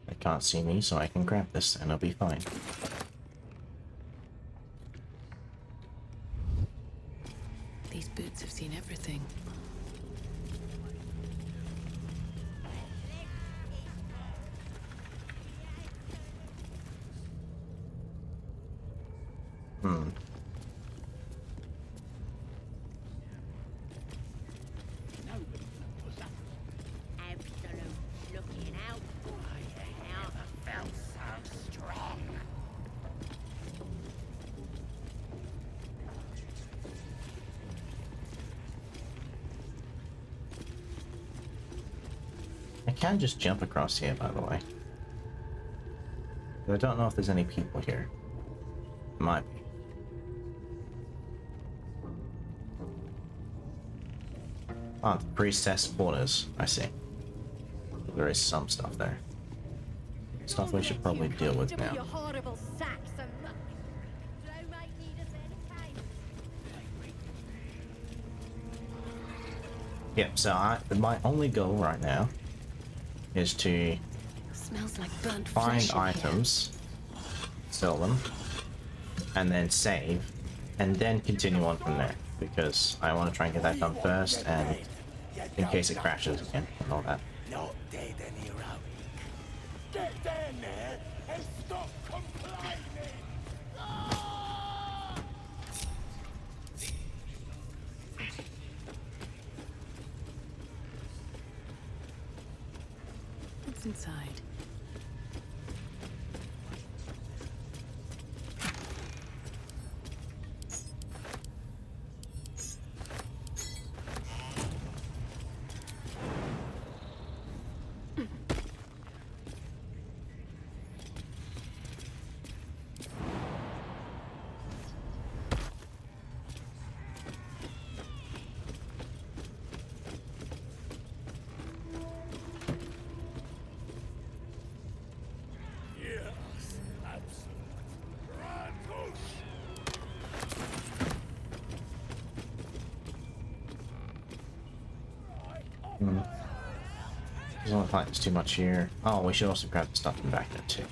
They can't see me, so I can grab this and I'll be fine. These boots have seen everything. I can just jump across here, by the way. But I don't know if there's any people here. Might be. Ah, the priestess quarters. I see. There is some stuff there. Stuff we should probably deal with now. Yep, so my only goal right now is to Smells like burnt find flesh in items, sell them, and then save, and then continue on from there, because I want to try and get that done first, and in case it crashes again and all that. Not dead and heroic. Get down there and stop complaining! What's inside? Doesn't look like there's too much here. Oh, we should also grab the stuff from back there too.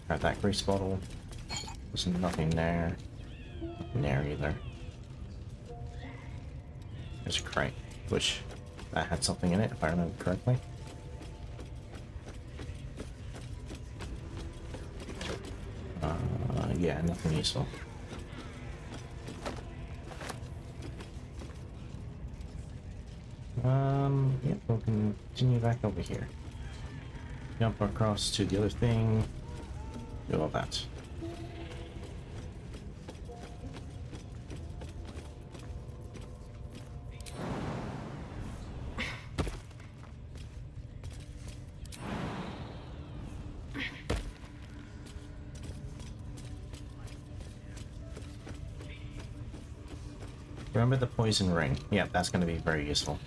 Grab that grease bottle. There's nothing there. Nothing there either. There's a crate, which that had something in it, if I remember correctly. Yeah, nothing useful. Yeah, we'll continue back over here. Jump across to the other thing. Do all that. Remember the poison ring. Yeah, that's going to be very useful.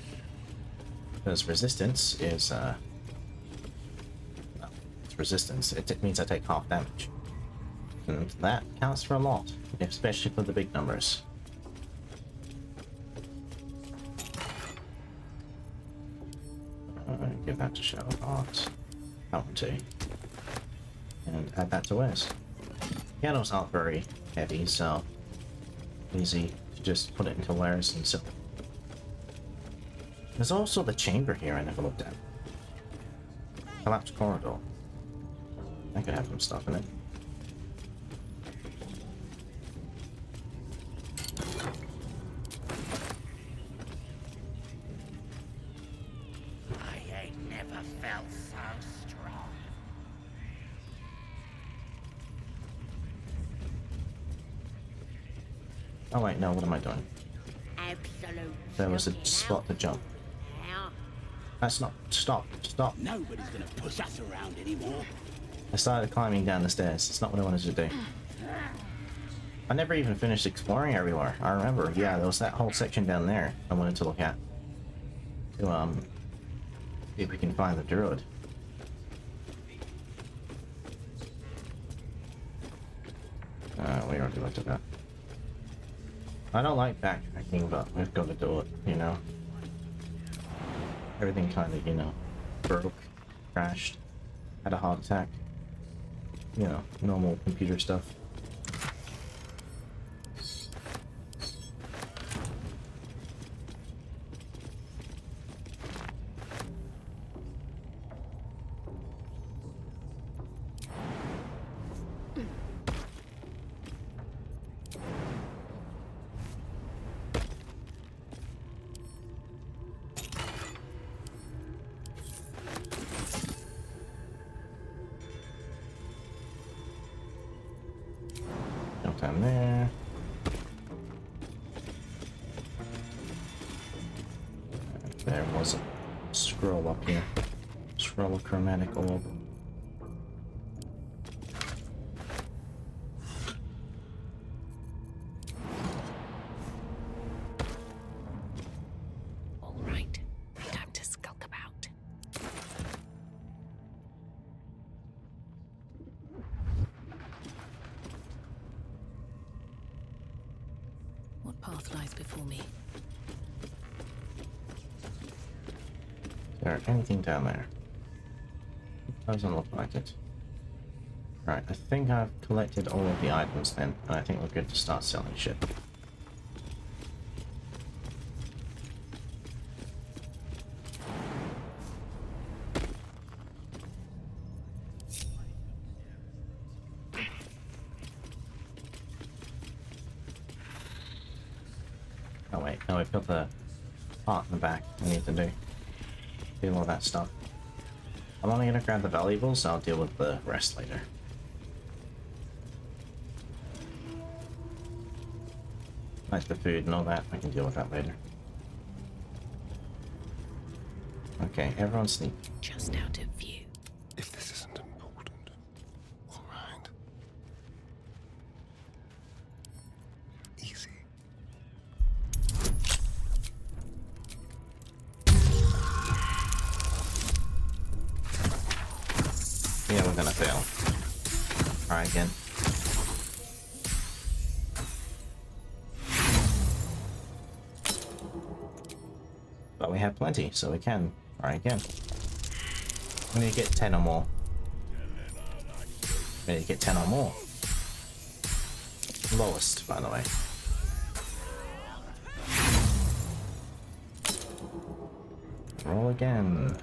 Because resistance is, well, it's resistance. It means I take half damage. And that counts for a lot, especially for the big numbers. Give that to Shadow Heart. That one too. And add that to Wes. Pianos aren't very heavy, so easy to just put it into Wares and so. There's also the chamber here I never looked at. Collapsed corridor. I could have some stuff in it. I ain't never felt so strong. Oh wait, no, what am I doing? Absolute. There was a spot to jump. That's not. Stop. Stop. Nobody's gonna push us around anymore. I started climbing down the stairs. It's not what I wanted to do. I never even finished exploring everywhere. I remember, yeah, there was that whole section down there I wanted to look at. To, see if we can find the druid. We already looked at that. I don't like backtracking, but we've got to do it, you know? Everything kind of, you know, broke, crashed, had a heart attack. You know, normal computer stuff. Down there. There was a scroll up here. Scroll of chromatic orb. All right, time to skulk about. What path lies before me? Is there anything down there? Doesn't look like it. Right, I think I've collected all of the items then, and I think we're good to start selling shit. Oh wait, no, we've got the part in the back we need to do all that stuff. I'm only gonna grab the valuables, so I'll deal with the rest later. Like the food and all that, I can deal with that later. Okay, everyone sleep. Just out of view. If this isn't important, all right. Easy. Yeah, we're gonna fail. Try again. But we have plenty, so we can try again. We need to get 10 or more. We need to get 10 or more. Lowest, by the way. Roll again.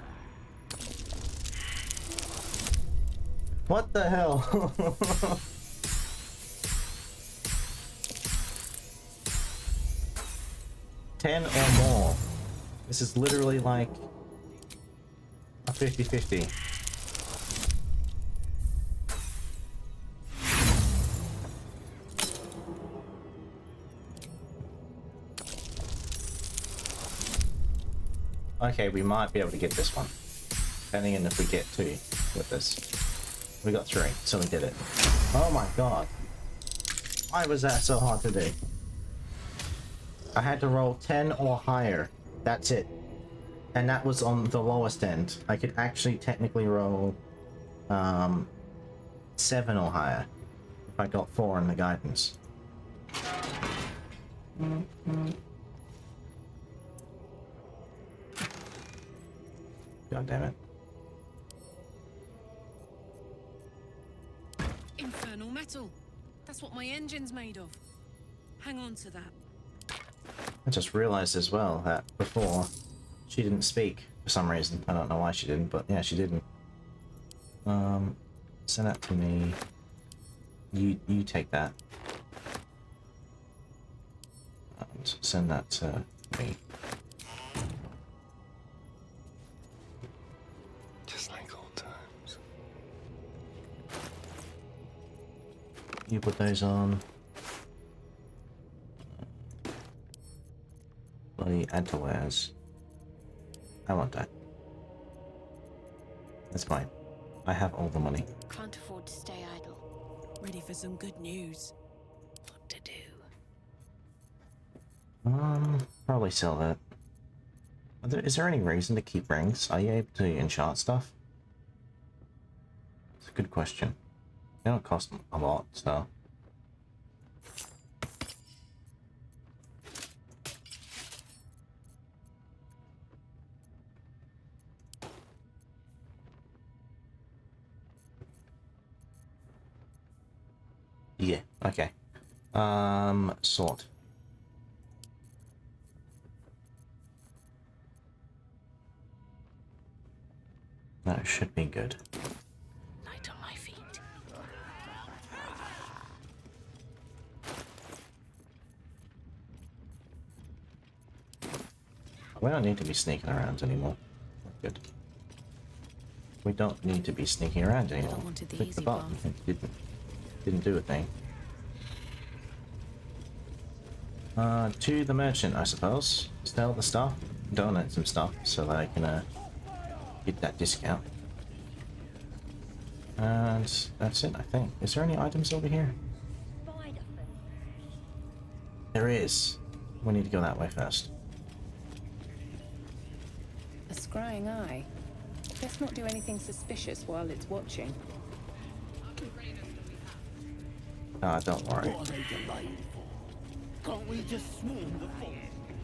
What the hell? $10 or more. This is literally like a 50-50. Okay, we might be able to get this one. Depending on if we get 2 with this. We got 3, so we did it. Oh my god. Why was that so hard to do? I had to roll 10 or higher. That's it. And that was on the lowest end. I could actually technically roll 7 or higher if I got 4 in the guidance. God damn it. Infernal metal. That's what my engine's made of. Hang on to that. I just realized as well that before she didn't speak for some reason. I don't know why she didn't, but yeah, she didn't. Send that to me. You take that. And send that to me. Just like old times. You put those on. Bloody add to wares. I want that. That's fine. I have all the money. Can't afford to stay idle. Ready for some good news. What to do? Probably sell that. Is there any reason to keep rings? Are you able to enchant stuff? It's a good question. They don't cost a lot, so. Yeah, okay. Sort. That should be good. Light on my feet. We don't need to be sneaking around anymore. Good. We don't need to be sneaking around anymore. Click the button. It didn't do a thing. To the merchant, I suppose. Sell the stuff, donate some stuff so that I can get that discount. And that's it, I think. Is there any items over here? There is. We need to go that way first. A scrying eye. Let's not do anything suspicious while it's watching. Ah, don't worry. What are they delaying for? Can't we just swarm the fort?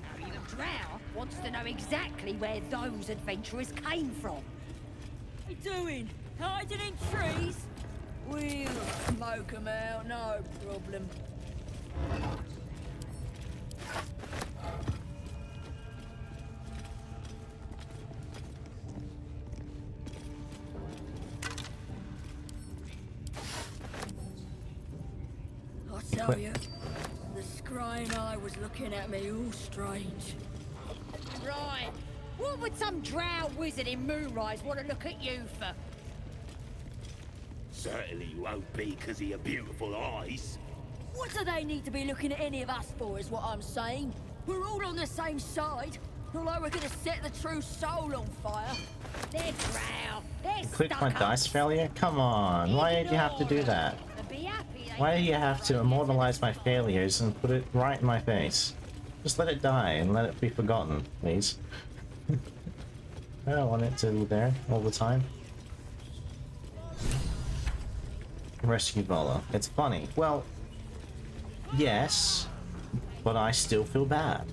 Harry the Drow wants to know exactly where those adventurers came from. What are you doing? Hiding in trees? We'll smoke 'em out, no problem. I tell you, the scrying eye was looking at me all strange. Right. What would some drow wizard in Moonrise want to look at you for? Certainly you won't be because of your beautiful eyes. What do they need to be looking at any of us for, is what I'm saying? We're all on the same side. Not like we're gonna set the true soul on fire. They're drow. They're Click my dice failure? Come on, why did you have to do that? Why do you have to immortalize my failures and put it right in my face? Just let it die and let it be forgotten, please. I don't want it to be there all the time. Rescue Volo. It's funny. Well, yes, but I still feel bad.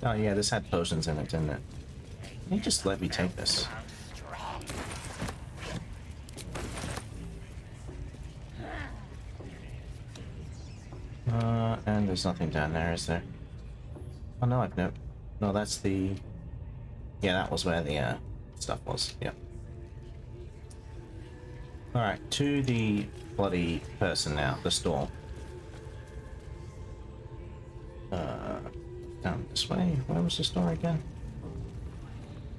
Oh yeah, this had potions in it, didn't it? Can you just let me take this? And there's nothing down there, is there? Oh no, no, that's the... Yeah, that was where the stuff was, yeah. Alright, to the bloody person now, the store. Down this way? Where was the store again?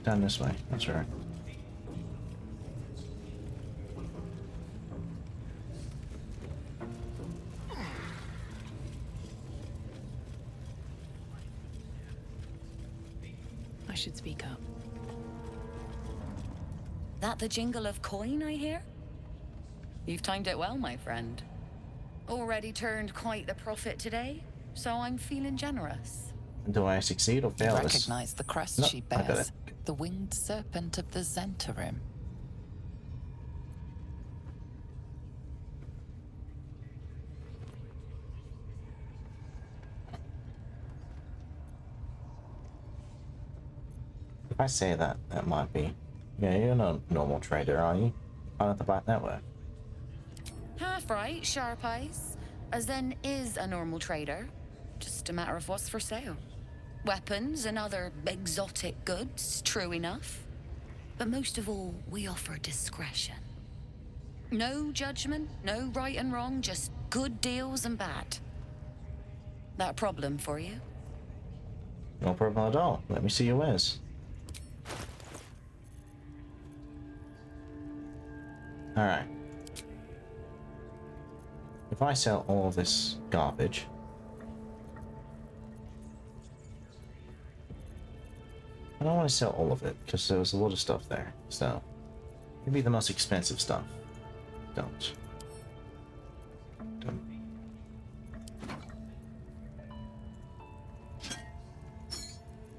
Down this way, that's right. I should speak up. That the jingle of coin I hear? You've timed it well, my friend. Already turned quite the profit today, so I'm feeling generous. Do I succeed or fail this? Recognize the crest No, she I got bears. it. The winged serpent of the Zentarim. If I say that, that might be. Yeah, you're not a normal trader, are you? Part of the Black Network. Half right, sharp eyes. As then is a normal trader. Just a matter of what's for sale. Weapons and other exotic goods, true enough. But most of all, we offer discretion. No judgment, no right and wrong, just good deals and bad. That a problem for you? No problem at all. Let me see your wares. Alright. If I sell all of this garbage... I don't want to sell all of it, because there was a lot of stuff there, so... Maybe the most expensive stuff. Don't.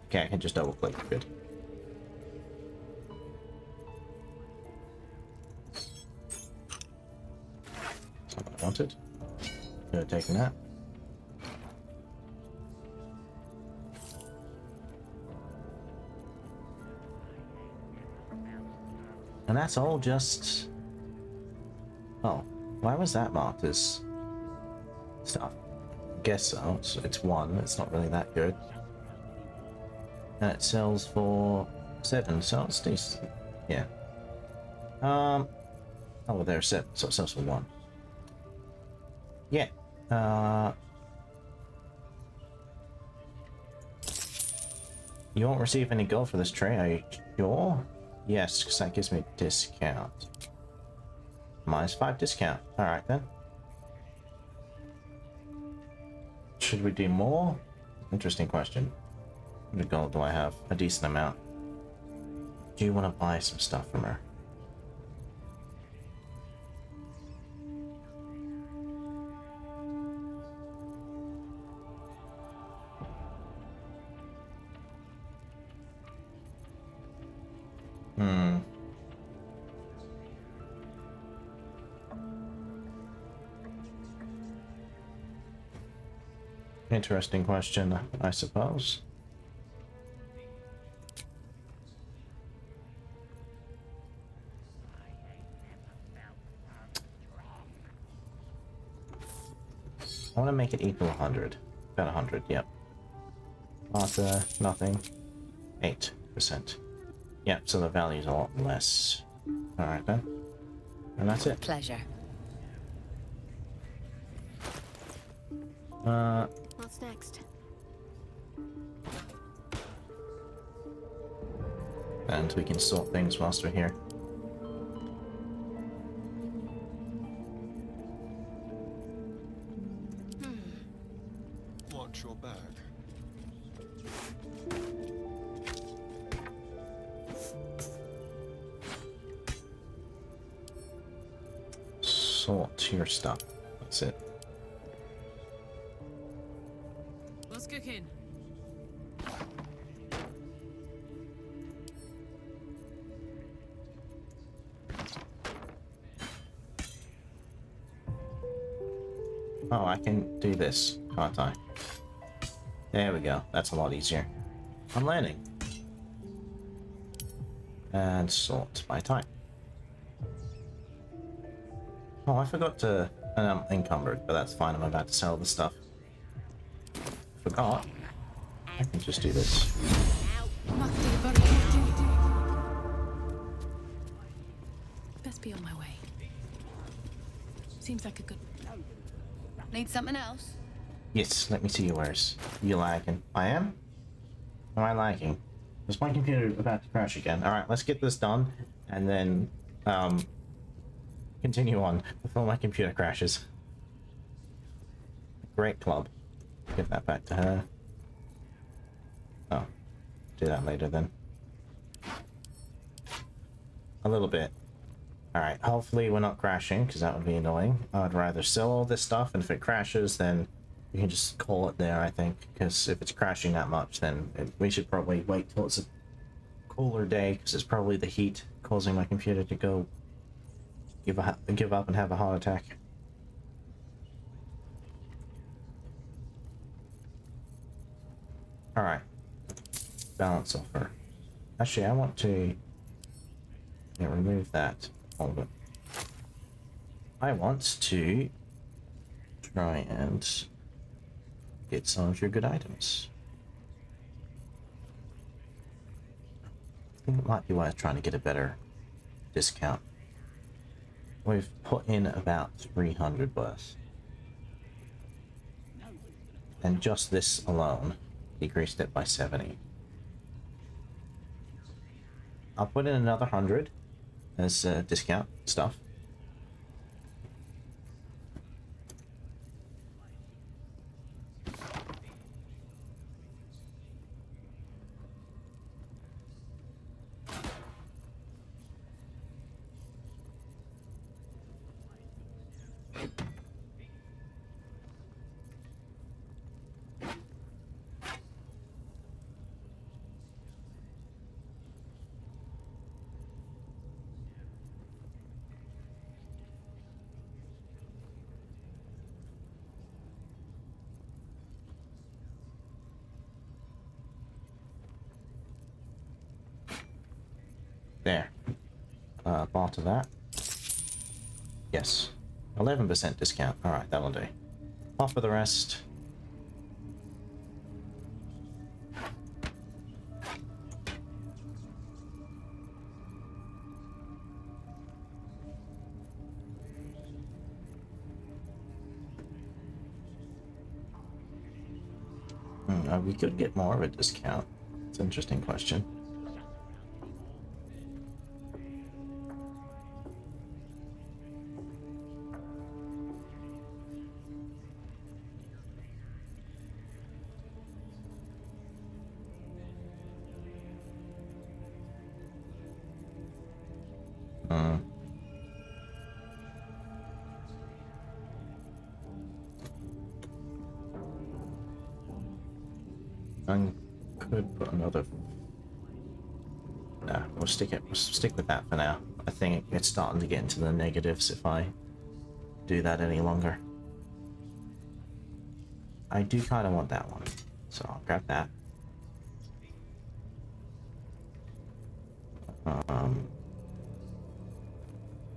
Okay, I can just double click. Good. That's not what I wanted. Could have taken that. And that's all just... Oh, why was that marked as stuff? Guess so. It's 1. It's not really that good. And it sells for 7, so it's decent. Yeah. Oh, well, there's 7, so it sells for 1. Yeah. You won't receive any gold for this tray, are you sure? Yes, because that gives me a discount. -5 discount. Alright then. Should we do more? Interesting question. How much gold do I have? A decent amount. Do you want to buy some stuff from her? Interesting question, I suppose. I want to make it equal 100. About 100, yep. Barter, nothing. 8%. Yep, so the value's a lot less. Alright then. And that's it. Pleasure. What's next? And we can sort things whilst we're here. Watch your back. Sort your stuff. That's it. What's cooking? Oh, I can do this, can't I? There we go. That's a lot easier. I'm learning. And sort by type. Oh, I forgot to... And I'm encumbered, but that's fine. I'm about to sell the stuff. Forgot. I can just do this. Best be on my way. Seems like a good... Need something else? Yes, let me see yours. You lagging? I am? Am I lagging? Is my computer about to crash again? Alright, let's get this done, and then, continue on before my computer crashes. Great club. Give that back to her. Oh, do that later then. A little bit. Alright, hopefully we're not crashing, because that would be annoying. I'd rather sell all this stuff, and if it crashes, then you can just call it there, I think. Because if it's crashing that much, then we should probably wait till it's a cooler day, because it's probably the heat causing my computer to go give up and have a heart attack. Alright. Balance offer. Actually, I want to remove that. Hold it. I want to try and get some of your good items. I think it might be worth trying to get a better discount. We've put in about 300 worth. And just this alone decreased it by 70. I'll put in another 100 as discount stuff. There. Barter that. Yes. 11% discount. Alright, that'll do. Offer the rest. We could get more of a discount. It's an interesting question. I could put another. No, we'll stick with that for now. I think it's starting to get into the negatives if I do that any longer. I do kind of want that one, so I'll grab that. I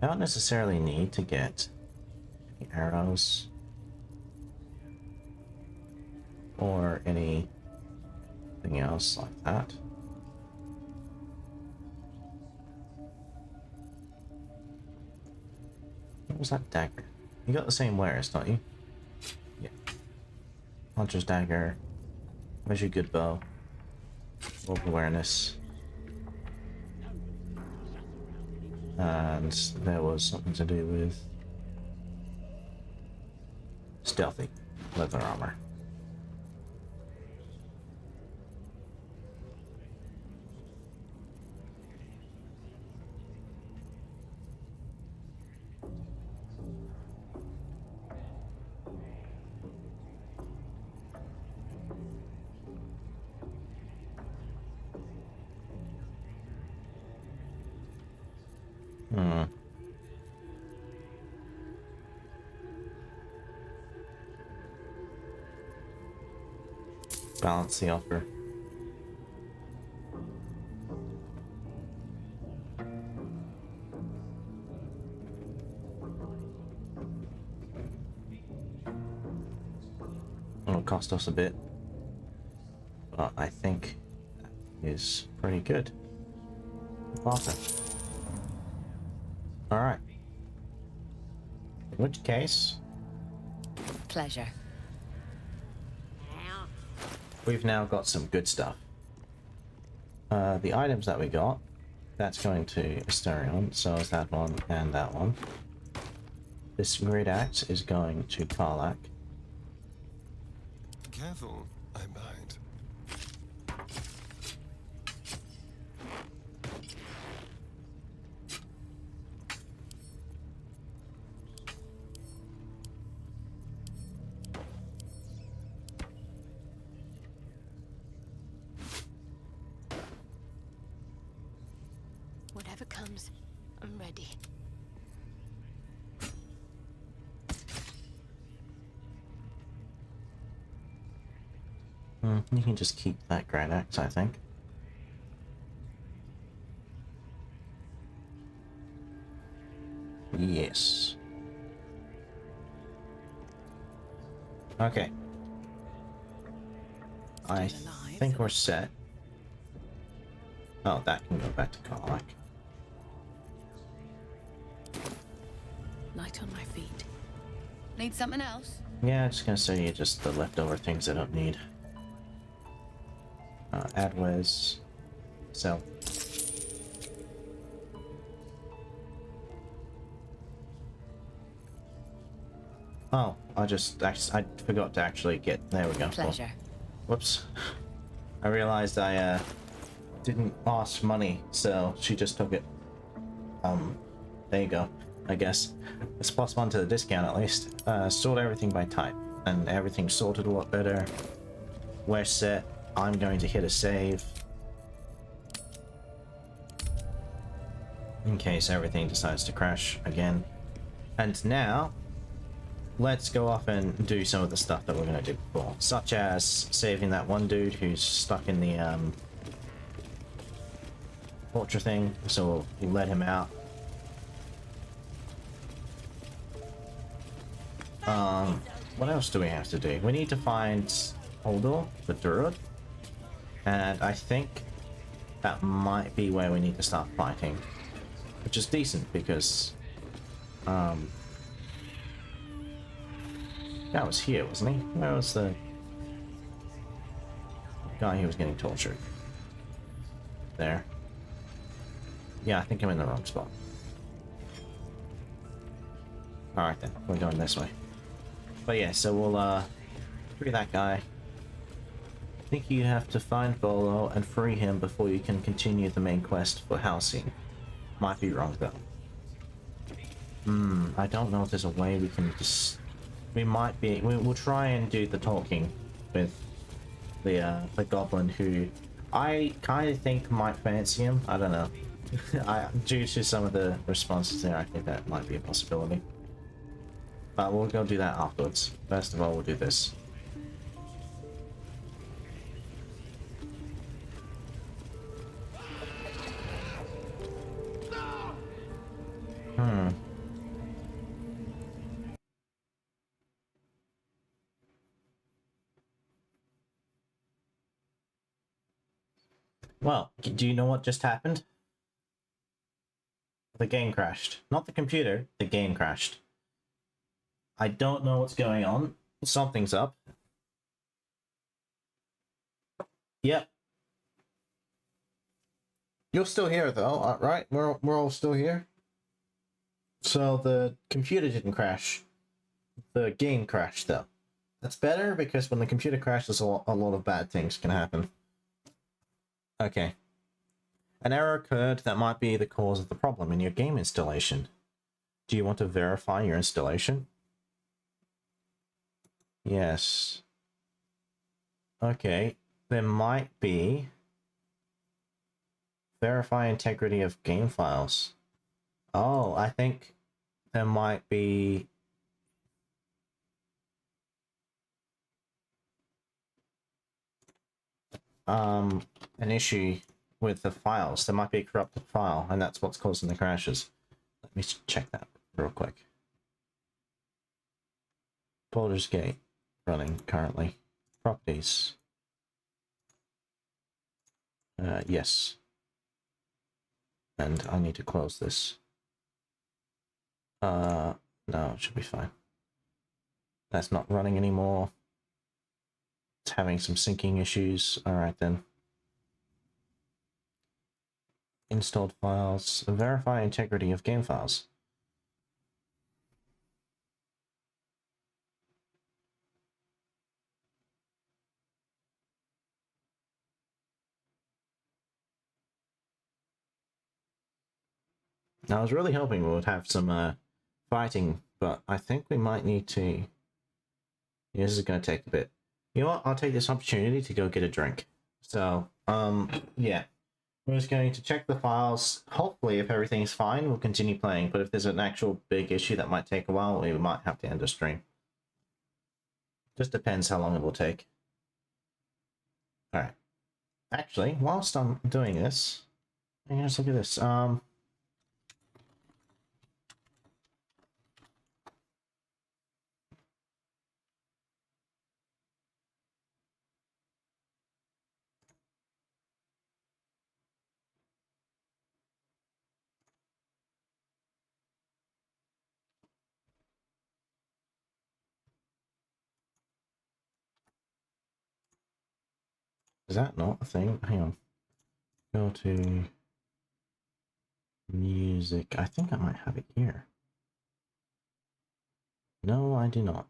don't necessarily need to get any arrows or anything else like that. What was that dagger? You got the same wares, don't you? Yeah. Hunter's dagger. Where's your good bow? Wolf awareness. And there was something to do with stealthy leather armor. Balance the offer. It'll cost us a bit, but I think that is pretty good. Awesome. All right. In which case, Pleasure. we've now got some good stuff. The items that we got, that's going to Asterion, so is that one and that one. This great axe is going to Karlak. Careful, I might. Whatever comes, I'm ready. You can just keep that great axe, I think. Yes. Okay. I think we're set. Oh, that can go back to Karlak. Light on my feet. Need something else? Yeah, I'm just gonna say just the leftover things I don't need. Adwes. Sell. Oh, I forgot to actually get. There we go. Pleasure. Whoops. I realized I didn't ask money, so she just took it. There you go. I guess it's +1 to the discount at least. Sort everything by type, and everything's sorted a lot better. We're set. I'm going to hit a save in case everything decides to crash again. And now, let's go off and do some of the stuff that we're going to do before, such as saving that one dude who's stuck in the torture thing, so we'll let him out. What else do we have to do? We need to find Baldur, the druid, and I think that might be where we need to start fighting, which is decent because that was here, wasn't he? Where was the guy who was getting tortured? There. Yeah, I think I'm in the wrong spot. Alright then, we're going this way. But yeah, so we'll free that guy. I think you have to find Bolo and free him before you can continue the main quest for housing. Might be wrong though. I don't know if there's a way we can just... We'll try and do the talking with the goblin who I kind of think might fancy him. I don't know. Due to some of the responses there, I think that might be a possibility. But we'll go do that afterwards. First of all, we'll do this. Well, do you know what just happened? The game crashed. Not the computer, the game crashed. I don't know what's going on. Something's up. Yep. You're still here though, right? We're all still here. So the computer didn't crash. The game crashed though. That's better because when the computer crashes, a lot of bad things can happen. Okay. An error occurred that might be the cause of the problem in your game installation. Do you want to verify your installation? Yes. Okay. There might be... Verify integrity of game files. Oh, I think there might be... an issue with the files. There might be a corrupted file, and that's what's causing the crashes. Let me check that real quick. Baldur's Gate running currently. Properties. Yes. And I need to close this. No, it should be fine. That's not running anymore. It's having some syncing issues. Alright then. Installed files. Verify integrity of game files. I was really hoping we would have some fighting, but I think we might need to... Yeah, this is going to take a bit. You know what? I'll take this opportunity to go get a drink. So, yeah. We're just going to check the files. Hopefully, if everything's fine, we'll continue playing. But if there's an actual big issue that might take a while, we might have to end the stream. Just depends how long it will take. Alright. Actually, whilst I'm doing this, let's look at this. Is that not a thing? Hang on. Go to music. I think I might have it here. No, I do not.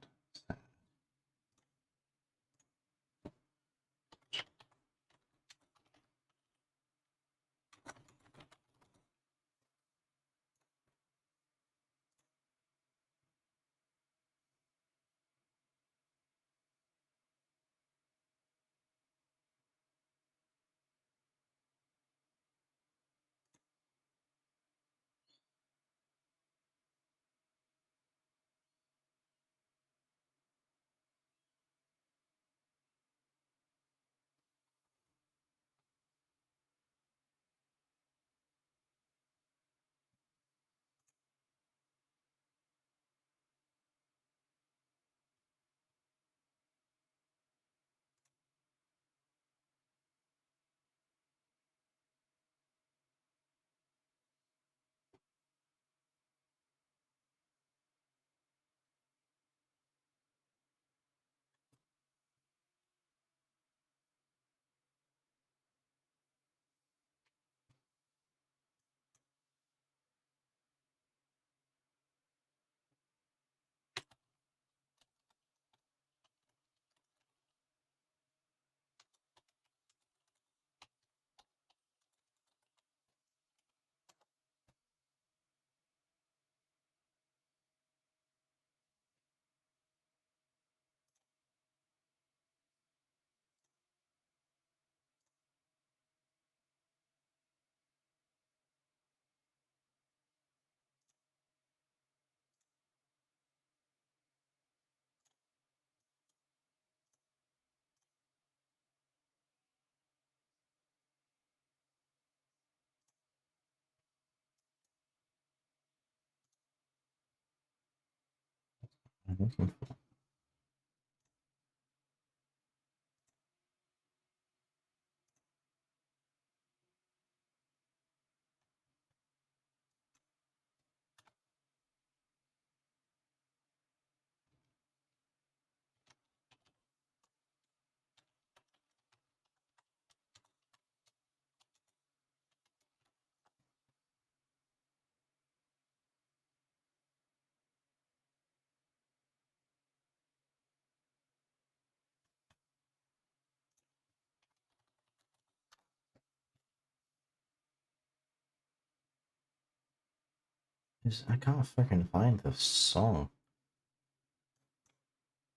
I can't freaking find the song.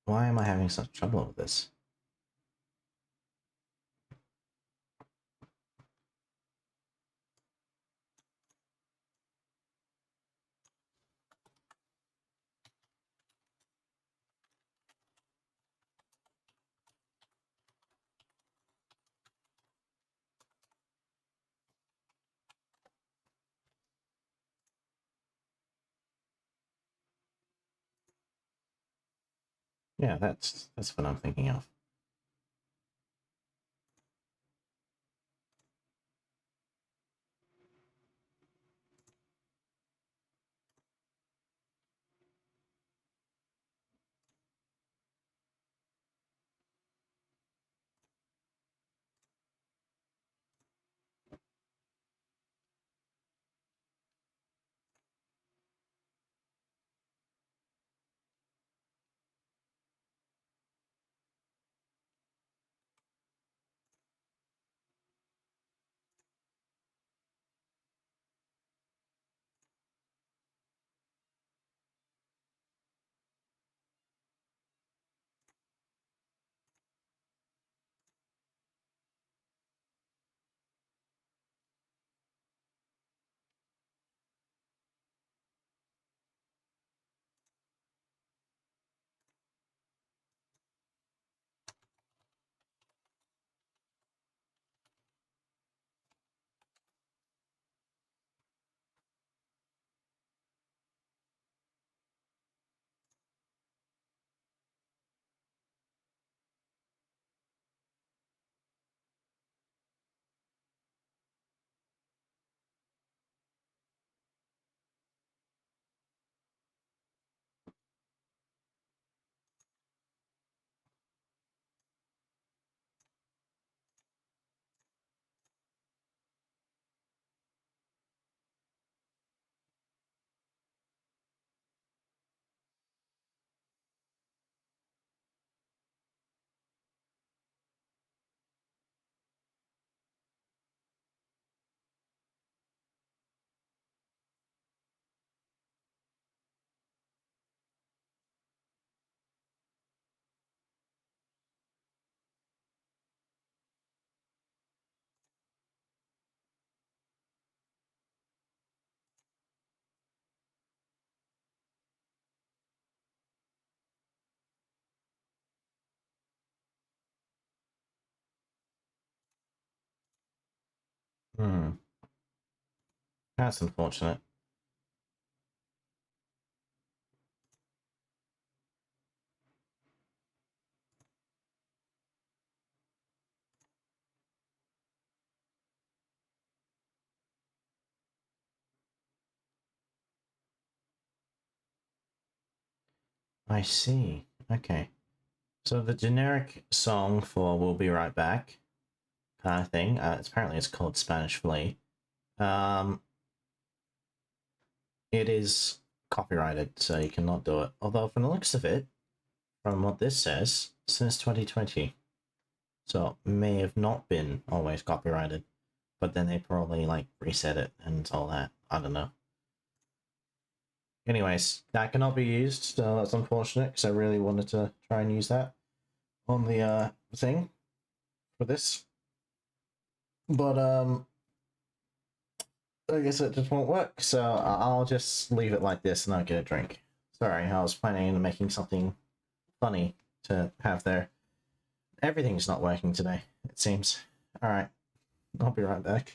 Why am I having such trouble with this? Yeah, that's what I'm thinking of. Hmm. That's unfortunate. I see. Okay. So the generic song for "We'll Be Right Back" kind of thing. Apparently, it's called Spanish Flea. It is copyrighted, so you cannot do it. Although, from the looks of it, from what this says, since 2020, so it may have not been always copyrighted, but then they probably like reset it and all that. I don't know. Anyways, that cannot be used, so that's unfortunate because I really wanted to try and use that on the thing for this. But I guess it just won't work, so I'll just leave it like this and I'll get a drink. Sorry, I was planning on making something funny to have there. Everything's not working today, it seems. Alright, I'll be right back.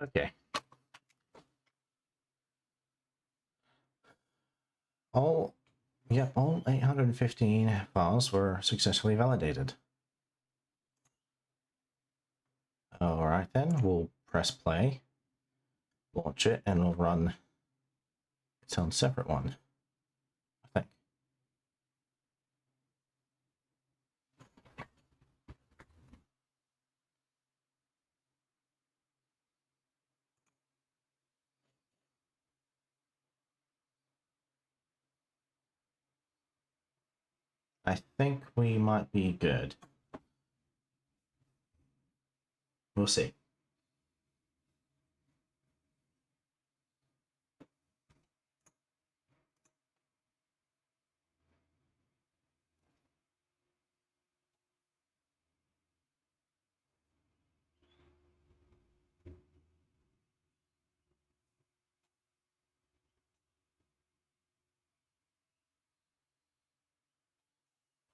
Okay. All 815 files were successfully validated. Alright then, we'll press play, launch it, and we'll run its own separate one, I think. I think we might be good. We'll see.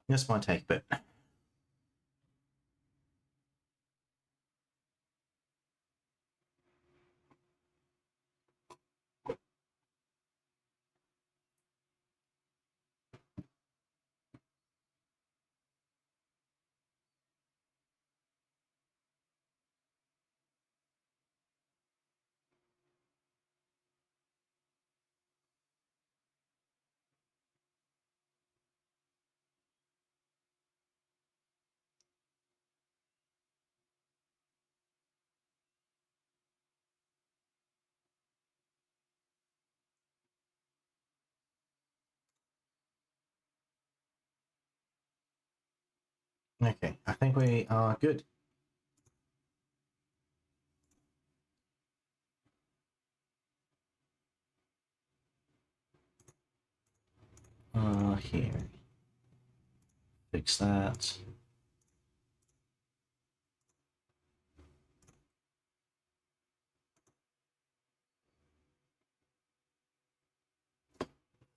This might take a bit. Okay, I think we are good. Here. Fix that.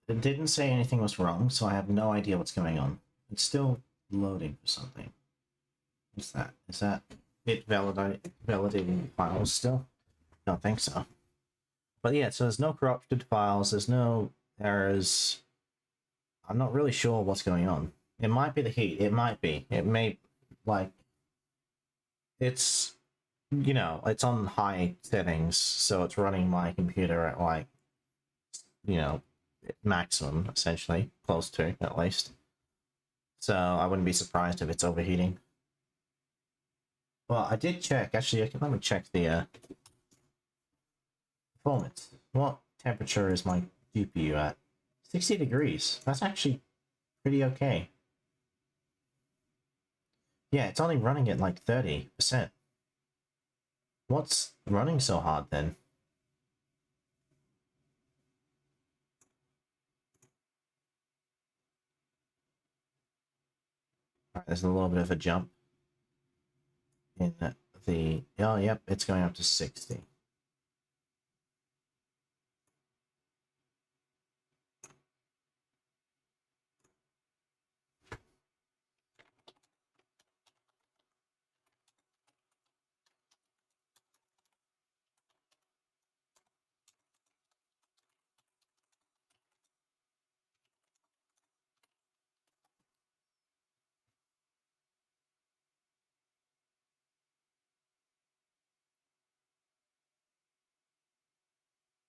It didn't say anything was wrong, so I have no idea what's going on. It's still loading for something. What's that? Is that it validating files still? Don't think so. But yeah, so there's no corrupted files, there's no errors. I'm not really sure what's going on. It might be the heat, it might be. It may, like, it's, you know, it's on high settings, so it's running my computer at, like, you know, maximum, essentially. Close to, at least. So I wouldn't be surprised if it's overheating. Well, I did check, actually, let me check the, performance. What temperature is my GPU at? 60 degrees. That's actually pretty okay. Yeah, it's only running at like 30%. What's running so hard then? Alright, there's a little bit of a jump in the... Oh, yep, it's going up to 60.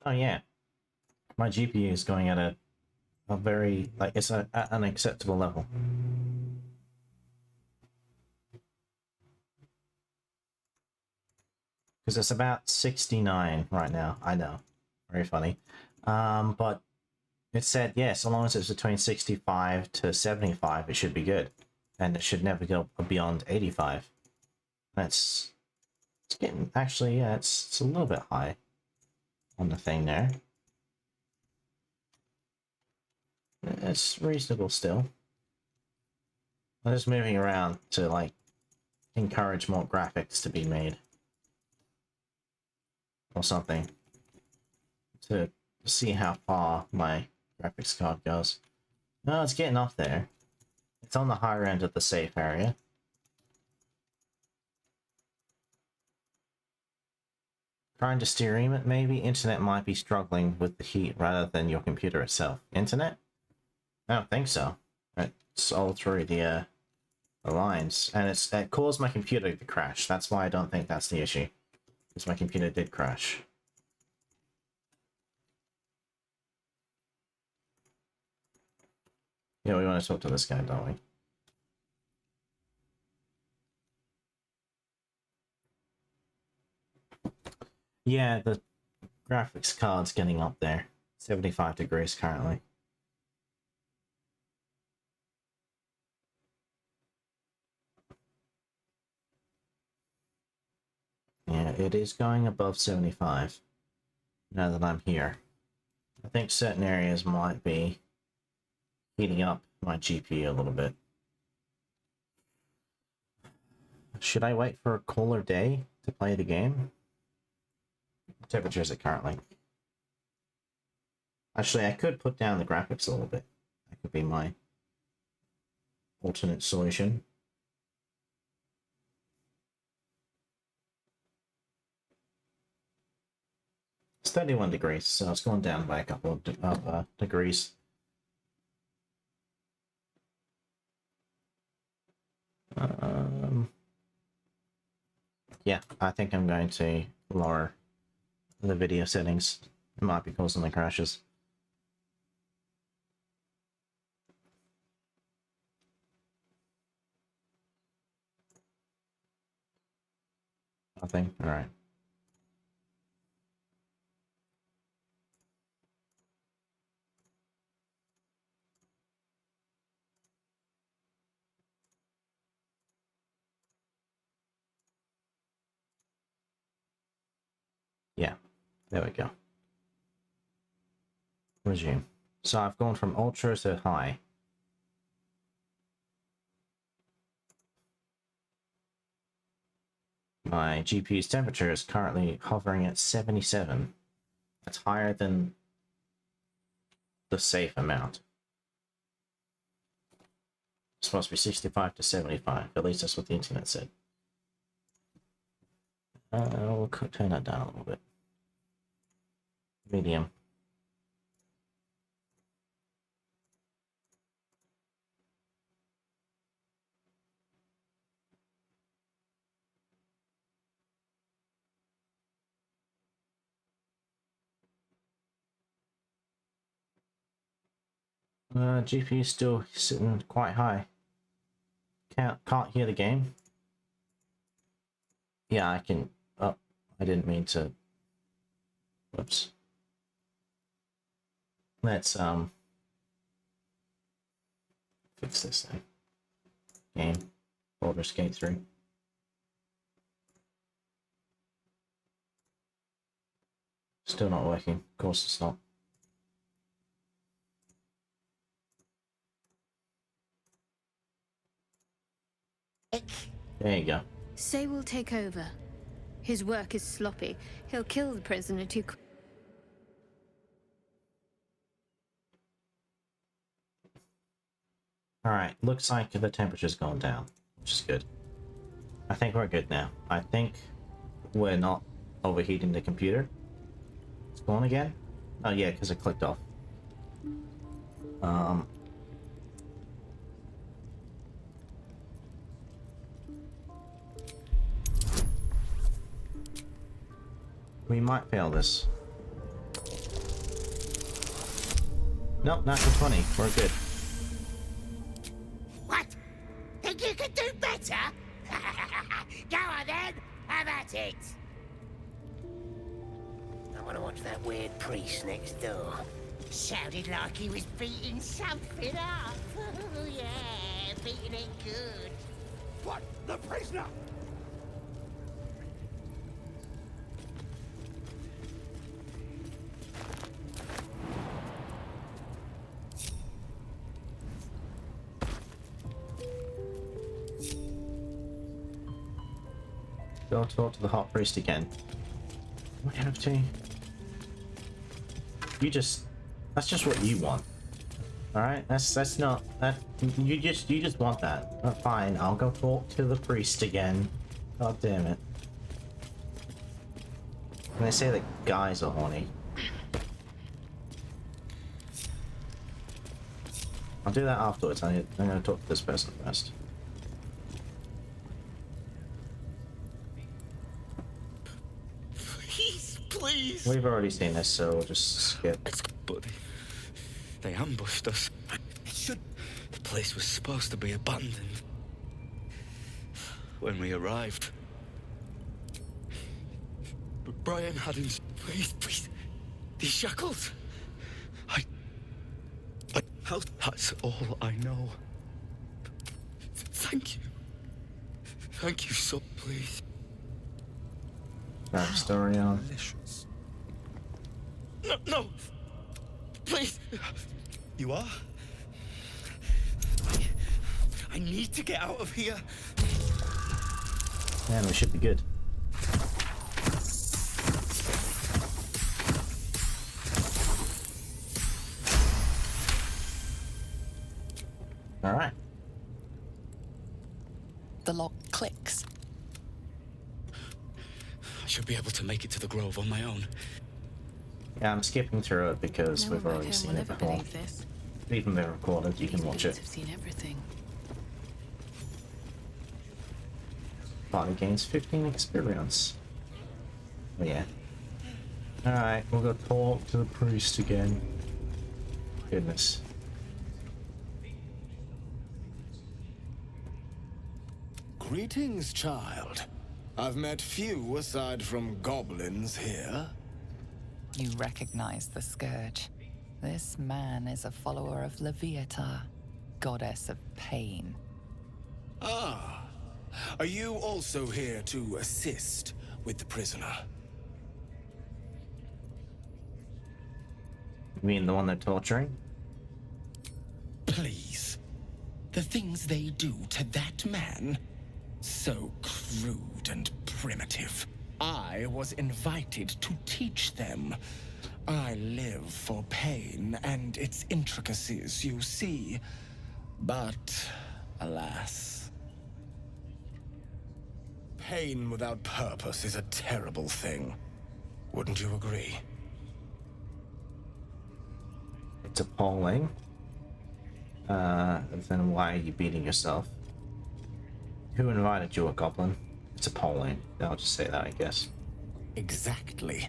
Oh yeah, my GPU is going at a very, like, it's at an acceptable level. Because it's about 69 right now, I know. Very funny. But it said, yeah, so long as it's between 65 to 75, it should be good. And it should never go beyond 85. It's getting, actually, yeah, it's a little bit high on the thing there. It's reasonable still. I'm just moving around to, like, encourage more graphics to be made. Or something. To see how far my graphics card goes. No, it's getting up there. It's on the higher end of the safe area. Trying to stream it, maybe? Internet might be struggling with the heat rather than your computer itself. Internet? I don't think so. It's all through the lines. And it caused my computer to crash. That's why I don't think that's the issue. Because my computer did crash. Yeah, we want to talk to this guy, don't we? Yeah, the graphics card's getting up there. 75 degrees currently. Yeah, it is going above 75 now that I'm here. I think certain areas might be heating up my GPU a little bit. Should I wait for a cooler day to play the game? What temperature is it currently? Actually, I could put down the graphics a little bit. That could be my alternate solution. It's 31 degrees, so it's gone down by a couple of degrees. Yeah, I think I'm going to lower the video settings. It might be causing the crashes. Nothing? Alright. Yeah, there we go. Resume. So I've gone from ultra to high. My GPU's temperature is currently hovering at 77. That's higher than the safe amount. It's supposed to be 65 to 75. At least that's what the internet said. We'll turn that down a little bit. Medium. GPU is still sitting quite high. Can't hear the game. Yeah, I can. Oh, I didn't mean to. Whoops. Let's fix this thing. Game. Baldur's Gate 3. Still not working. Of course it's not. There you go. Say we'll take over. His work is sloppy. He'll kill the prisoner too quick. Alright, looks like the temperature's gone down, which is good. I think we're good now. I think we're not overheating the computer. It's gone again? Oh yeah, because it clicked off. We might fail this. Nope, not 20. We're good. What? Think you could do better? Go on then, have at it! I want to watch that weird priest next door. Sounded like he was beating something up. Yeah, beating it good. What? The prisoner? Go talk to the hot priest again. We have to. That's just what you want. Alright? That's not that you just want that. Fine, I'll go talk to the priest again. God damn it. They say that guys are horny. I'll do that afterwards. I'm going to talk to this person first. Please! We've already seen this, so we'll just skip. But they ambushed us. The place was supposed to be abandoned. When we arrived, Brian had him. Please, these shackles. That's all I know. Thank you. Thank you so, please. Backstory on. Delicious. No! Please! You are? I need to get out of here. Man, we should be good. Alright. The lock clicks. I should be able to make it to the Grove on my own. Yeah, I'm skipping through it because No we've one back already home seen will it ever before. believe this. Even been recorded, you can watch These it. have seen everything. Party gains 15 experience. Oh yeah. Alright, we'll go talk to the priest again. Goodness. Greetings, child. I've met few aside from goblins here. You recognize the scourge. This man is a follower of Leviatha, goddess of pain. Ah. Are you also here to assist with the prisoner? You mean the one they're torturing? Please. The things they do to that man? So crude and primitive. I was invited to teach them. I live for pain and its intricacies, you see. But, alas. Pain without purpose is a terrible thing. Wouldn't you agree? It's appalling. Then why are you beating yourself? Who invited you, a goblin? It's appalling. I'll just say that, I guess. Exactly.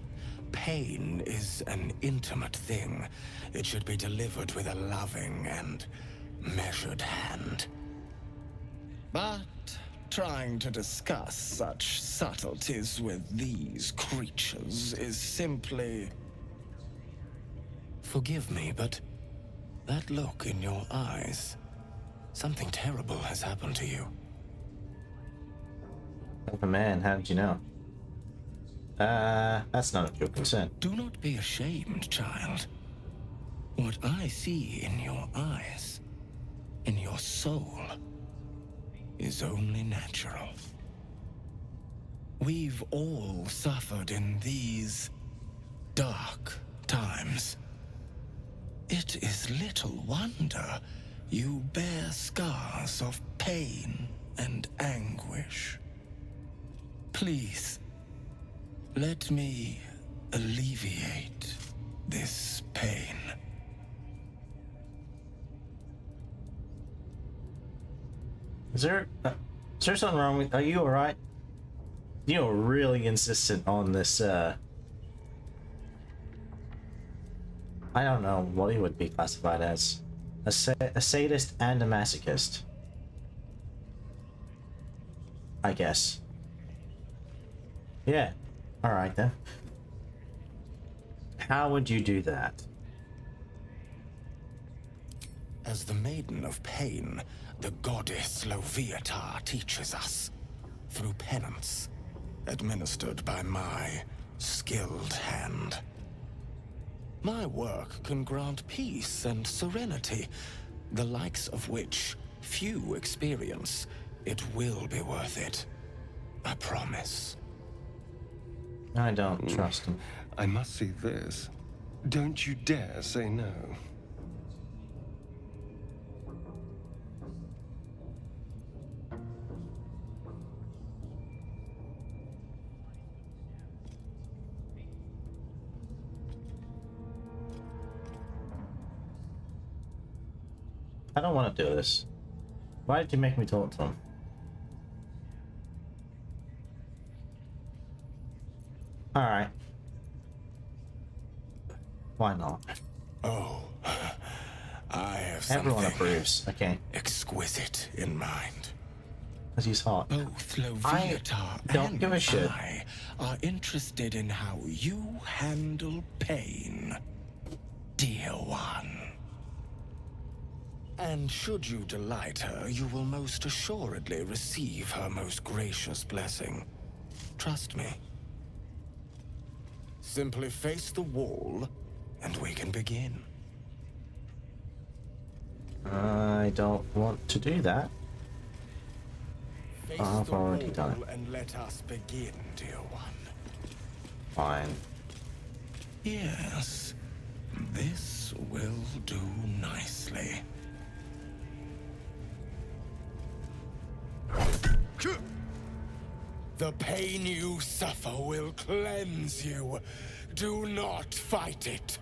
Pain is an intimate thing. It should be delivered with a loving and measured hand. But trying to discuss such subtleties with these creatures is simply... Forgive me, but that look in your eyes... Something terrible has happened to you. Oh man, how did you know? That's none of your concern. Do not be ashamed, child. What I see in your eyes, in your soul, is only natural. We've all suffered in these dark times. It is little wonder you bear scars of pain and anguish. Please, let me alleviate this pain. Is there something wrong with... Are you alright? You're really insistent on this, I don't know what he would be classified as. A sadist and a masochist. I guess. Yeah. Alright then. How would you do that? As the Maiden of Pain, the goddess Leviatha teaches us. Through penance, administered by my skilled hand. My work can grant peace and serenity, the likes of which few experience. It will be worth it. I promise. I don't trust him. I must see this. Don't you dare say no. I don't want to do this. Why did you make me talk to him? Alright. Why not? Oh, I have Everyone something approves. Okay. exquisite in mind. Because he's hot. Both I Loviatar don't and give a shit. I are interested in how you handle pain, dear one. And should you delight her, you will most assuredly receive her most gracious blessing. Trust me. Simply face the wall, and we can begin. I don't want to do that. Face I've the already wall done it. and let us begin, dear one. Fine. Yes, this will do nicely. The pain you suffer will cleanse you. Do not fight it.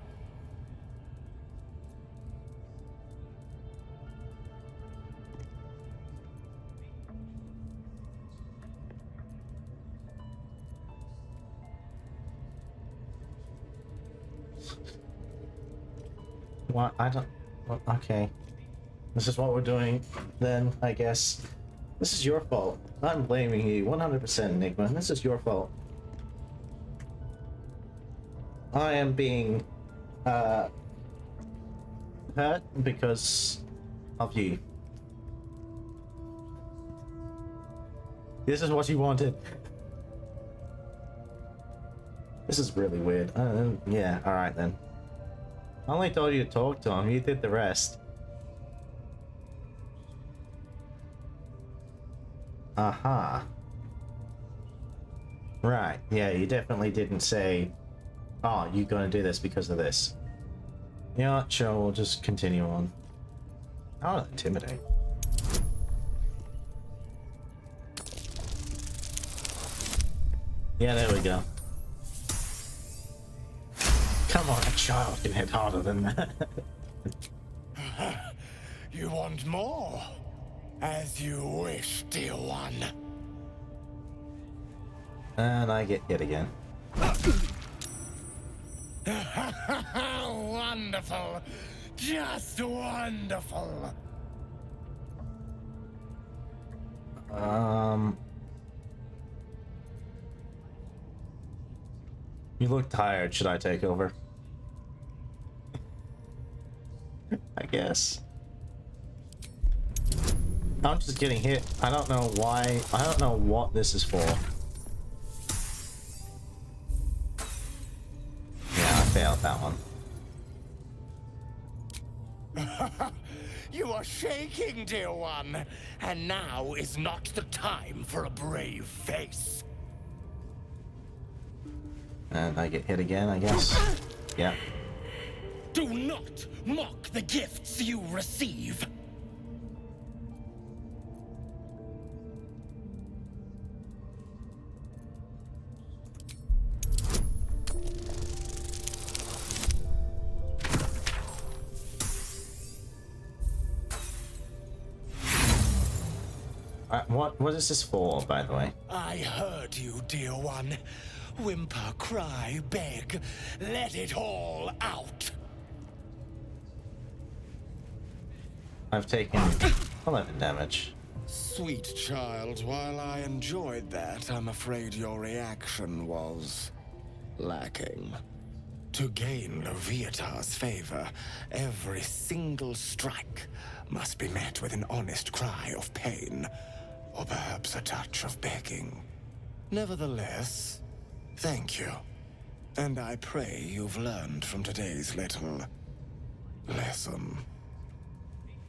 What? I don't... Okay. This is what we're doing, then, I guess. This is your fault. I'm blaming you 100%, Enigma. This is your fault. I am being, hurt because of you. This is what you wanted. This is really weird. Yeah, alright then. I only told you to talk to him, you did the rest. Aha. Right, yeah, you definitely didn't say, oh, you're gonna do this because of this. Yeah, sure, we'll just continue on. Oh, intimidate. Yeah, there we go. Come on, a child can hit harder than that. You want more? As you wish, dear one. And I get hit again. Wonderful. Just wonderful. You look tired. Should I take over? I guess. I'm just getting hit. I don't know why. I don't know what this is for. Yeah, I failed that one. You are shaking, dear one. And now is not the time for a brave face. And I get hit again, I guess. Yeah. Do not mock the gifts you receive. What is this for, by the way? I heard you, dear one. Whimper, cry, beg. Let it all out. I've taken 11 damage. Sweet child, while I enjoyed that, I'm afraid your reaction was lacking. To gain Loviatar's favor, every single strike must be met with an honest cry of pain, or perhaps a touch of begging. Nevertheless, thank you. And I pray you've learned from today's little lesson.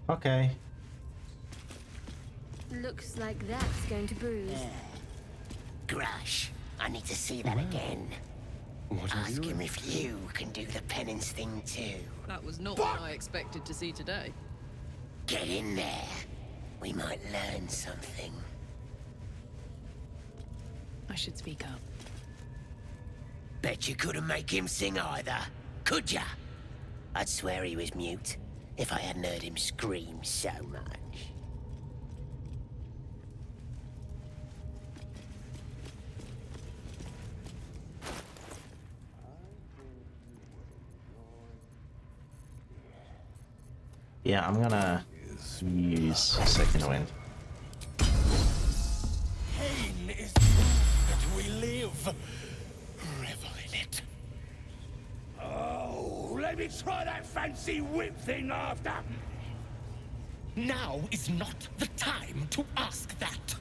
Okay. Looks like that's going to bruise. Grush, I need to see that again. Ask him if you can do the penance thing too. That was not what I expected to see today. Get in there. We might learn something. I should speak up. Bet you couldn't make him sing either, could ya? I'd swear he was mute. if I hadn't heard him scream so much. Yeah, I'm gonna use Second Wind. Pain is proof that we live. Revel in it. Oh, let me try that fancy whip thing after. Now is not the time to ask that.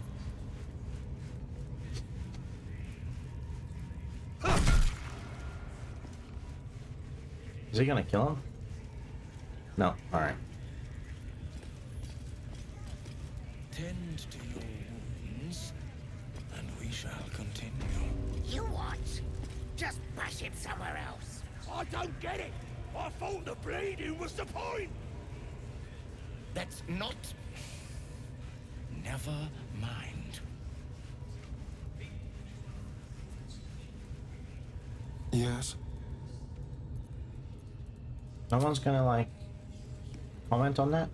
Is he gonna kill him? No. All right. Tend to your wounds, and we shall continue. You what? Just bash him somewhere else. I don't get it. I thought the bleeding was the point. That's not... Never mind. Yes? No one's gonna, like, comment on that?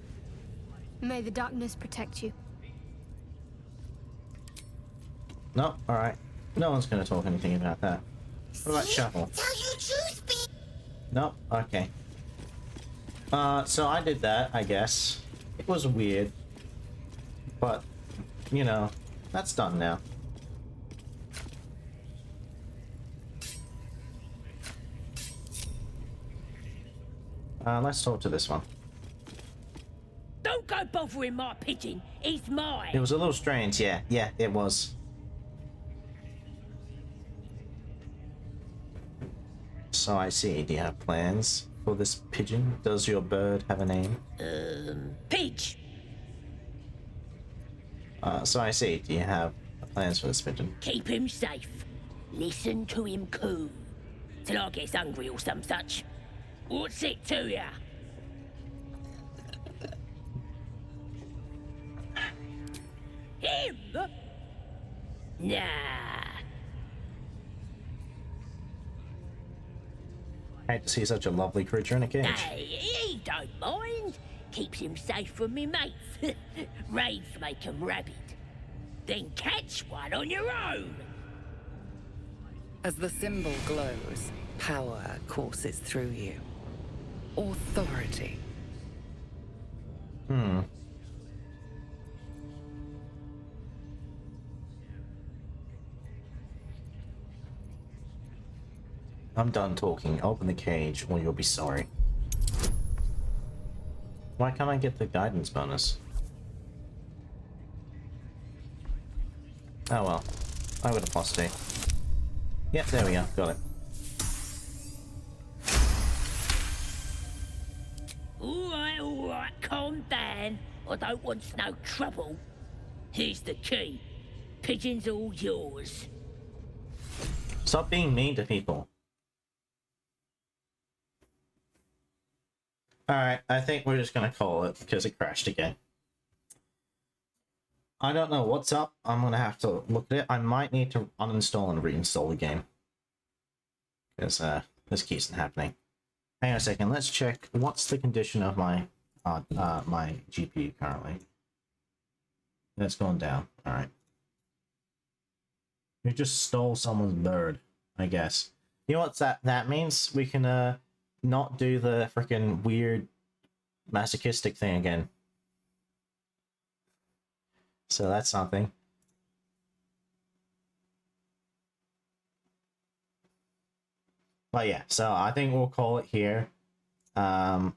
May the darkness protect you. No? Alright. No one's gonna talk anything about that. What about Shuffle? Tell you truth, be. Nope. Okay. So I did that, I guess. It was weird. But, you know, that's done now. Let's talk to this one. Don't go bothering my pigeon. He's mine. It was a little strange, yeah. Yeah, it was. So I see. Do you have plans for this pigeon? Does your bird have a name? Pidge. So I see. Do you have plans for this pigeon? Keep him safe. Listen to him coo. Till I gets hungry or some such. What's it to ya? Him? Nah. I hate to see such a lovely creature in a cage. Hey, he don't mind. Keeps him safe from me mates. Raids make 'em rabid. Then catch one on your own. As the symbol glows, power courses through you. Authority. I'm done talking. Open the cage or you'll be sorry. Why can't I get the guidance bonus? Oh well. I would apostate. Yep, there we go. Got it. All right, calm down. I don't want no trouble. Here's the key. Pigeon's all yours. Stop being mean to people. Alright, I think we're just gonna call it because it crashed again. I don't know what's up. I'm gonna have to look at it. I might need to uninstall and reinstall the game. Because this keeps happening. Hang on a second, let's check what's the condition of my my GPU currently. It's gone down. Alright. We just stole someone's bird, I guess. You know what that means? We can not do the freaking weird masochistic thing again. So that's something. But yeah, so I think we'll call it here. Let's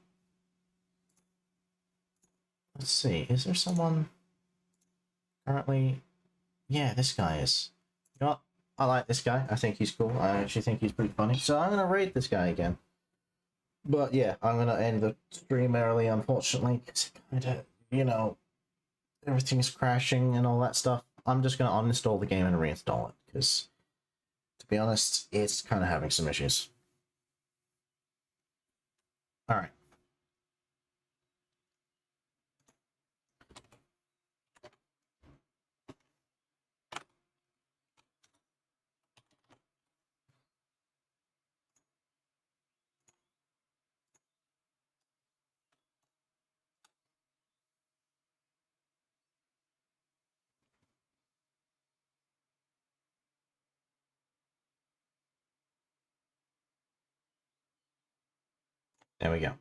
see, is there someone currently? Yeah, this guy is. You know what? I like this guy. I think he's cool. I actually think he's pretty funny. So I'm gonna raid this guy again. But yeah, I'm gonna end the stream early, unfortunately. It's kinda, you know, everything's crashing and all that stuff. I'm just gonna uninstall the game and reinstall it, because to be honest, it's kind of having some issues. Alright. There we go.